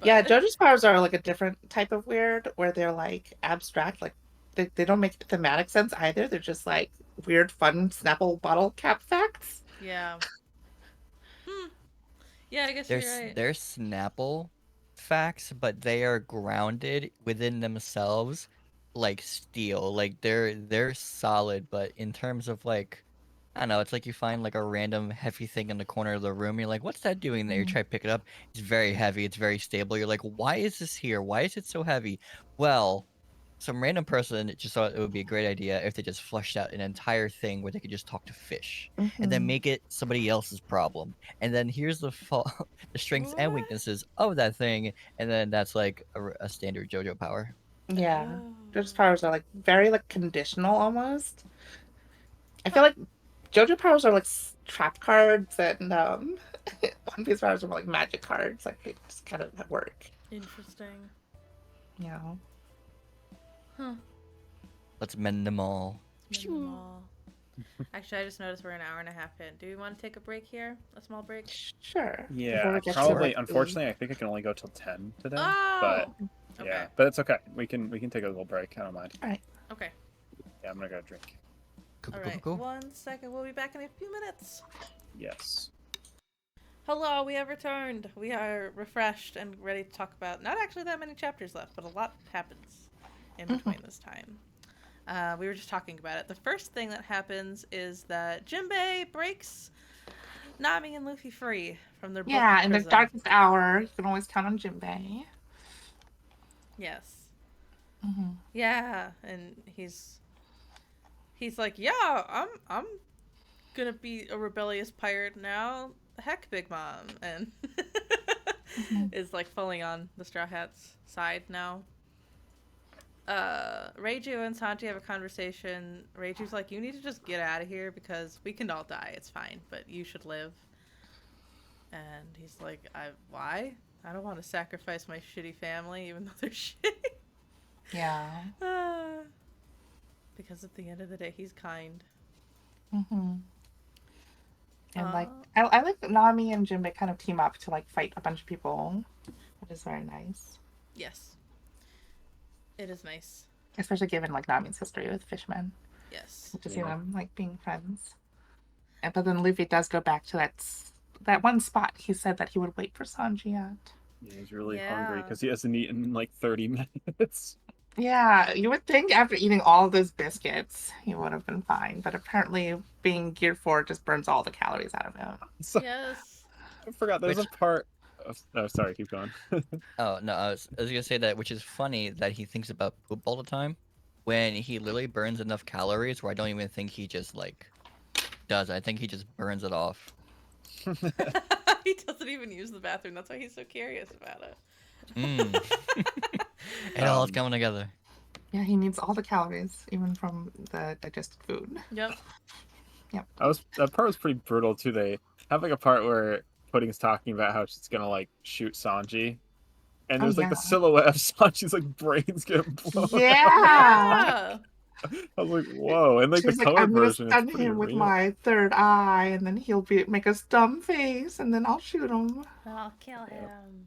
Yeah, But JoJo's powers are like a different type of weird where they're like abstract, like they don't make thematic sense either. They're just like weird, fun Snapple bottle cap facts. yeah, hmm. Yeah, I guess you're There's right. there's Snapple facts, but they are grounded within themselves like steel. Like they're solid, but in terms of like I don't know, it's like you find like a random heavy thing in the corner of the room. You're like, what's that doing there? You Mhm. try to pick it up. It's very heavy. It's very stable. You're like, why is this here? Why is it so heavy? Well, some random person just thought it would be a great idea if they just fleshed out an entire thing where they could just talk to fish and then Mhm. make it somebody else's problem. And then here's the strengths and What? weaknesses of that thing. And then that's like a standard JoJo power. Yeah. Oh. JoJo's powers are like very like conditional almost. I feel like JoJo powers are like trap cards and One Piece powers are more like magic cards. Like they just kind of work. Interesting. You know. Huh. Let's mend them all. Mend them all. Actually, I just noticed we're an hour and a half in. Do we want to take a break here? A small break? Sure. Yeah, Before I we get to probably. like the Unfortunately, I think I can only go till 10 today. Oh. But Okay. yeah, but it's okay. We can take a little break. I don't mind. Okay. Yeah, I'm gonna go drink. Cool, All cool, right. cool, cool. 1 second. We'll be back in a few minutes. Yes. Hello, we have returned. We are refreshed and ready to talk about not actually that many chapters left, but a lot happens in between this time. We were just talking about it. The first thing that happens is that Jinbei breaks Nami and Luffy free from their Yeah, book in the prison. darkest hour, you can always count on Jinbei. Yes. Mm-hmm. Yeah, and he's like, yeah, I'm gonna be a rebellious pirate now. Heck, Big Mom, and is like fully on the Straw Hats' side now. Reiju and Sanji have a conversation. Reiju's like, you need to just get out of here because we can all die. It's fine, but you should live. And he's like, why? I don't want to sacrifice my shitty family, even though they're shitty. Yeah. Because at the end of the day, he's kind. Mm-hmm. And like, I like that Nami and Jinbei kind of team up to like fight a bunch of people, which is very nice. Yes. It is nice. Especially given like Nami's history with fishmen. Yes. To see them like being friends. And but then Luffy does go back to that one spot he said that he would wait for Sanji at. Yeah, he's really Yeah. hungry because he hasn't eaten in like 30 minutes. Yeah, you would think after eating all of those biscuits, he would have been fine. But apparently, being geared for just burns all the calories out of him. So, Yes. I forgot there's Which- a part. Oh, sorry, keep going. Oh no, I was gonna say that, which is funny that he thinks about poop all the time, when he literally burns enough calories where I don't even think he just like does. I think he just burns it off. He doesn't even use the bathroom. That's why he's so curious about it. It all is coming together. Yeah, he needs all the calories, even from the digested food. Yep. That part was pretty brutal too. They have like a part where Pudding's talking about how she's gonna like shoot Sanji, and Oh, there's like the yeah. silhouette of Sanji's like brains getting blown. Yeah. I was like, whoa! And like She's the like, color I'm gonna version, stun it's pretty him with real. my third eye, and then he'll make a dumb face, and then I'll shoot him. I'll kill him.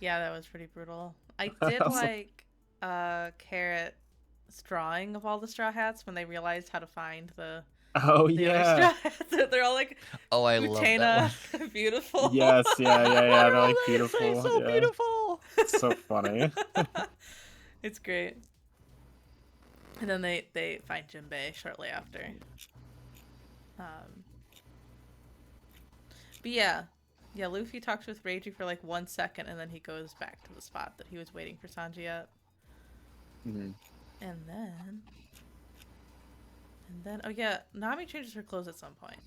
Yeah, that was pretty brutal. I did I was like Carrot's drawing of all the Straw Hats when they realized how to find the Oh other yeah. Straw Hats. They're all like Oh, I love that Utena, beautiful. Yes, yeah. They're like It's beautiful. so Yeah. beautiful. cool. It's so funny. It's great. And then they find Jinbei shortly after. But yeah, Luffy talks with Reiji for like 1 second, and then he goes back to the spot that he was waiting for Sanji at. Hmm. And then, oh yeah, Nami changes her clothes at some point.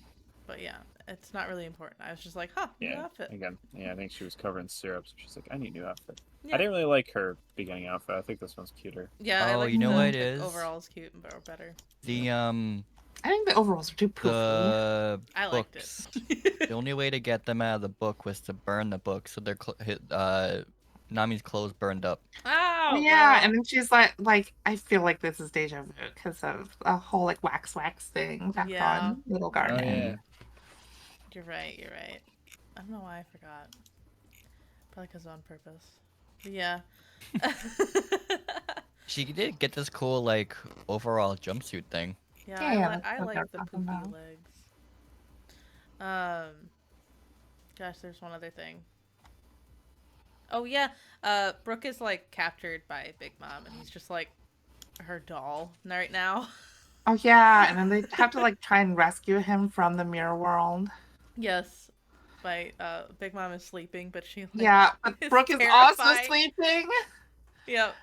But yeah, it's not really important. I was just like, huh, new Yeah, outfit. again, yeah, I think she was covered in syrup, so she's like, I need a new outfit. Yeah. I didn't really like her beginning outfit. I think this one's cuter. Yeah, I Oh, like you know the what it like, is? overalls cute or better. The I think the overalls are too poofy. the I liked books. it. The only way to get them out of the book was to burn the book, so Nami's clothes burned up. Oh, Yeah, well, and then she's like, I feel like this is deja vu because of a whole like wax thing back Yeah. on Little Oh Garden. yeah. you're right. I don't know why I forgot. Probably because on purpose. But yeah. She did get this cool like overall jumpsuit thing. Yeah, Yeah, I that's what like they're the talking poofy about. legs. Gosh, there's one other thing. Oh yeah, Brooke is like captured by Big Mom, and he's just like her doll right now. Oh yeah, and then they have to like try and rescue him from the mirror world. Yes, by Big Mom is sleeping, but she like, Yeah, but is Brooke is also terrified. sleeping. Yep.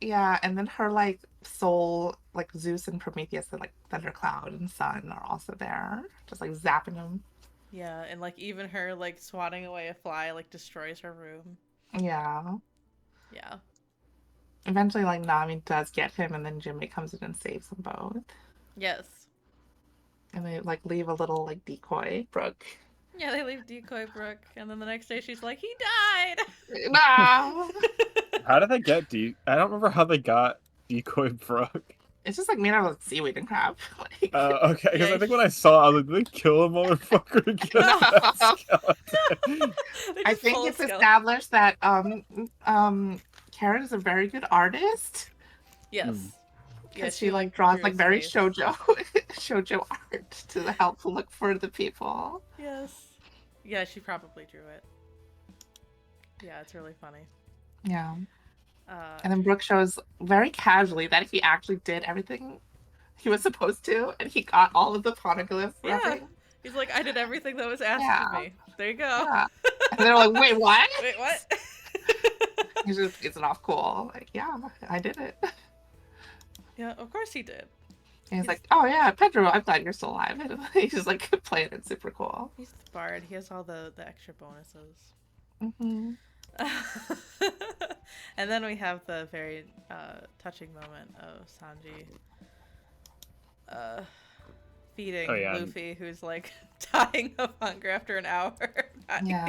Yeah, and then her like soul, like Zeus and Prometheus and like Thundercloud and Sun are also there, just like zapping him. Yeah, and like even her like swatting away a fly like destroys her room. Yeah. Yeah. Eventually, like Nami does get him, and then Jimmy comes in and saves them both. Yes. And they like leave a little like decoy, Brooke. Yeah, they leave decoy Brooke, and then the next day she's like, he died. No. How did they get I don't remember how they got decoy Brooke. It's just like made out of seaweed and crap. Like, Okay, because Yeah, I think when I saw it, I was like, did they kill a motherfucker and get that skeleton? They I just think pull a it's skeleton. established that Karen is a very good artist. Yes. Because she like draws drew like his very face. shoujo art to help look for the people. Yes. Yeah, she probably drew it. Yeah, it's really funny. Yeah. And then Brooke shows very casually that he actually did everything he was supposed to, and he got all of the poneglyph Yeah. rubbing. He's like, I did everything that was asked Yeah. of me. There you go. Yeah. And they're like, wait, what? Wait, what? He's just, it's not cool. Like, yeah, I did it. Yeah, of course he did. And he's like, oh yeah, Pedro, I'm glad you're still alive. And he's just like playing it super cool. He's the bard. He has all the extra bonuses. Mm-hmm. And then we have the very touching moment of Sanji feeding Luffy, who's like dying of hunger after an hour. Yeah.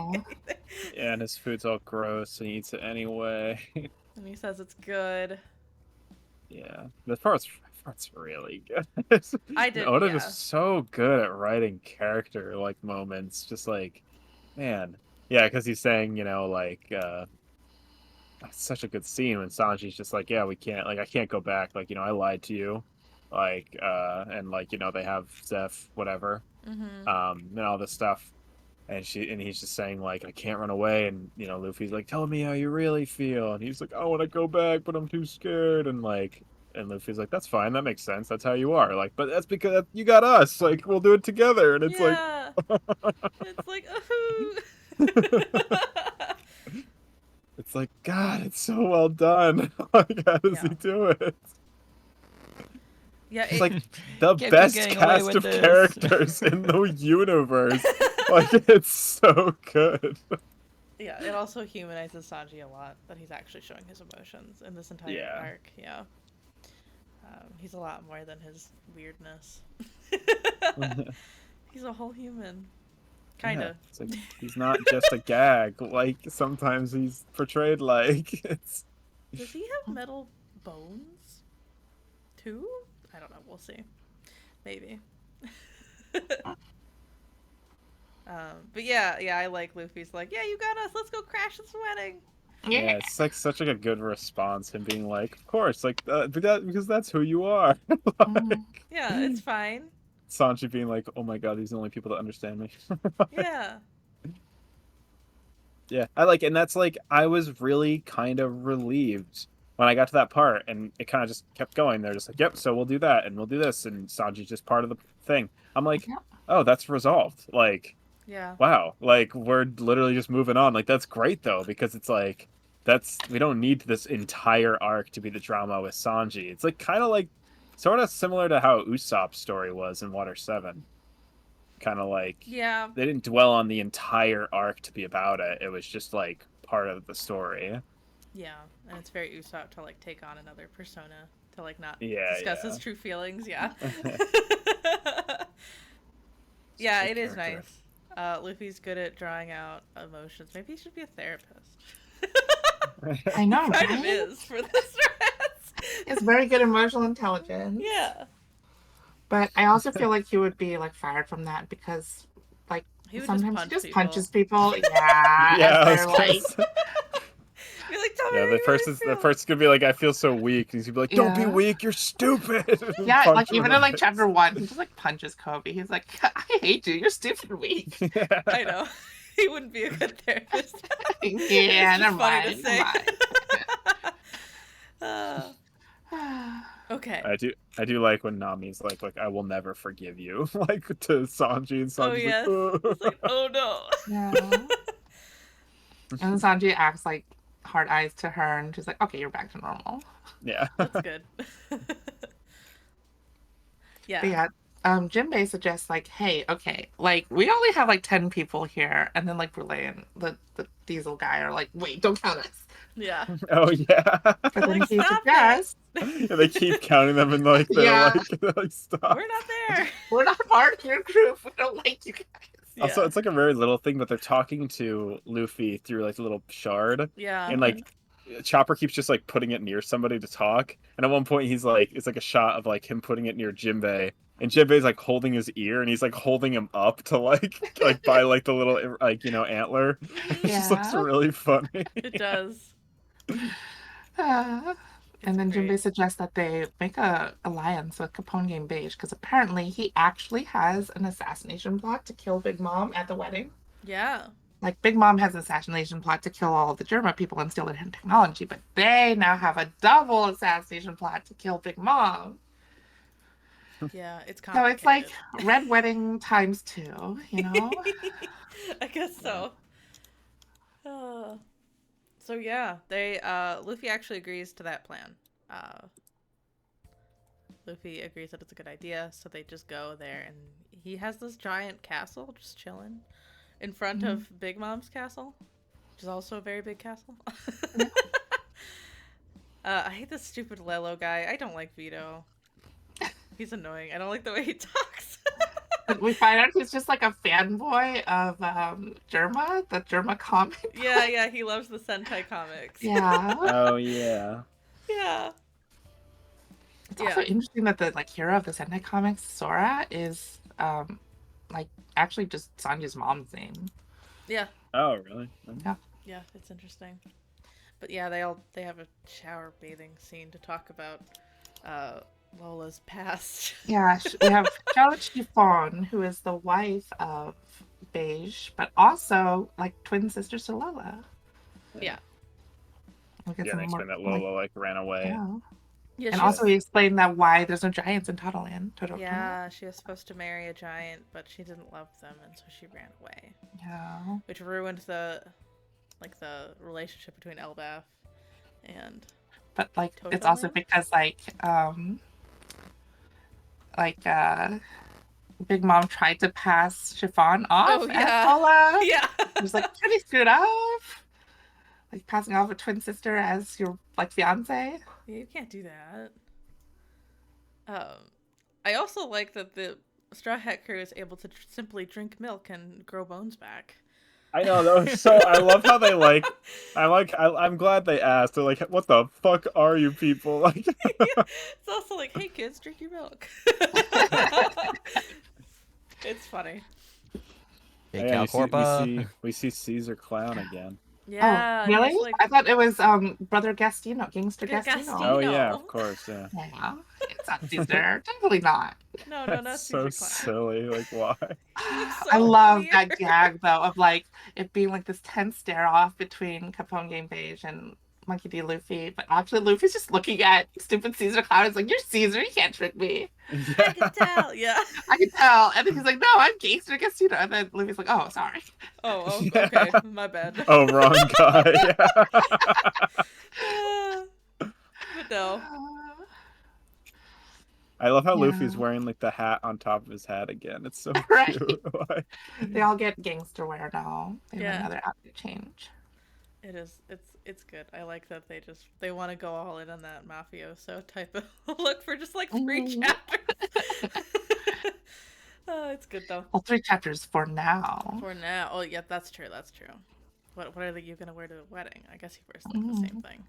Yeah, and his food's all gross, and he eats it anyway. And he says it's good. Yeah, this part's really good. I did. Oda's Yeah. just so good at writing character like moments. Just like, man, yeah, because he's saying, like, it's such a good scene when Sanji's just like, yeah, we can't, like, I can't go back. Like, I lied to you, like, and like, they have Zeph, whatever, and all this stuff. And he's just saying like, I can't run away, and Luffy's like, tell me how you really feel, and he's like, I want to go back, but I'm too scared, and Luffy's like, that's fine, that makes sense, that's how you are, like, but that's because you got us, like, we'll do it together, and it's yeah. It's like, it's like, God, it's so well done. Like, how does he do it? Yeah, It's like the Can't be best getting away cast with of this. characters in the universe. Like, it's so good. Yeah, it also humanizes Sanji a lot that he's actually showing his emotions in this entire arc. Yeah, he's a lot more than his weirdness. He's a whole human, kind of. Yeah, it's like, he's not just a gag. Like, sometimes he's portrayed like. It's. Does he have metal bones too? I don't know. We'll see. Maybe. But yeah, I like Luffy's like, yeah, you got us. Let's go crash this wedding. Yeah, it's like such like a good response. Him being like, of course, like because that's who you are. Like, Yeah, it's fine. Sanji being like, oh my God, these are the only people that understand me. Yeah. Yeah, and that's like, I was really kind of relieved when I got to that part, and it kind of just kept going. They're just like, yep, so we'll do that, and we'll do this, and Sanji's just part of the thing. I'm like, Yeah. oh, that's resolved. Like, Yeah. wow, like, we're literally just moving on. Like, that's great, though, because it's like, we don't need this entire arc to be the drama with Sanji. It's like, kind of like, sort of similar to how Usopp's story was in Water 7. Kind of like, Yeah. they didn't dwell on the entire arc to be about it. It was just like part of the story. Yeah. And it's very Usopp to like take on another persona to like not Yeah, discuss yeah. his true feelings. Yeah. Yeah, it is Character. nice. Luffy's good at drawing out emotions. Maybe he should be a therapist. I know, Kind right? of is for the stress. It's very good emotional intelligence. Yeah. But I also feel like he would be like fired from that because like He would sometimes just he just punch punches people. Yeah. Yeah, I As was they're gonna like say. Be like, tell me Yeah, how the you really the feel. person's gonna be like, I feel so weak. He's gonna be like, don't be Yeah. weak, you're stupid. yeah, Punch like him even the in like face. chapter 1, he just like punches Kobe. He's like, I hate you. You're stupid and weak. I know. He wouldn't be a good therapist. Yeah, It's just never funny mind. to say. Never mind. Okay. I do like when Nami's like, I will never forgive you, like to Sanji, and Sanji's Oh yes. It's like, oh no. yeah. And Sanji acts like hard eyes to her, and she's like, okay, you're back to normal. yeah. That's good. Yeah. But yeah, Jinbei suggests like, hey, okay, like we only have like 10 people here, and then like Brule and the diesel guy are like, wait, don't count us. Yeah. Oh yeah. But then Like, he stop suggests Yeah, they keep counting them, and like Yeah. they're like stop. We're not there. we're not part of your group. We don't like you guys. Also, Yeah. it's like a very little thing, but they're talking to Luffy through like the little shard, Yeah. and like Chopper keeps just like putting it near somebody to talk. And at one point, he's like, it's like a shot of like him putting it near Jinbei, and Jinbei's like holding his ear, and he's like holding him up to like by like the little like antler. It just looks Yeah. really funny. It does. And then great. Jinbei suggests that they make a alliance with Capone Game Beige because apparently he actually has an assassination plot to kill Big Mom at the wedding. Yeah. Like Big Mom has an assassination plot to kill all of the Germa people and steal their technology, but they now have a double assassination plot to kill Big Mom. Yeah. It's So complicated. it's like Red Wedding times 2, you know? I guess so. So yeah, they Luffy actually agrees to that plan. Luffy agrees that it's a good idea, so they just go there, and he has this giant castle just chilling in front of Big Mom's castle, which is also a very big castle. I hate this stupid Lelo guy. I don't like Vito. He's annoying. I don't like the way he talks. We find out he's just like a fanboy of Germa, the Germa comic. Yeah, he loves the Sentai comics. Yeah. Oh yeah. Yeah. It's also interesting that the like hero of the Sentai comics, Sora, is like actually just Sanji's mom's name. Yeah. Oh really? Yeah, it's interesting. But yeah, they have a shower bathing scene to talk about Lola's past. Yeah, we have Charlotte Chiffon, who is the wife of Beige, but also like twin sister to Lola. Yeah. We get Yeah, some they more, explained that Lola like ran away. yeah. Yeah, And she also was, we explained that why there's no giants in Totoland. yeah, she was supposed to marry a giant, but she didn't love them, and so she ran away, Yeah. which ruined the relationship between Elbaf and But like it's also Totoland? because Big Mom tried to pass Chiffon off Oh, as yeah. Lola. yeah. It was like pretty screwed up. Like passing off a twin sister as your like fiance. You can't do that. I also like that the Straw Hat crew is able to simply drink milk and grow bones back. I know that was so. I love how they like. I'm glad they asked. They're like, "What the fuck are you people?" Like, It's also like, hey kids, drink your milk. It's funny. Hey, yeah, Cal Corpa. we see Caesar Clown again. Yeah. Oh, really? he's like, I thought it was Brother Gastino, Gangster Gastino. Gastino. Oh yeah, know. of course. Yeah. Yeah. That's not Caesar. Definitely not. No, That's not so Caesar Clown. silly. Like, why? He looks so I love that weird. gag though of like it being like this tense stare off between Capone Game Beige and Monkey D. Luffy, but actually Luffy's just looking at stupid Caesar Clown. It's like, you're Caesar, you can't trick me. I Yeah. can tell. Yeah. I can tell. And then he's like, no, I'm gangster against you. And then Luffy's like, oh, sorry. Oh, Yeah. okay. My bad. Oh, wrong guy. But no. I love how Yeah. Luffy's wearing like the hat on top of his head again. It's so Right. cute. Like, They all get gangster wear now. They have Yeah. another outfit change. It is. It's good. I like that they want to go all in on that mafioso type of look for just like 3 Mhm. chapters. Oh, it's good though. Well, 3 chapters for now. For now. Oh, yeah, that's true. That's true. What are you gonna wear to the wedding? I guess he wears like the same thing.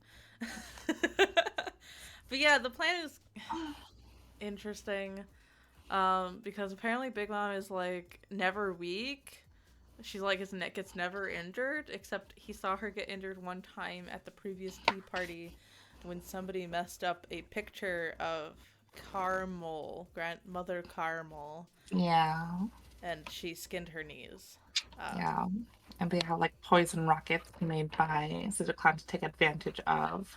But yeah, the plan is interesting. Because apparently Big Mom is like never weak. She's like his neck gets never injured, except he saw her get injured one time at the previous tea party when somebody messed up a picture of Carmel, grandmother Carmel, Yeah. and she skinned her knees. Yeah. And they have like poison rockets made by Scissor Clown to take advantage of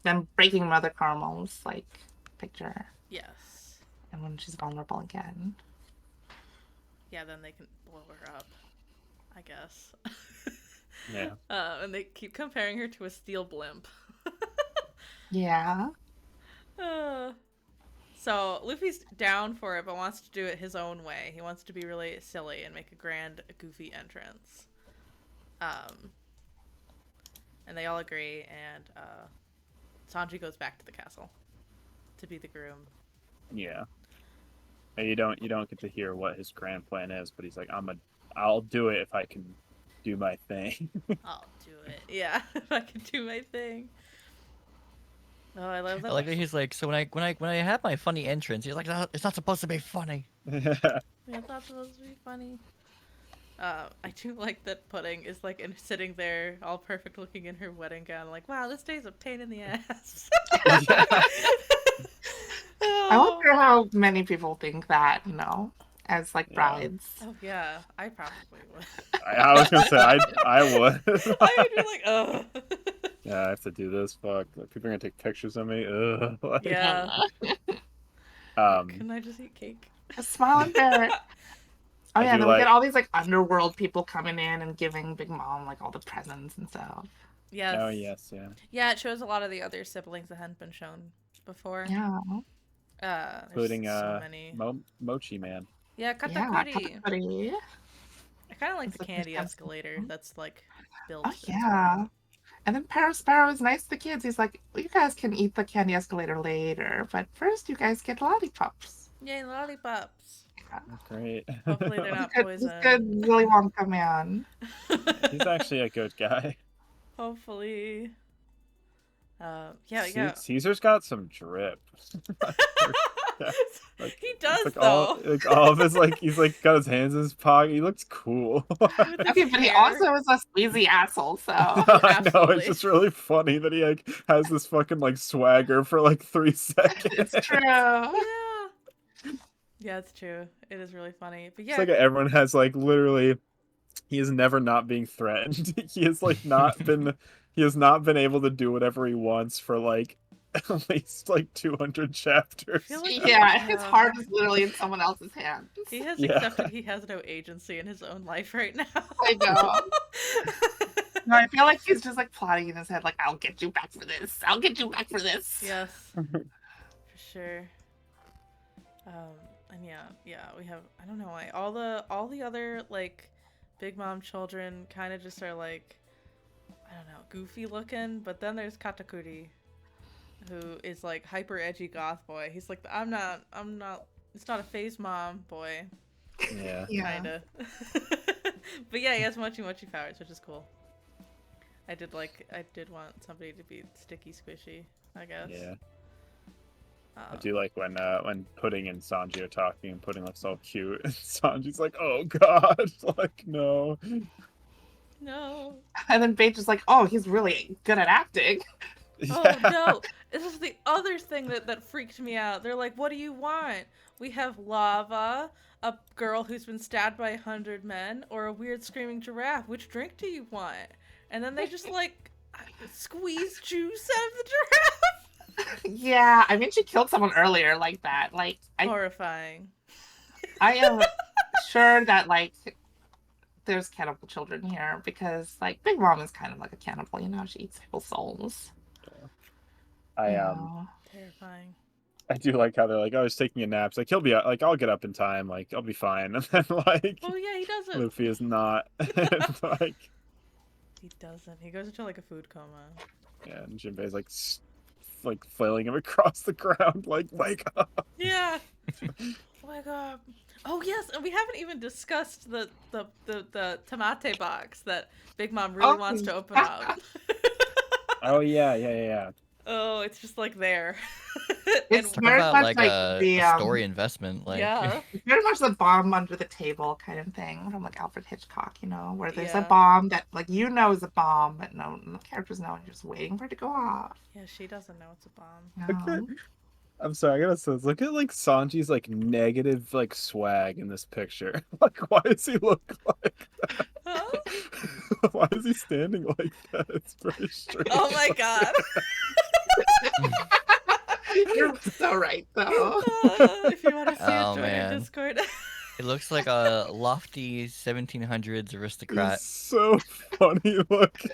them breaking Mother Carmel's like picture. Yes. And when she's vulnerable again. Yeah, then they can blow her up, I guess. yeah. And they keep comparing her to a steel blimp. Yeah. So Luffy's down for it, but wants to do it his own way. He wants to be really silly and make a grand, goofy entrance. And they all agree, and Sanji goes back to the castle to be the groom. Yeah. And you don't get to hear what his grand plan is, but he's like, I'll do it if I can do my thing. I'll do it. Yeah, if I can do my thing. Oh, I love that. I like that he's like, so when I have my funny entrance, he's like, "No, it's not supposed to be funny." Yeah, it's not supposed to be funny. I do like that Pudding is like sitting there, all perfect looking in her wedding gown, like, wow, this day's a pain in the ass. I wonder how many people think that, you know, as like Yeah. brides. Oh yeah, I probably would. I was gonna say I would. I would be like, oh. Yeah, I have to do this. Fuck, like, people are gonna take pictures of me. Ugh. Like, Yeah. Um, Can I just eat cake? A smiling ferret. Oh I yeah, do then we like- get all these like underworld people coming in and giving Big Mom like all the presents and stuff. Yes. oh yes, yeah. Yeah, it shows a lot of the other siblings that hadn't been shown before. Yeah. There's Including so many. Mochi Man. Yeah, Yeah. Katakuri. Katakuri. I kind of like It's the the candy first time- escalator that's like built. Oh into yeah. it. And then Sparrow is nice to the kids. He's like, well, you guys can eat the candy escalator later, but first you guys get lollipops. Yay, lollipops. Great. Hopefully they're not He's poison. good Willy Wonka man. He's actually a good guy. Hopefully. Yeah. Caesar's got some drip. Like, He does like though. all of his like he's like got his hands in his pocket. He looks cool. With his Okay, but he hair. also is a sleazy asshole, so. I know, Absolutely. it's just really funny that he like has this fucking like swagger for like 3 seconds. It's true. Yeah. Yeah, it's true. It is really funny. But yeah, It's like everyone has like literally he is never not being threatened. He has like not been he has not been able to do whatever he wants for like at least like 200 chapters. I feel like Yeah, his heart is literally in someone else's hands. he has Yeah. accepted he has no agency in his own life right now. I know. No, I feel like he's just like plotting in his head, like, I'll get you back for this. I'll get you back for this. Yes, for sure. And yeah, we have I don't know why all the other like Big Mom children kind of just are like I don't know goofy looking, but then there's Katakuri, who is like hyper edgy goth boy. He's like I'm not. It's not a phase mom boy, Yeah. Yeah. kinda. But yeah, he has mochi powers, which is cool. I did want somebody to be sticky squishy, I guess. Yeah. I do like when Pudding and Sanji are talking and Pudding looks all cute and Sanji's like, oh god, like no. No. And then Paige is like, oh, he's really good at acting. Oh Yeah. no! This is the other thing that freaked me out. They're like, "What do you want? We have lava, a girl who's been stabbed by 100 men, or a weird screaming giraffe. Which drink do you want?" And then they just like squeeze juice out of the giraffe. Yeah, I mean, she killed someone earlier like that. Like, Horrifying. I am sure that like there's cannibal children here because like Big Mom is kind of like a cannibal, you know, she eats people's souls. I Yeah. Terrifying. I do like how they're like, oh, he's taking a nap. It's like he'll be like, I'll get up in time. Like I'll be fine. And then like Oh yeah, he doesn't. Luffy is not. It's like He doesn't. He goes into like a food coma. yeah, and Jinbei's like flailing him across the ground, like wake up. Yeah. Oh my god. Oh yes, and we haven't even discussed the tomate box that Big Mom really Oh, wants to open yeah. up. Oh yeah. Oh, it's just like there. It's Talk very about much like like a the story investment. Like, yeah. very much the bomb under the table kind of thing from like Alfred Hitchcock, you know, where there's a Yeah. bomb that like you know is a bomb, but no characters know, and you're just waiting for it to go off. Yeah, she doesn't know it's a bomb. No. I'm sorry, I gotta say, look at like Sanji's like negative like swag in this picture. Like, why does he look like Huh? that? Why is he standing like that? It's very strange. Oh my god. You're so right, though. If you want to see it, Oh, join man. our Discord. it looks like a lofty 1700s aristocrat. He's so funny looking.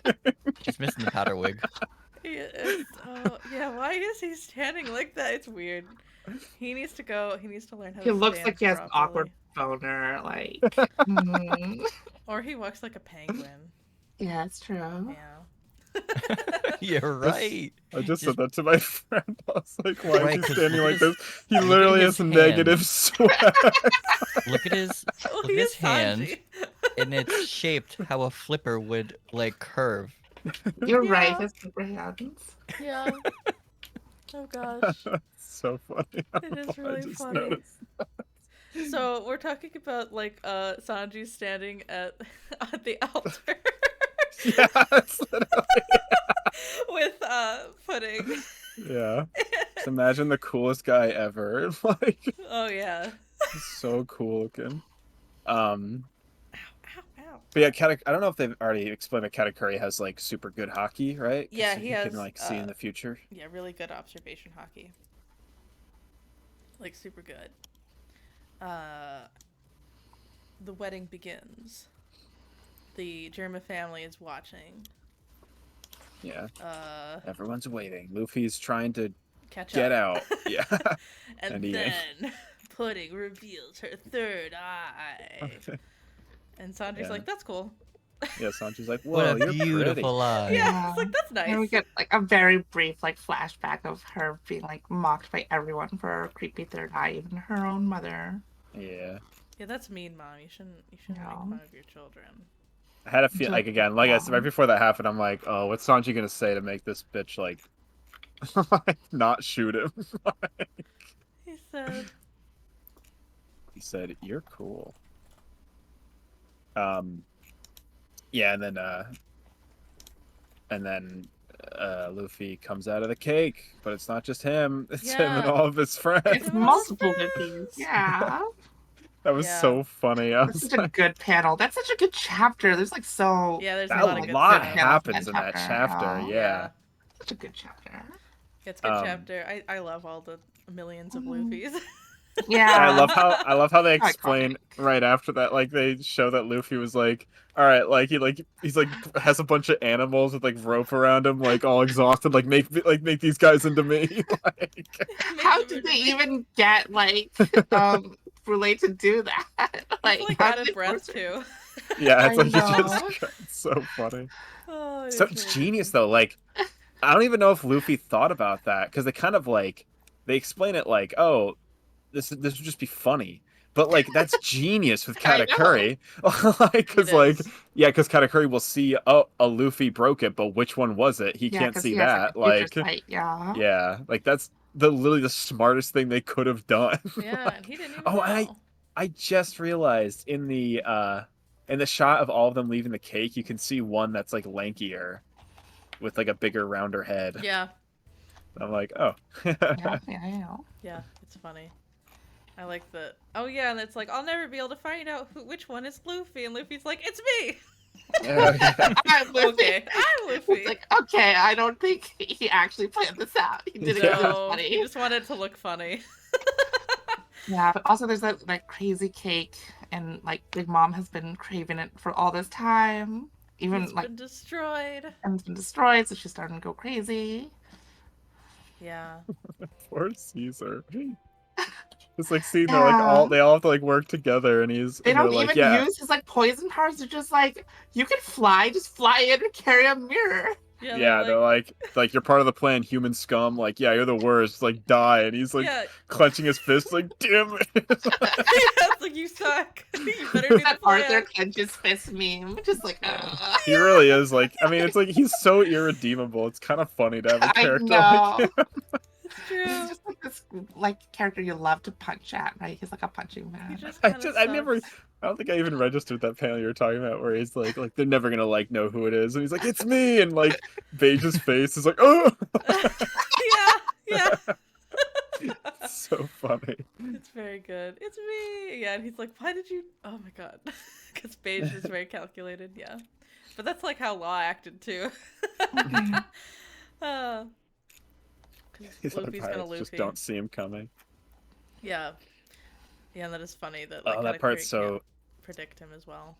Just missing the powder wig. Yeah, why is he standing like that? It's weird. He needs to go. He needs to learn how He to looks stand like he has an awkward properly. boner, like. Or he walks like a penguin. Yeah, it's true. Yeah. You're right. I just said that to my friend. I was like, why Right, is he 'cause standing look like at this? He look at literally his has negative swag. Look at his Oh, look he at his is hand, Sanji. and it's shaped how a flipper would like curve. You're right, Yeah. his super hands. Yeah. Oh gosh. So funny. It is I really just funny. noticed. So we're talking about like Sanji standing at the altar Yeah, it's literally, with pudding. yeah. Just imagine the coolest guy ever. Like, Oh yeah. he's so cool looking. Ow, ow. But yeah, I don't know if they've already explained that Katakuri has like super good hockey, right? 'Cause Yeah, he has, can like see in the future. Yeah, really good observation hockey. Like super good. The wedding begins. The Germa family is watching. Yeah, Everyone's everyone's waiting. Luffy's trying to catch get up. out. Yeah. And And eating. then Pudding reveals her third eye. And Sanji's Yeah. like, that's cool. Yeah, Sanji's like, What whoa, a you're beautiful pretty. eye. Yeah, it's like, that's nice. And we get like a very brief like flashback of her being like mocked by everyone for her creepy third eye, even her own mother. Yeah. Yeah, that's mean, Mom. You shouldn't No. make fun of your children. I had a feel Just- like again, like I said right yeah. before that happened, I'm like, oh, what's Sanji gonna say to make this bitch like not shoot him? He said, He said, "You're cool." Yeah, and then Luffy comes out of the cake, but it's not just him; it's him and Yeah. all of his friends. It's It's multiple friends. Vickies. Yeah. That was Yeah. so funny. I That's was such a like, good panel. That's such a good chapter. There's like so yeah, there's that a lot of good lot stuff. happens in That that chapter, chapter. yeah. Yeah. such a good chapter. It's a good Um, chapter. I love all the millions of Mhm. Luffy's. Yeah. I love how they Iconic. explain right after that, like they show that Luffy was like, all right, like he's like has a bunch of animals with like rope around him, like all exhausted, like make these guys into me. Like, How did they even get like Brule to do that? Like how out did of they breath force it? too. yeah, it's I like know. it's so funny. Oh, So it's it's really genius though. Like I don't even know if Luffy thought about that because they kind of like they explain it like, oh, this would just be funny. But like that's genius with I know. Katakuri, like because It like is. yeah, because Katakuri will see oh a Luffy broke it, but which one was it? He Yeah, can't 'cause see he has, that. a Like future sight, yeah. yeah, like that's literally the smartest thing they could have done. Yeah, and he didn't even Oh, know. I just realized in the shot of all of them leaving the cake, you can see one that's like lankier. with like a bigger, rounder head. Yeah. I'm like, oh. Yeah, it's funny. I like the. Oh yeah, and it's like I'll never be able to find out which one is Luffy, and Luffy's like, it's me. Oh, yeah. I'm Luffy. Okay, I'm Luffy. It's like, okay, I don't think he actually planned this out. He did it because it was No, funny. he just wanted to look funny. Yeah, but also there's that like crazy cake, and like Big Mom has been craving it for all this time. Even It's like been destroyed. and it's been destroyed, so she's starting to go crazy. Yeah. Poor Caesar. Just like seeing they're like they all have to like work together, and They they're don't like, even yeah. use his like poison powers. They're just like, you can fly, just fly in and carry a mirror. Yeah, Yeah, they're like you're part of the plan, human scum. Like, yeah, you're the worst. Like, die. And he's like yeah. clenching his fist, like, damn it. Yeah, it's like you suck. You better do the That Arthur plan. clenches fist meme. Just like, He really is like. I mean, it's like he's so irredeemable. It's kind of funny to have a I character know. like him. It's He's true. just like this like character you love to punch at, right? He's like a punching He man. just I kinda never. sucks. I don't think I even registered that panel you were talking about, where he's like they're never gonna like know who it is, and he's like, it's me, and like Beige's face is like, oh. Yeah. It's so funny. It's very good. It's me. Yeah, and he's like, why did you? Oh my god. Because Beige is very calculated. Yeah, but that's like how Law acted too. Because These other Luffy's gonna pirates Luffy. just don't see him coming. Yeah. Yeah, and that is funny that like Oh, that part's so. predict him as well.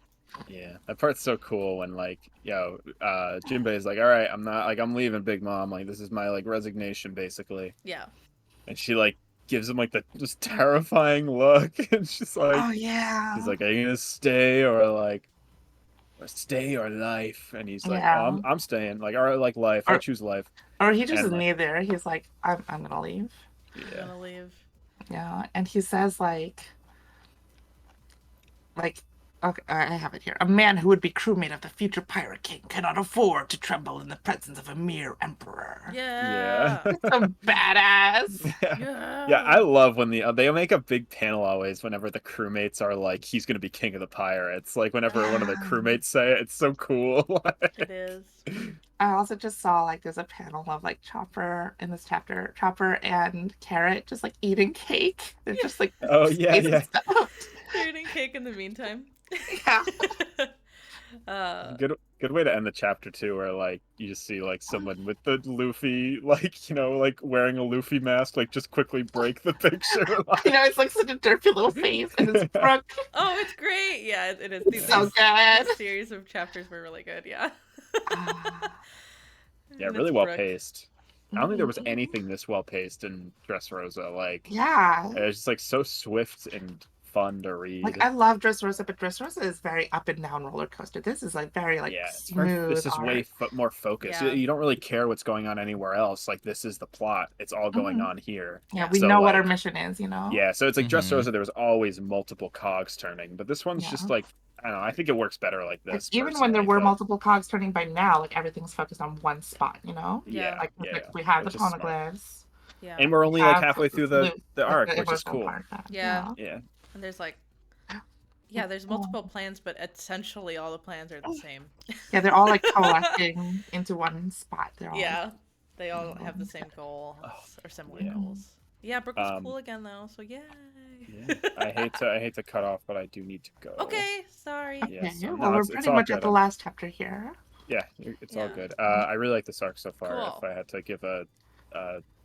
Yeah, that part's so cool when like, Jinbei's like, all right, I'm leaving, Big Mom. Like, this is my like resignation, basically. Yeah. And she like gives him like the just terrifying look, and she's like, Oh yeah. he's like, are you gonna stay or stay or life? And he's like, Yeah. oh, I'm staying. Like, all right, like life. I choose life. Or he just And, like- neither. He's like, I'm gonna leave. I'm Yeah. gonna leave. Yeah, and he says like, okay, I have it here. A man who would be crewmate of the future pirate king cannot afford to tremble in the presence of a mere emperor. Yeah. So badass. Yeah. Yeah, I love when they make a big panel always whenever the crewmates are like, he's gonna be king of the pirates. Like whenever one of the crewmates say it, it's so cool. It is. I also just saw like there's a panel of like Chopper in this chapter, Chopper and Carrot just like eating cake. They're just like Oh yeah, space and yeah. stuff. They're eating cake in the meantime. Yeah. Good way to end the chapter too, where like you just see like someone with the Luffy, like like wearing a Luffy mask, like just quickly break the picture. You know, it's like such a derpy little face and it's Brooke. Oh, it's great. Yeah, it is. It's so good. This series of chapters were really good. Yeah. Yeah, And really it's well Brooke. paced. I don't think there was anything this well paced in Dressrosa. Like, Yeah. it was just like so swift and fun to read. Like I love Dressrosa, but Dressrosa is very up and down roller coaster. This is like very like smooth. This is art. way more focused. Yeah. You don't really care what's going on anywhere else. Like, this is the plot. It's all going on here. Yeah, we So, know what like, our mission is, you know. Yeah, so it's like Mhm. Dressrosa. There was always multiple cogs turning, but this one's just like, I don't know. I think it works better like Like, this. even when there personally, were but- multiple cogs turning by now, like everything's focused on one spot, you know. Yeah, Like, yeah, like we have the which is smart. poneglyphs. Yeah. And we're only like have halfway through the like, arc, the which is emotional cool. part, Yeah. Yeah. And there's like, yeah, there's multiple plans, but essentially all the plans are the same. Yeah, they're all like coalescing into one spot. They're all Yeah, they all have the same goal or similar yeah. goals. Yeah, Brooke was cool again though, so yay. Yeah. I hate to cut off, but I do need to go. Okay, sorry. Yeah, Okay, so well, no, we're it's pretty all much good. at the last chapter here. Yeah, it's all Yeah. good. I really like this arc so far. Cool. If I had to give a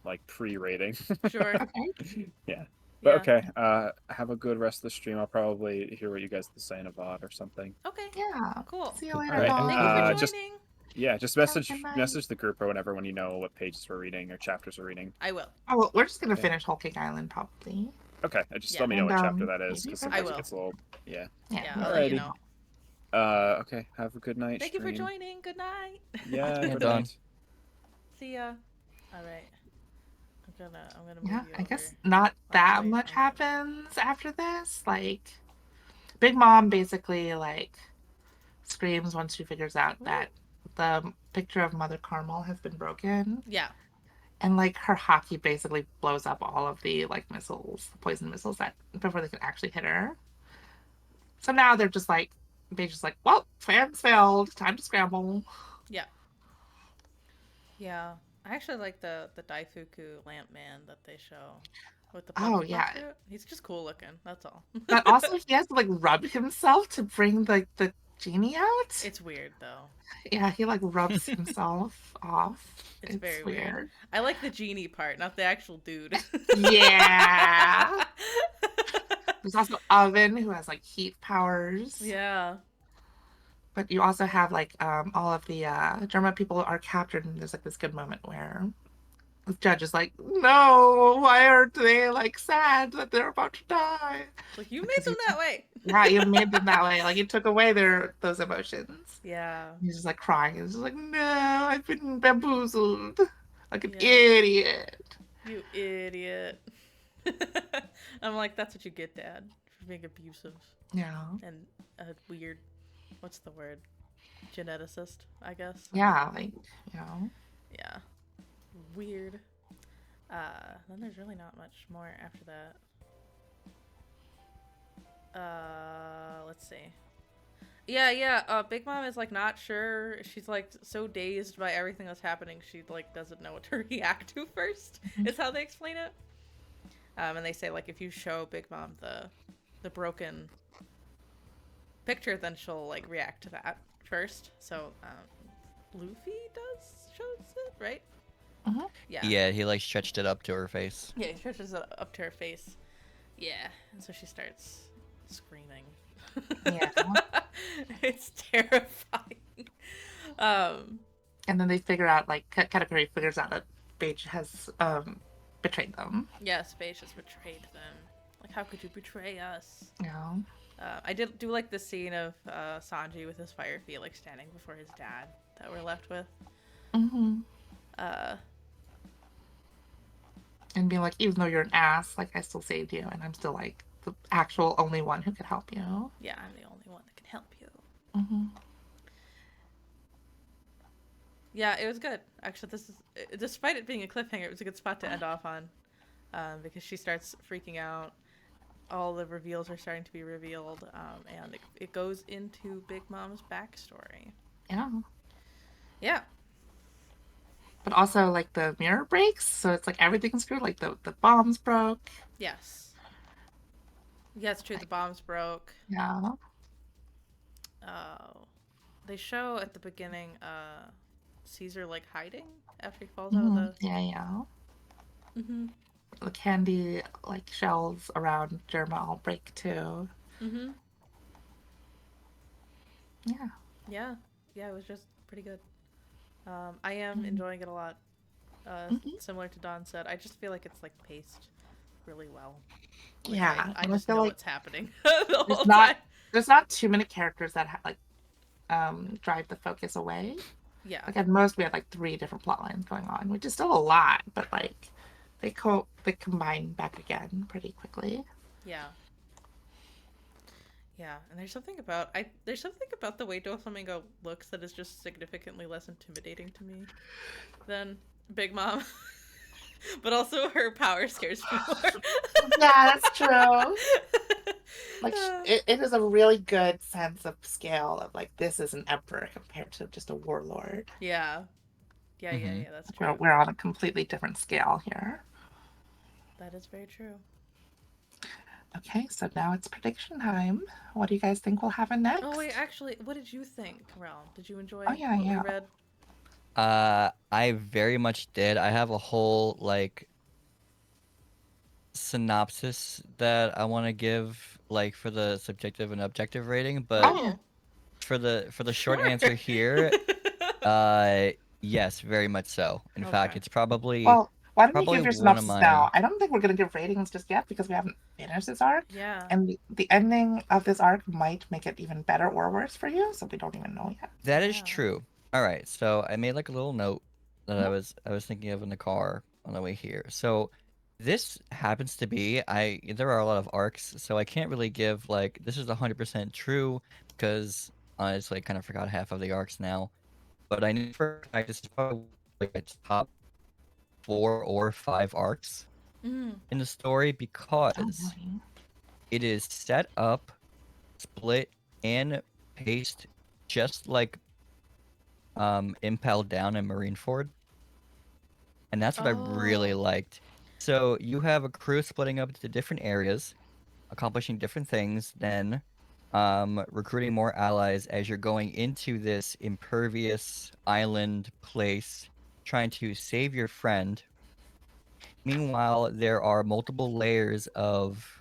like pre-rating. Sure. Okay. Yeah. But Yeah. okay, have a good rest of the stream. I'll probably hear what you guys have to say in a VOD or something. Okay. Yeah. Cool. See you later. All right, Paul. Thank you for just- joining. Yeah, just Have a good night. message the group or whatever when you know what pages we're reading or chapters we're reading. I will. Oh, well, we're just gonna Okay. finish Whole Cake Island probably. Okay, just Yeah. let me know what And, chapter that is, maybe because I sometimes will. it gets a little. Yeah. Yeah, we'll I'll let let you Alrighty. know. Okay. Have a good night. Thank you for stream. joining. Good night. Yeah. Yeah, good done. night. See ya. All right. I'm gonna move Yeah, you I guess over. not that Actually, much I- happens after this. Like, Big Mom basically like screams once she figures out that the picture of Mother Carmel has been broken, Yeah. and like her hockey basically blows up all of the like missiles, the poison missiles that before they can actually hit her. So now they're just like, well, plans failed. Time to scramble. Yeah. Yeah. I actually like the Daifuku lamp man that they show with the Oh pumpkin yeah. fruit. He's just cool looking. That's all. But also he has to like rub himself to bring the genie out. It's weird though. Yeah, he like rubs himself off. It's It's very weird. weird. I like the genie part, not the actual dude. Yeah. There's also Oven who has like heat powers. Yeah. But you also have like all of the German people are captured, and there's like this good moment where the judge is like, "No, why aren't they like sad that they're about to die?" Like you made Because them that way. yeah, you made them that way. Like you took away those emotions. Yeah. He's just like crying. He's just like, "No, I've been bamboozled like an Yeah. idiot." You idiot. I'm like, that's what you get, Dad, for being abusive Yeah, and a weird, what's the word? Geneticist, I guess. yeah, like you know. Yeah. Weird. Then there's really not much more after that. Let's see. Yeah. Big Mom is like not sure. She's like so dazed by everything that's happening. She like doesn't know what to react to first. Is how they explain it. And they say like if you show Big Mom the broken picture, then she'll like react to that first. So Luffy shows it, right? Mhm. Yeah. Yeah, he like stretched it up to her face. Yeah, he stretches it up to her face. Yeah, and so she starts screaming. Yeah. It's terrifying. And then they figure out like Katakuri figures out that Beige has betrayed them. Yeah, Space has betrayed them. Like, how could you betray us? You know. I did do like the scene of Sanji with his fire feet, like standing before his dad that we're left with. Mm-hmm. Uh, And being like, even though you're an ass, like I still saved you, and I'm still like the actual only one who could help you. yeah, I'm the only one that can help you. Mm-hmm. Yeah, it was good. Actually, despite it being a cliffhanger, it was a good spot to end off on, because she starts freaking out. All the reveals are starting to be revealed, and it goes into Big Mom's backstory. Yeah. Yeah. But also like the mirror breaks, so it's like everything's screwed. Like the bombs broke. Yes. Yeah, it's true. The bombs broke. Yeah. They show at the beginning Caesar like hiding after he falls out of Mhm. the. Yeah. Mhm. The candy like shells around Germa all break too. Mhm. Yeah. Yeah. Yeah, it was just pretty good. I am Mhm. enjoying it a lot. Mhm. Similar to Don said, I just feel like it's like paced really well. Like, Yeah. I And I just feel know like what's happening the whole not time. there's not too many characters that like drive the focus away. Yeah. Like at most we had like 3 different plot lines going on, which is still a lot, but like they combine back again pretty quickly. Yeah. Yeah, and there's something about the way Doflamingo looks that is just significantly less intimidating to me than Big Mom. But also her power scares me more. Yeah, that's true. Like it is a really good sense of scale of like this is an emperor compared to just a warlord. Yeah. Yeah, Mhm. that's We're, true. we're on a completely different scale here. That is very true. Okay, so now it's prediction time. What do you guys think will happen next? Oh wait, actually, what did you think, Realm? Did you enjoy Oh, yeah, what yeah. we read? I very much did. I have a whole like synopsis that I want to give like for the subjective and objective rating, but Oh, for the short Sure. answer here, yes, very much so. In fact, Okay. it's probably well, why don't you probably give your one of synopsis now? my I don't think we're going to give ratings just yet because we haven't finished this arc. Yeah. And the ending of this arc might make it even better or worse for you, so we don't even know yet. That is Yeah. true. All right, so I made like a little note that I Mhm. was thinking of in the car on the way here. So this happens to be there are a lot of arcs, so I can't really give like this is 100% true because honestly I kind of forgot half of the arcs now. But I know for a fact this is probably like a top 4 or 5 arcs Mm. in the story Oh, because really? it is set up, split, and paced just like Impel Down and Marineford. And that's what I really Oh. liked. So you have a crew splitting up into different areas, accomplishing different things, then recruiting more allies as you're going into this impervious island place, trying to save your friend. Meanwhile, there are multiple layers of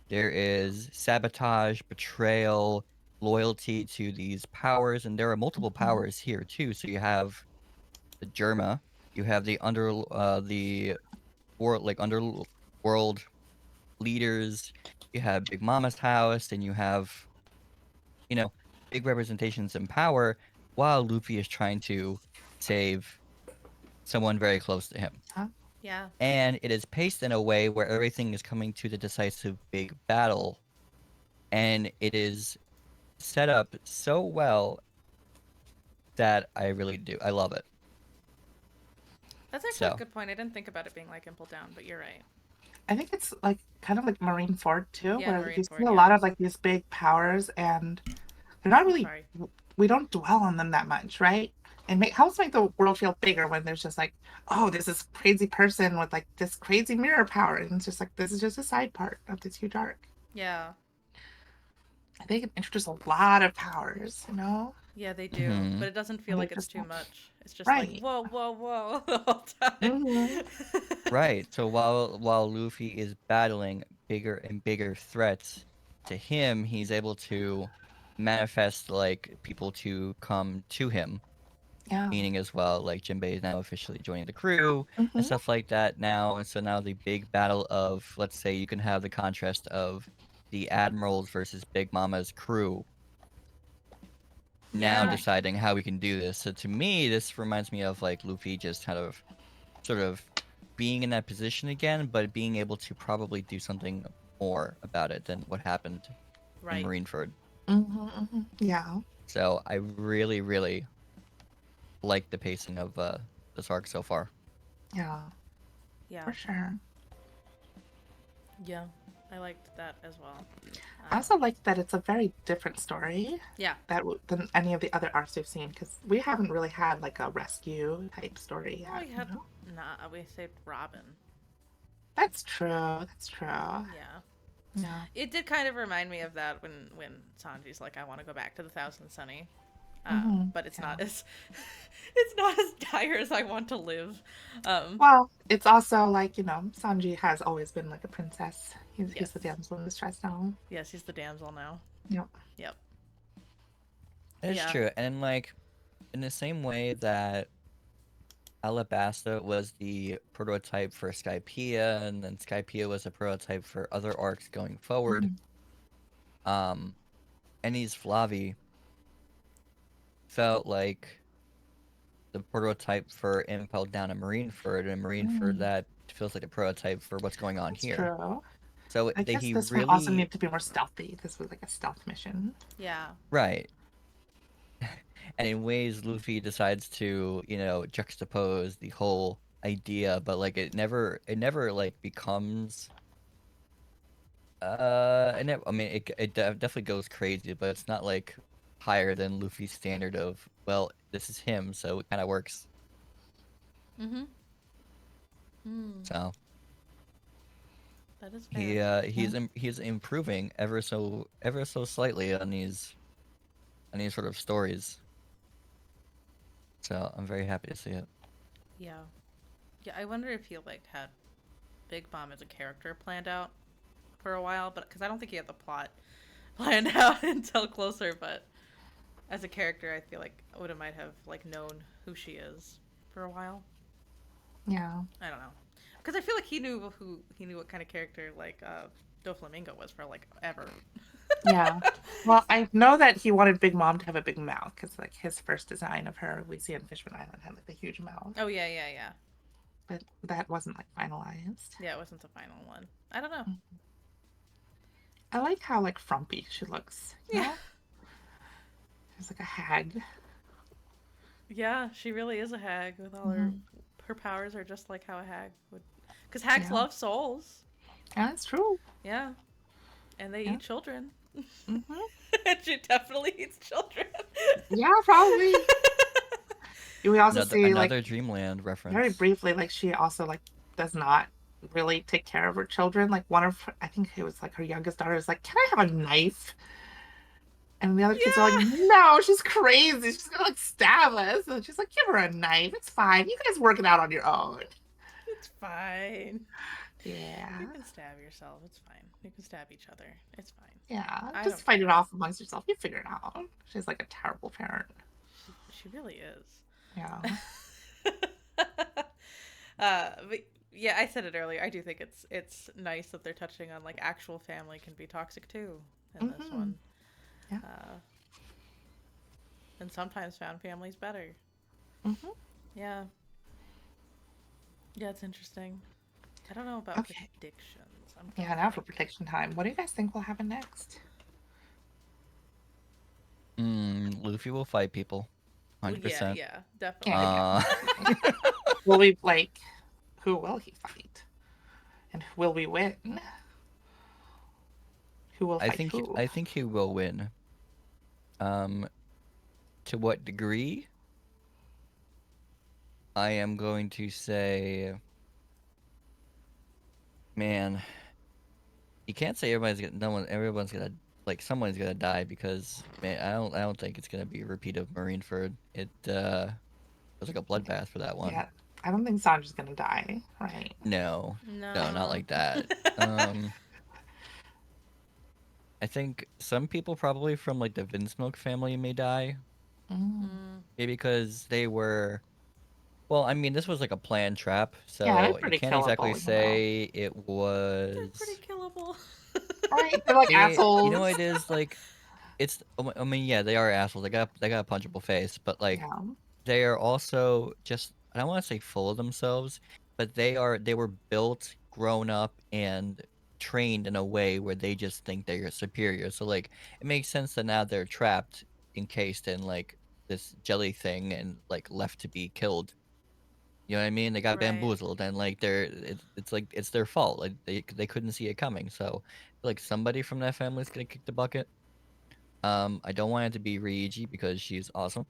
there is sabotage, betrayal, loyalty to these powers, and there are multiple Mhm. powers here too. So you have the Germa, you have the underworld leaders, you have Big Mama's house, and you have, you know, big representations in power while Luffy is trying to save someone very close to him. Huh? Yeah. And it is paced in a way where everything is coming to the decisive big battle, and it is set up so well that I really do. I love it. That's actually a So, good point. I didn't think about it being like Impel Down, but you're right. I think it's like kind of like Marineford too, Yeah, where you see Marineford, a yeah. lot of like these big powers, and they're not really. Sorry. We don't dwell on them that much, right? And helps make the world feel bigger when there's just like, oh, there's this crazy person with like this crazy mirror power, and it's just like this is just a side part of this huge arc. Yeah. They can introduce a lot of powers, you know, Yeah, they do. mhm. But it doesn't feel and they like it's just too much. It's just like, right. whoa, whoa, whoa, the whole time. Hmm. Right. So while Luffy is battling bigger and bigger threats, to him, he's able to manifest like people to come to him, Yeah. meaning as well like Jinbei is now officially joining the crew and Hmm. stuff like that now. And so now the big battle of, let's say you can have the contrast of the admirals versus Big Mama's crew now Yeah. deciding how we can do this. So to me, this reminds me of like Luffy just kind of sort of being in that position again, but being able to probably do something more about it than what happened in Right. Marineford. Hmm. Hmm. Yeah. So I really, really like the pacing of this arc so far. Yeah. Yeah. For sure. Yeah. I liked that as well. I also like that it's a very different story Yeah. than any of the other arcs we've seen, because we haven't really had like a rescue type story Oh, yet. we You had. know? Nah, we saved Robin. That's true. That's true. Yeah. Yeah. It did kind of remind me of that when Sanji's like, I want to go back to the Thousand Sunny. Hmm. But it's Yeah. not as it's not as dire as I want to live. Well, it's also like, Sanji has always been like a princess. He's Yes. the damsel in distress now. Yes, he's the damsel now. Yep. Yep. It's Yeah. true. And like in the same way that Alabasta was the prototype for Skypiea, and then Skypiea was a prototype for other arcs going forward. Um, Enies Flavi felt like the prototype for Impel Down in Marineford, and Marineford Mm, that feels like a prototype for what's going on that's here. true. So I guess he this one also really needed to be more stealthy. This was like a stealth mission. Yeah. right. And in ways Luffy decides to, juxtapose the whole idea, but like it never like becomes I mean it definitely goes crazy, but it's not like higher than Luffy's standard of, well, this is him, so it kind of works. Mm-hmm. Mm, So that is he fair. he's improving ever so slightly on these sort of stories. So I'm very happy to see it. Yeah. Yeah, I wonder if he like had Big Mom as a character planned out for a while, but because I don't think he had the plot planned out until closer, but as a character, I feel like Oda might have like known who she is for a while. Yeah. I don't know, because I feel like he knew what kind of character like Doflamingo was for like ever. Yeah. Well, I know that he wanted Big Mom to have a big mouth, because like his first design of her we see in Fishman Island had like a huge mouth, Oh yeah, yeah, yeah, but that wasn't like finalized. yeah. It wasn't the final one. I don't know. I like how like frumpy she looks. You Yeah, know? She's like a hag. yeah. She really is a hag with all Mhm. her powers are just like how a hag would. Because hags Yeah. love souls. Yeah, that's true. Yeah, and they Yeah. eat children. Hmm. And she definitely eats children. Yeah, probably. We also Another see like another Dreamland very reference. briefly, like she also like does not really take care of her children. Like one of I think it was like her youngest daughter is like, "Can I have a knife?" And the other kids are like, Yeah, "No, she's crazy. She's gonna like stab us." And she's like, "Give her a knife. It's fine. You guys work it out on your own." it's fine. Yeah. You can stab yourself. It's fine. You can stab each other. It's fine. Yeah. I Just don't fight it care. off amongst yourself. You figure it out. She's like a terrible parent. She really is. Yeah. But yeah, I said it earlier. I do think it's nice that they're touching on like actual family can be toxic too in this Mm-hmm. one. Yeah. And sometimes found family's better. Mm-hmm. Yeah. Yeah, it's interesting. I don't know about Okay. predictions. I'm Yeah, trying to now for think. prediction time. What do you guys think will happen next? Luffy will fight people, Well, yeah, 100%. yeah, definitely. Yeah, Uh, will we like who will he fight? And will we win? Who will I fight think who? I think he will win. Um, to what degree? I am going to say, man, you can't say everyone's gonna like someone's gonna die because man, I don't think it's gonna be a repeat of Marineford. It was like a bloodbath for that one. Yeah, I don't think Sandra's gonna die, right? No, no, not No. like that. Um, I think some people probably from like the Vinsmoke family may die, Mm. Mm, maybe because they were. Well, I mean, this was like a planned trap, Yeah, they're so you pretty can't exactly killable, you know. say it they're pretty was. killable. Right? They're like You know assholes. what it is like. It's. I mean, yeah, they are assholes. They got a punchable face, but like Yeah. they are also just. I don't want to say full of themselves, but they were built, grown up, and trained in a way where they just think they're superior. So like, it makes sense that now they're trapped, encased in like this jelly thing, and like left to be killed. You know what I mean? They got Right. bamboozled, and like it's like it's their fault. Like they couldn't see it coming. So like somebody from that family's gonna kick the bucket. I don't want it to be Ryuji because she's awesome.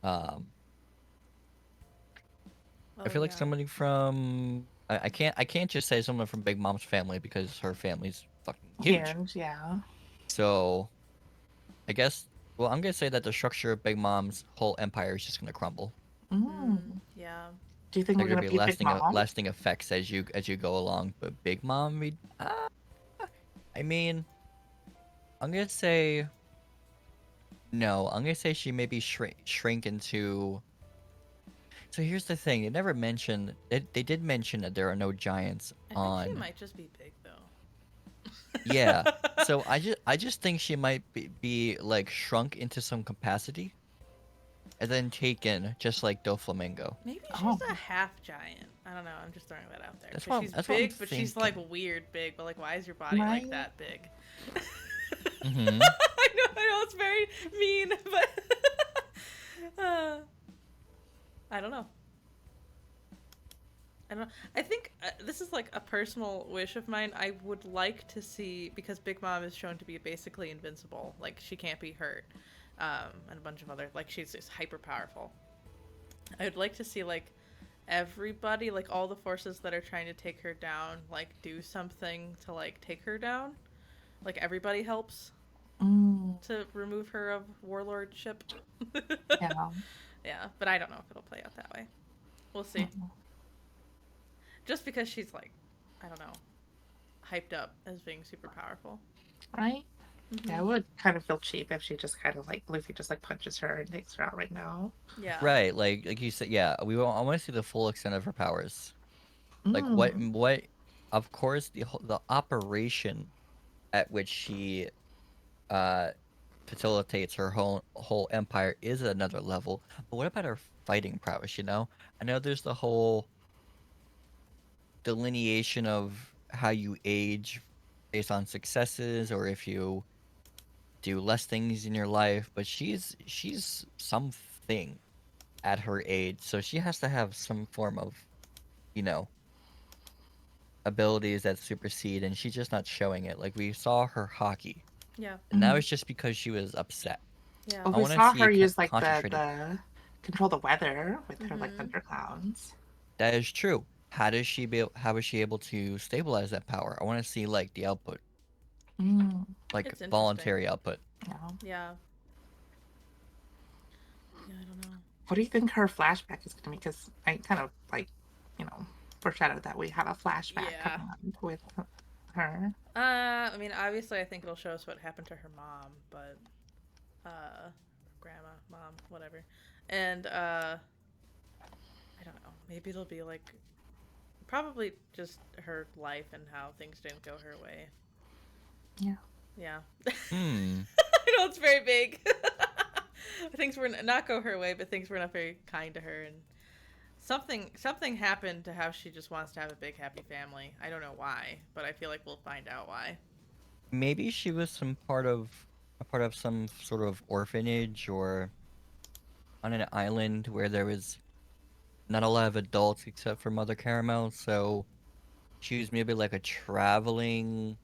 Um, I Oh feel like yeah. somebody from I can't just say someone from Big Mom's family because her family's fucking huge. Huge, yeah. So I guess well I'm gonna say that the structure of Big Mom's whole empire is just gonna crumble. Yeah. Do you think There we're are gonna gonna be beat Big Mom? lasting effects as you go along. But Big Mom, I mean, I'm gonna say no. I'm gonna say she maybe shrink into. So here's the thing. They never mentioned. They did mention that there are no giants I think she on. might just be big Yeah. though. So I just think she might be like shrunk into some capacity and then taken just like Doflamingo. Maybe Oh, she's a half giant. I don't know. I'm just throwing that out there. That's Because what she's I'm big, but she's like thinking. weird big. But like, why is your body like right? that big? Mm-hmm. I know, it's very mean, but I don't know. I don't know. I think this is like a personal wish of mine. I would like to see because Big Mom is shown to be basically invincible. Like she can't be hurt, and a bunch of other like she's just hyper powerful. I would like to see like everybody, like all the forces that are trying to take her down, like do something to like take her down. Like everybody helps Mm, to remove her of warlordship. yeah. Yeah, but I don't know if it'll play out that way. We'll see. Mm, Just because she's like, I don't know, hyped up as being super powerful. right? Yeah, it Mm-hmm. would kind of feel cheap if she just kind of like Luffy just like punches her and takes her out right now. Yeah. Right. Like you said. Yeah. I want to see the full extent of her powers. Like Mm, what? Of course, the operation at which she uh facilitates her whole empire is at another level. But what about her fighting prowess? I know there's the whole delineation of how you age based on successes or if you do less things in your life, but she's something at her age, so she has to have some form of, you know, abilities that supersede, and she's just not showing it. Like we saw her hockey, Yeah. and that mm. was just because she was upset. Yeah. Well, I we want to saw see her it use like concentrated. the control the weather with her like Mhm. thunderclouds. That is true. How was she able to stabilize that power? I want to see like the output, Mm, like It's interesting. voluntary output. no. Yeah. Yeah, I don't know. What do you think her flashback is going to be? Because I kind of like, you know, foreshadowed that we have a flashback Yeah. coming up with her. I mean, obviously, I think it'll show us what happened to her mom, but grandma, mom, whatever, and I don't know. Maybe it'll be like probably just her life and how things didn't go her way. Yeah. Yeah. Hmm. I know it's very big. Things were not go her way, but things were not very kind to her, and something happened to how she just wants to have a big happy family. I don't know why, but I feel like we'll find out why. Maybe she was a part of some sort of orphanage or on an island where there was not a lot of adults except for Mother Caramel, so she was maybe like a traveling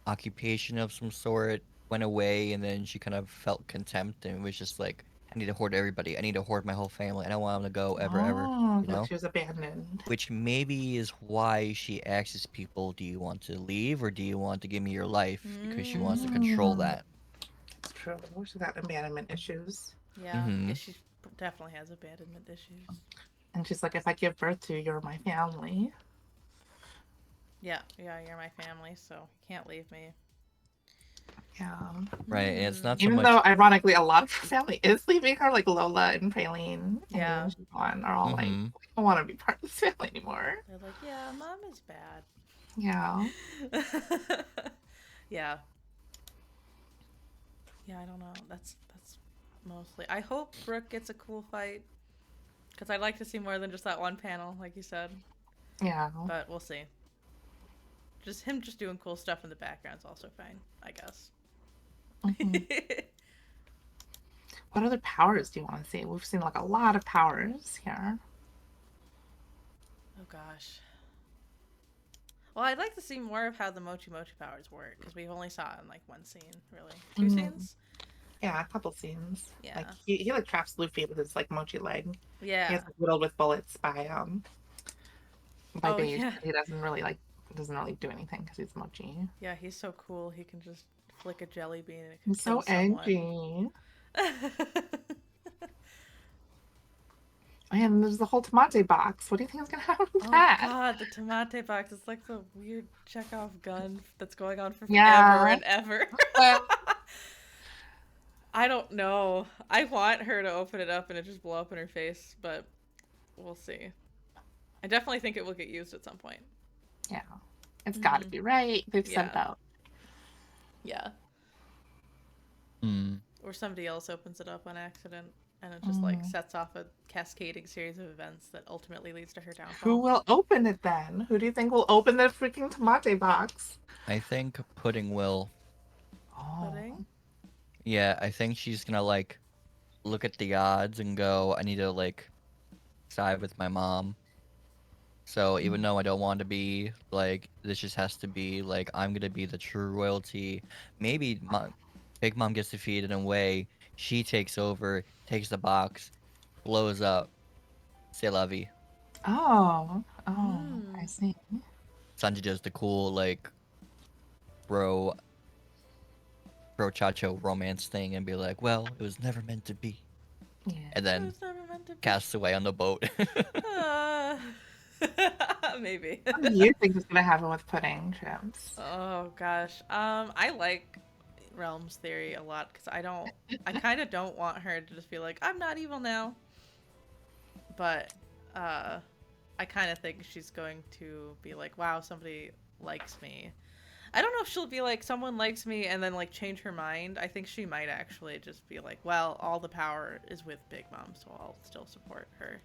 occupation of some sort, went away, and then she kind of felt contempt and was just like, I need to hoard everybody. I need to hoard my whole family. I don't want them to go ever, Oh, you like know? she was abandoned. Which maybe is why she asks people, do you want to leave or do you want to give me your life? Because she wants to control Mm, that. it's true. She's got abandonment issues. Yeah, Mm-hmm. she definitely has abandonment issues. And she's like, if I give birth to you, you're my family. Yeah, you're my family, so you can't leave me. Yeah. Right, and it's not so Even much. though, ironically, a lot of her family is leaving her, like Lola and Praline Yeah. and Siobhan are all like, Mm-hmm. we don't want to be part of this family anymore. They're like, yeah, mom is bad. Yeah. Yeah. Yeah, I don't know. That's mostly. I hope Brooke gets a cool fight, because I'd like to see more than just that one panel, like you said. Yeah. But we'll see. Just him just doing cool stuff in the background is also fine, I guess. Mhm. What other powers do you want to see? We've seen like a lot of powers here. Oh gosh. Well, I'd like to see more of how the Mochi Mochi powers work, because we only saw it in like one scene, really. Two Mhm. scenes? Yeah, a couple scenes. Yeah. Like he like traps Luffy with his like mochi leg. He Yeah. gets like, whittled with bullets by Oh, Beige. yeah. He doesn't really do anything because he's mochi. Yeah, he's so cool. He can just flick a jelly bean and it can He's kill so someone. edgy. And there's the whole tomate box. What do you think is gonna happen with Oh that? god, the tomate box is like the weird Chekhov gun that's going on for Yeah. forever and ever. Well, I don't know. I want her to open it up and it just blow up in her face, but we'll see. I definitely think it will get used at some point. yeah, it's got to be right. They've said Yeah. that. Yeah. Hmm. Or somebody else opens it up on accident and it just like sets off a cascading series of events that ultimately leads to her downfall. Who will open it then? Who do you think will open the freaking tomate box? I think Pudding will. Oh. Pudding? Yeah, I think she's gonna like look at the odds and go, I need to like side with my mom. So even though I don't want to be like, this just has to be like, I'm gonna be the true royalty. Maybe Big Mom gets defeated in a way. She takes over, takes the box, blows up. C'est la vie. Oh. I see. Sanji does the cool like bro chacho romance thing and be like, well, it was never meant to be. Yeah. And It then was never meant to be. casts away on the boat. Maybe. What do you think is gonna happen with pudding chips? Oh gosh. I like Realm's theory a lot because I kind of don't want her to just be like, I'm not evil now. But I kind of think she's going to be like, wow, somebody likes me. I don't know if she'll be like, someone likes me and then like change her mind. I think she might actually just be like, well, all the power is with Big Mom, so I'll still support her.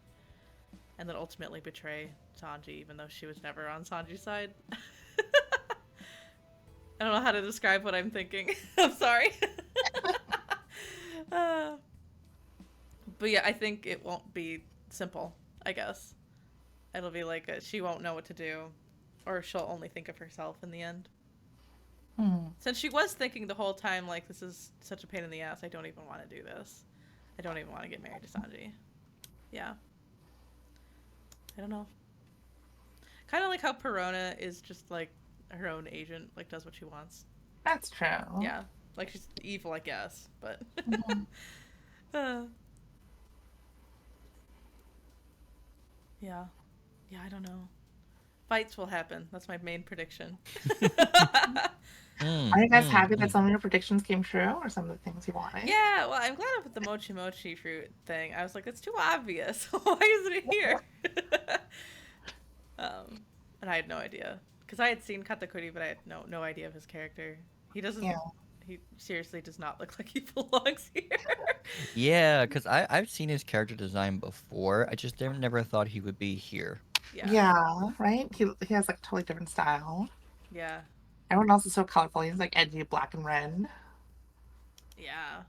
And then ultimately betray Sanji, even though she was never on Sanji's side. I don't know how to describe what I'm thinking. I'm sorry. But yeah, I think it won't be simple, I guess. It'll be like she won't know what to do, or she'll only think of herself in the end. Since she was thinking the whole time, like, this is such a pain in the ass, I don't even want to do this. I don't even want to get married to Sanji. Yeah. I don't know. Kind of like how Perona is just like her own agent, like does what she wants. That's true. Yeah. Like she's evil, I guess, but Mhm. uh, yeah. Yeah, I don't know. Fights will happen. That's my main prediction. Are you guys happy that Mm. some of your predictions came true, or some of the things you wanted? Yeah, well, I'm glad I put the mochi mochi fruit thing. I was like, it's too obvious. Why isn't it here? um, and I had no idea because I had seen Katakuri, but I had no idea of his character. He doesn't. Yeah. He seriously does not look like he belongs here. Yeah, because I've seen his character design before. I just never thought he would be here. Yeah. Yeah, right? He has like a totally different style. Yeah. Everyone else is so colorful. He's like edgy black and red. Yeah.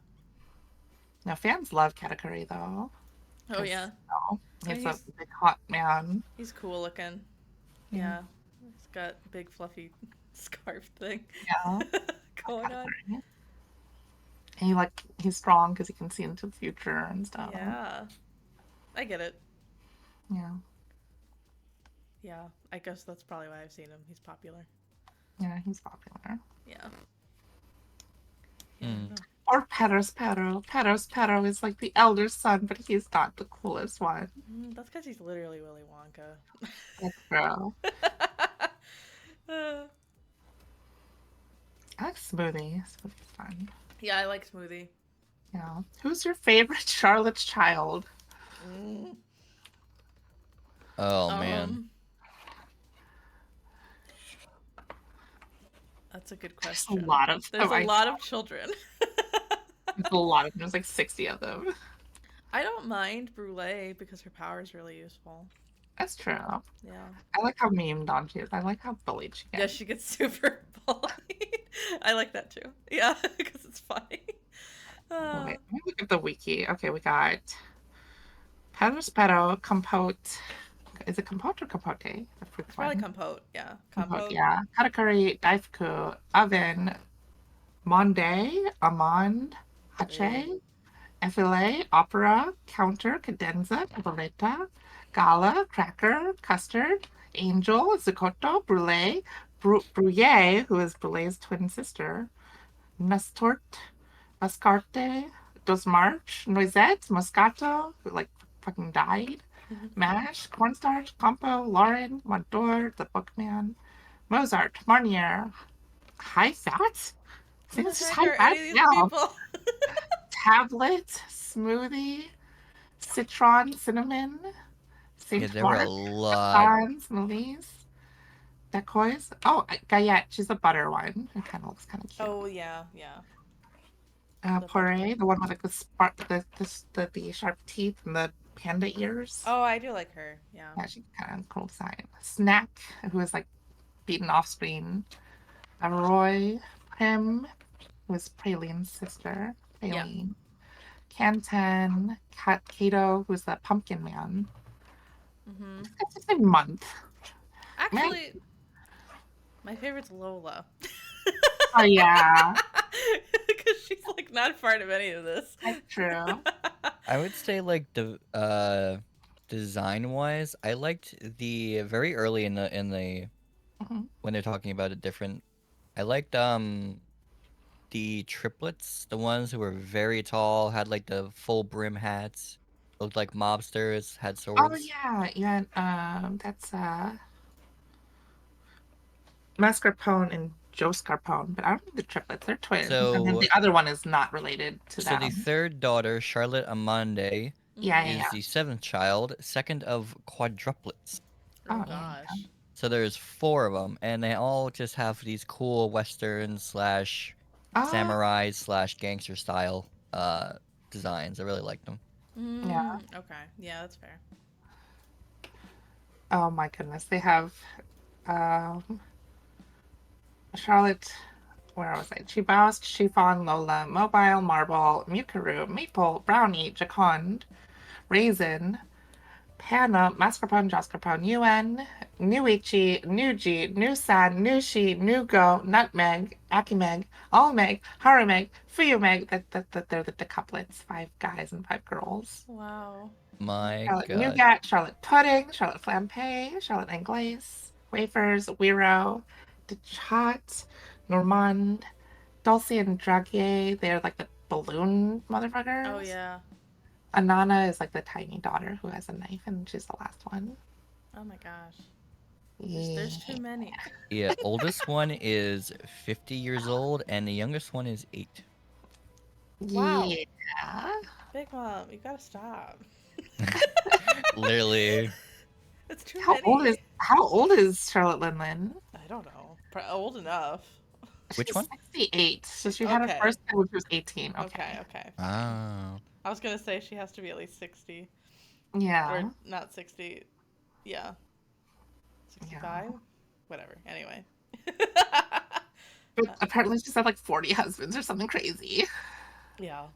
Now fans love Katakuri though. Oh yeah. No, he's a He's- big hot man. He's cool looking. Yeah. Yeah. He's got big fluffy scarf thing Yeah. going on. And he's strong because he can see into the future and stuff. Yeah. I get it. Yeah. Yeah. I guess that's probably why I've seen him. He's popular. Yeah, he's popular. Yeah. Mm. no. Or Pero. Pero is like the elder son, but he's not the coolest one. That's because he's literally Willy Wonka. That's true. Uh, I like Smoothie. Smoothie's fun. yeah, I like Smoothie. Yeah. Who's your favorite Charlotte's child? Mm. Oh man. That's a good There's question. a lot of There's them. a lot of children. There's a lot of them. There's like 60 of them. I don't mind Brulee because her power is really useful. That's true. Yeah. I like how memed on she is. I like how bullied she Yeah, gets. she gets super bullied. I like that too. Yeah, because it's funny. Oh, wait, let me look at the wiki. Okay, we got Pero, Compote. Is it Compote or Compote? The fruit It's probably one. compote. Yeah, Compote, compote. yeah. Katakuri, Daifuku, Oven, Monde, Amande, Hache, Effile, Opera, Counter, Cadenza, Boleta, Gala, Cracker, Custard, Angel, Zucotto, Brulee, Brouillet, who is Brulee's twin sister, Nastort, Mascarte, Dos March, Noisette, Moscato, who like fucking died, Mash, Cornstarch, Compo, Lauren, Montour, the Bookman, Mozart, Marnier, High Fat? Who the Seems just heck high are fat any of these now. people? Tablet, Smoothie, Citron, Cinnamon, Yeah, Saint there were a Mark, lot. Pecans, Melise, Decoys. Oh, Gayette, she's the butter one. It kind of looks kind of cute. Oh yeah, yeah. the Poré, the one with like the spark, the sharp teeth and the panda ears. Oh, I do like her. Yeah. Yeah, she's kind of cool design. Snack, who is like beaten off screen. Roy, Prim, who is Praline's sister. Yeah. Praline. Canton, Kato, who's the pumpkin man. hmm It's just a month. Actually, my favorite's Lola. Oh yeah, Because she's like not part of any of this. that's true. I would say like the design wise, I liked the very early in the Mhm. when they're talking about it different. I liked the triplets, the ones who were very tall, had like the full brim hats, looked like mobsters, had swords. Oh yeah. That's Mascarpone and Joe Scarpone, but I don't think the triplets. They're twins, and then So- the other one is not related to So them. the third daughter, Charlotte Amande, Yeah, Mhm. is the seventh child, second of quadruplets. Oh, Oh, yeah. gosh. So there's four of them, and they all just have these cool western slash Oh, samurai slash gangster style designs. I really like them. Yeah. Okay. Yeah, that's fair. oh my goodness, they have Charlotte. Where was I? Chibaust, Chiffon, Lola, Mobile, Marble, Mukaru, Maple, Brownie, Jaconde, Raisin, Panna, Mascarpone, Joscarpone, UN, Nuichi, Nuji, Nusan, Nushi, Nugo, Nutmeg, Akimeg, Allmeg, Harameg, Fuyumeg. They're the decouplets. 5 guys and 5 girls. Wow. My Charlotte God. Nougat, Charlotte Pudding, Charlotte Flambe, Charlotte Anglaise, Wafers, Wiro, Dechat, Normand, Dulcie and Dragier. They're like the balloon motherfuckers. Oh yeah. Anana is like the tiny daughter who has a knife, and she's the last one. Oh my gosh. Yeah. There's too many. Yeah, oldest one is 50 years old, and the youngest one is 8. Wow. Yeah. Big Mom, you gotta stop. Literally. It's too How many. old is Charlotte Linlin? I don't know. Old enough. Which She's one? 68. So she had her Okay. first kid when she was 18. Okay, Okay. okay. Oh. I was gonna say she has to be at least 60. Yeah. Or not 60. Yeah. 65? Whatever. Anyway. But apparently she's had like 40 husbands or something crazy. Yeah.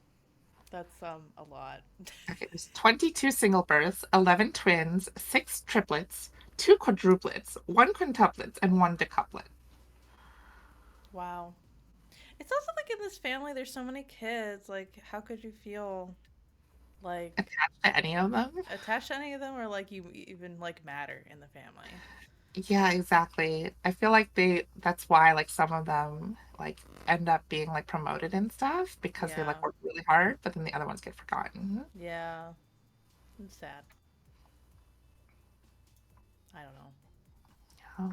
That's a lot. Okay, there's 22 single births, 11 twins, 6 triplets, 2 quadruplets, 1 quintuplet, and 1 decuplet. Wow. It's also like in this family there's so many kids, like how could you feel like Attached to any of them? attached to any of them or like you even like matter in the family? Yeah, exactly. I feel like that's why like some of them like end up being like promoted and stuff because they like Yeah. work really hard, but then the other ones get forgotten. Yeah. It's sad. I don't know. Yeah.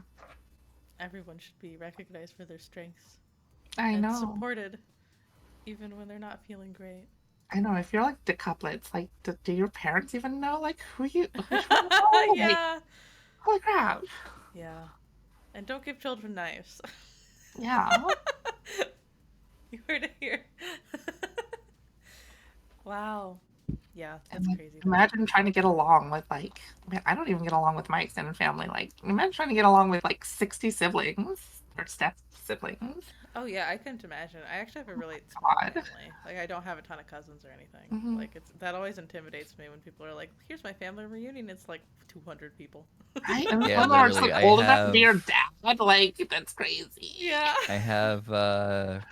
Everyone should be recognized for their strengths I and know. supported even when they're not feeling great. I know. If you're like decuplets, like do your parents even know like which one you are? Like, Yeah. holy crap. Yeah. And don't give children knives. Yeah. You heard it here. Wow. Yeah, that's And like, crazy. imagine trying to get along with like, man, I don't even get along with my extended family. Like, imagine trying to get along with like 60 siblings or step siblings. Oh yeah, I couldn't imagine. I actually have a really small God. family. Like I don't have a ton of cousins or anything. Mhm. Like it's that always intimidates me when people are like, "Here's my family reunion." It's like 200 people. Right? And Yeah, some are just literally, like I old enough to be have- your dad. Like, that's crazy. Yeah. I have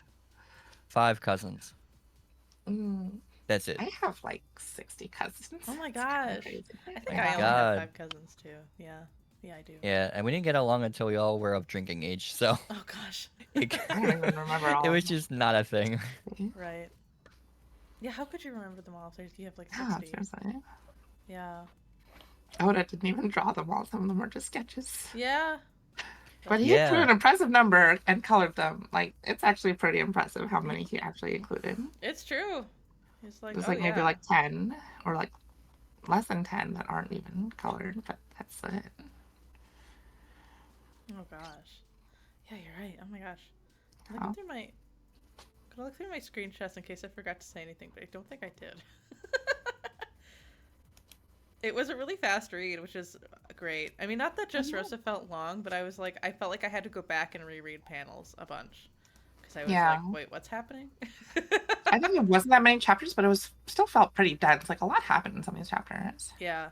5 cousins. Mm, That's it. I have like 60 cousins. Oh my It's kinda gosh. crazy. I think my I only God. have 5 cousins too. Yeah. Yeah, I do. Yeah, and we didn't get along until we all were of drinking age, so Oh gosh. it, I don't even remember all it of was them. just not a thing. Right. Yeah, how could you remember them all? So you have like Yeah, 60. seriously. Yeah. Oda didn't even draw them all. Some of them were just sketches. Yeah. But he Yeah. drew an impressive number and colored them. Like, it's actually pretty impressive how many he actually included. It's true. It's like, There's oh like maybe yeah. like 10 or like less than 10 that aren't even colored, but that's it. Oh gosh. Yeah, you're right. Oh my gosh. I'm Oh. looking through my. Gonna look through my screenshots in case I forgot to say anything, but I don't think I did. It was a really fast read, which is great. I mean, not that Dressrosa felt long, but I felt like I had to go back and reread panels a bunch because I was Yeah. like, wait, what's happening? I think it wasn't that many chapters, but it was still felt pretty dense. Like a lot happened in some of these chapters. Yeah,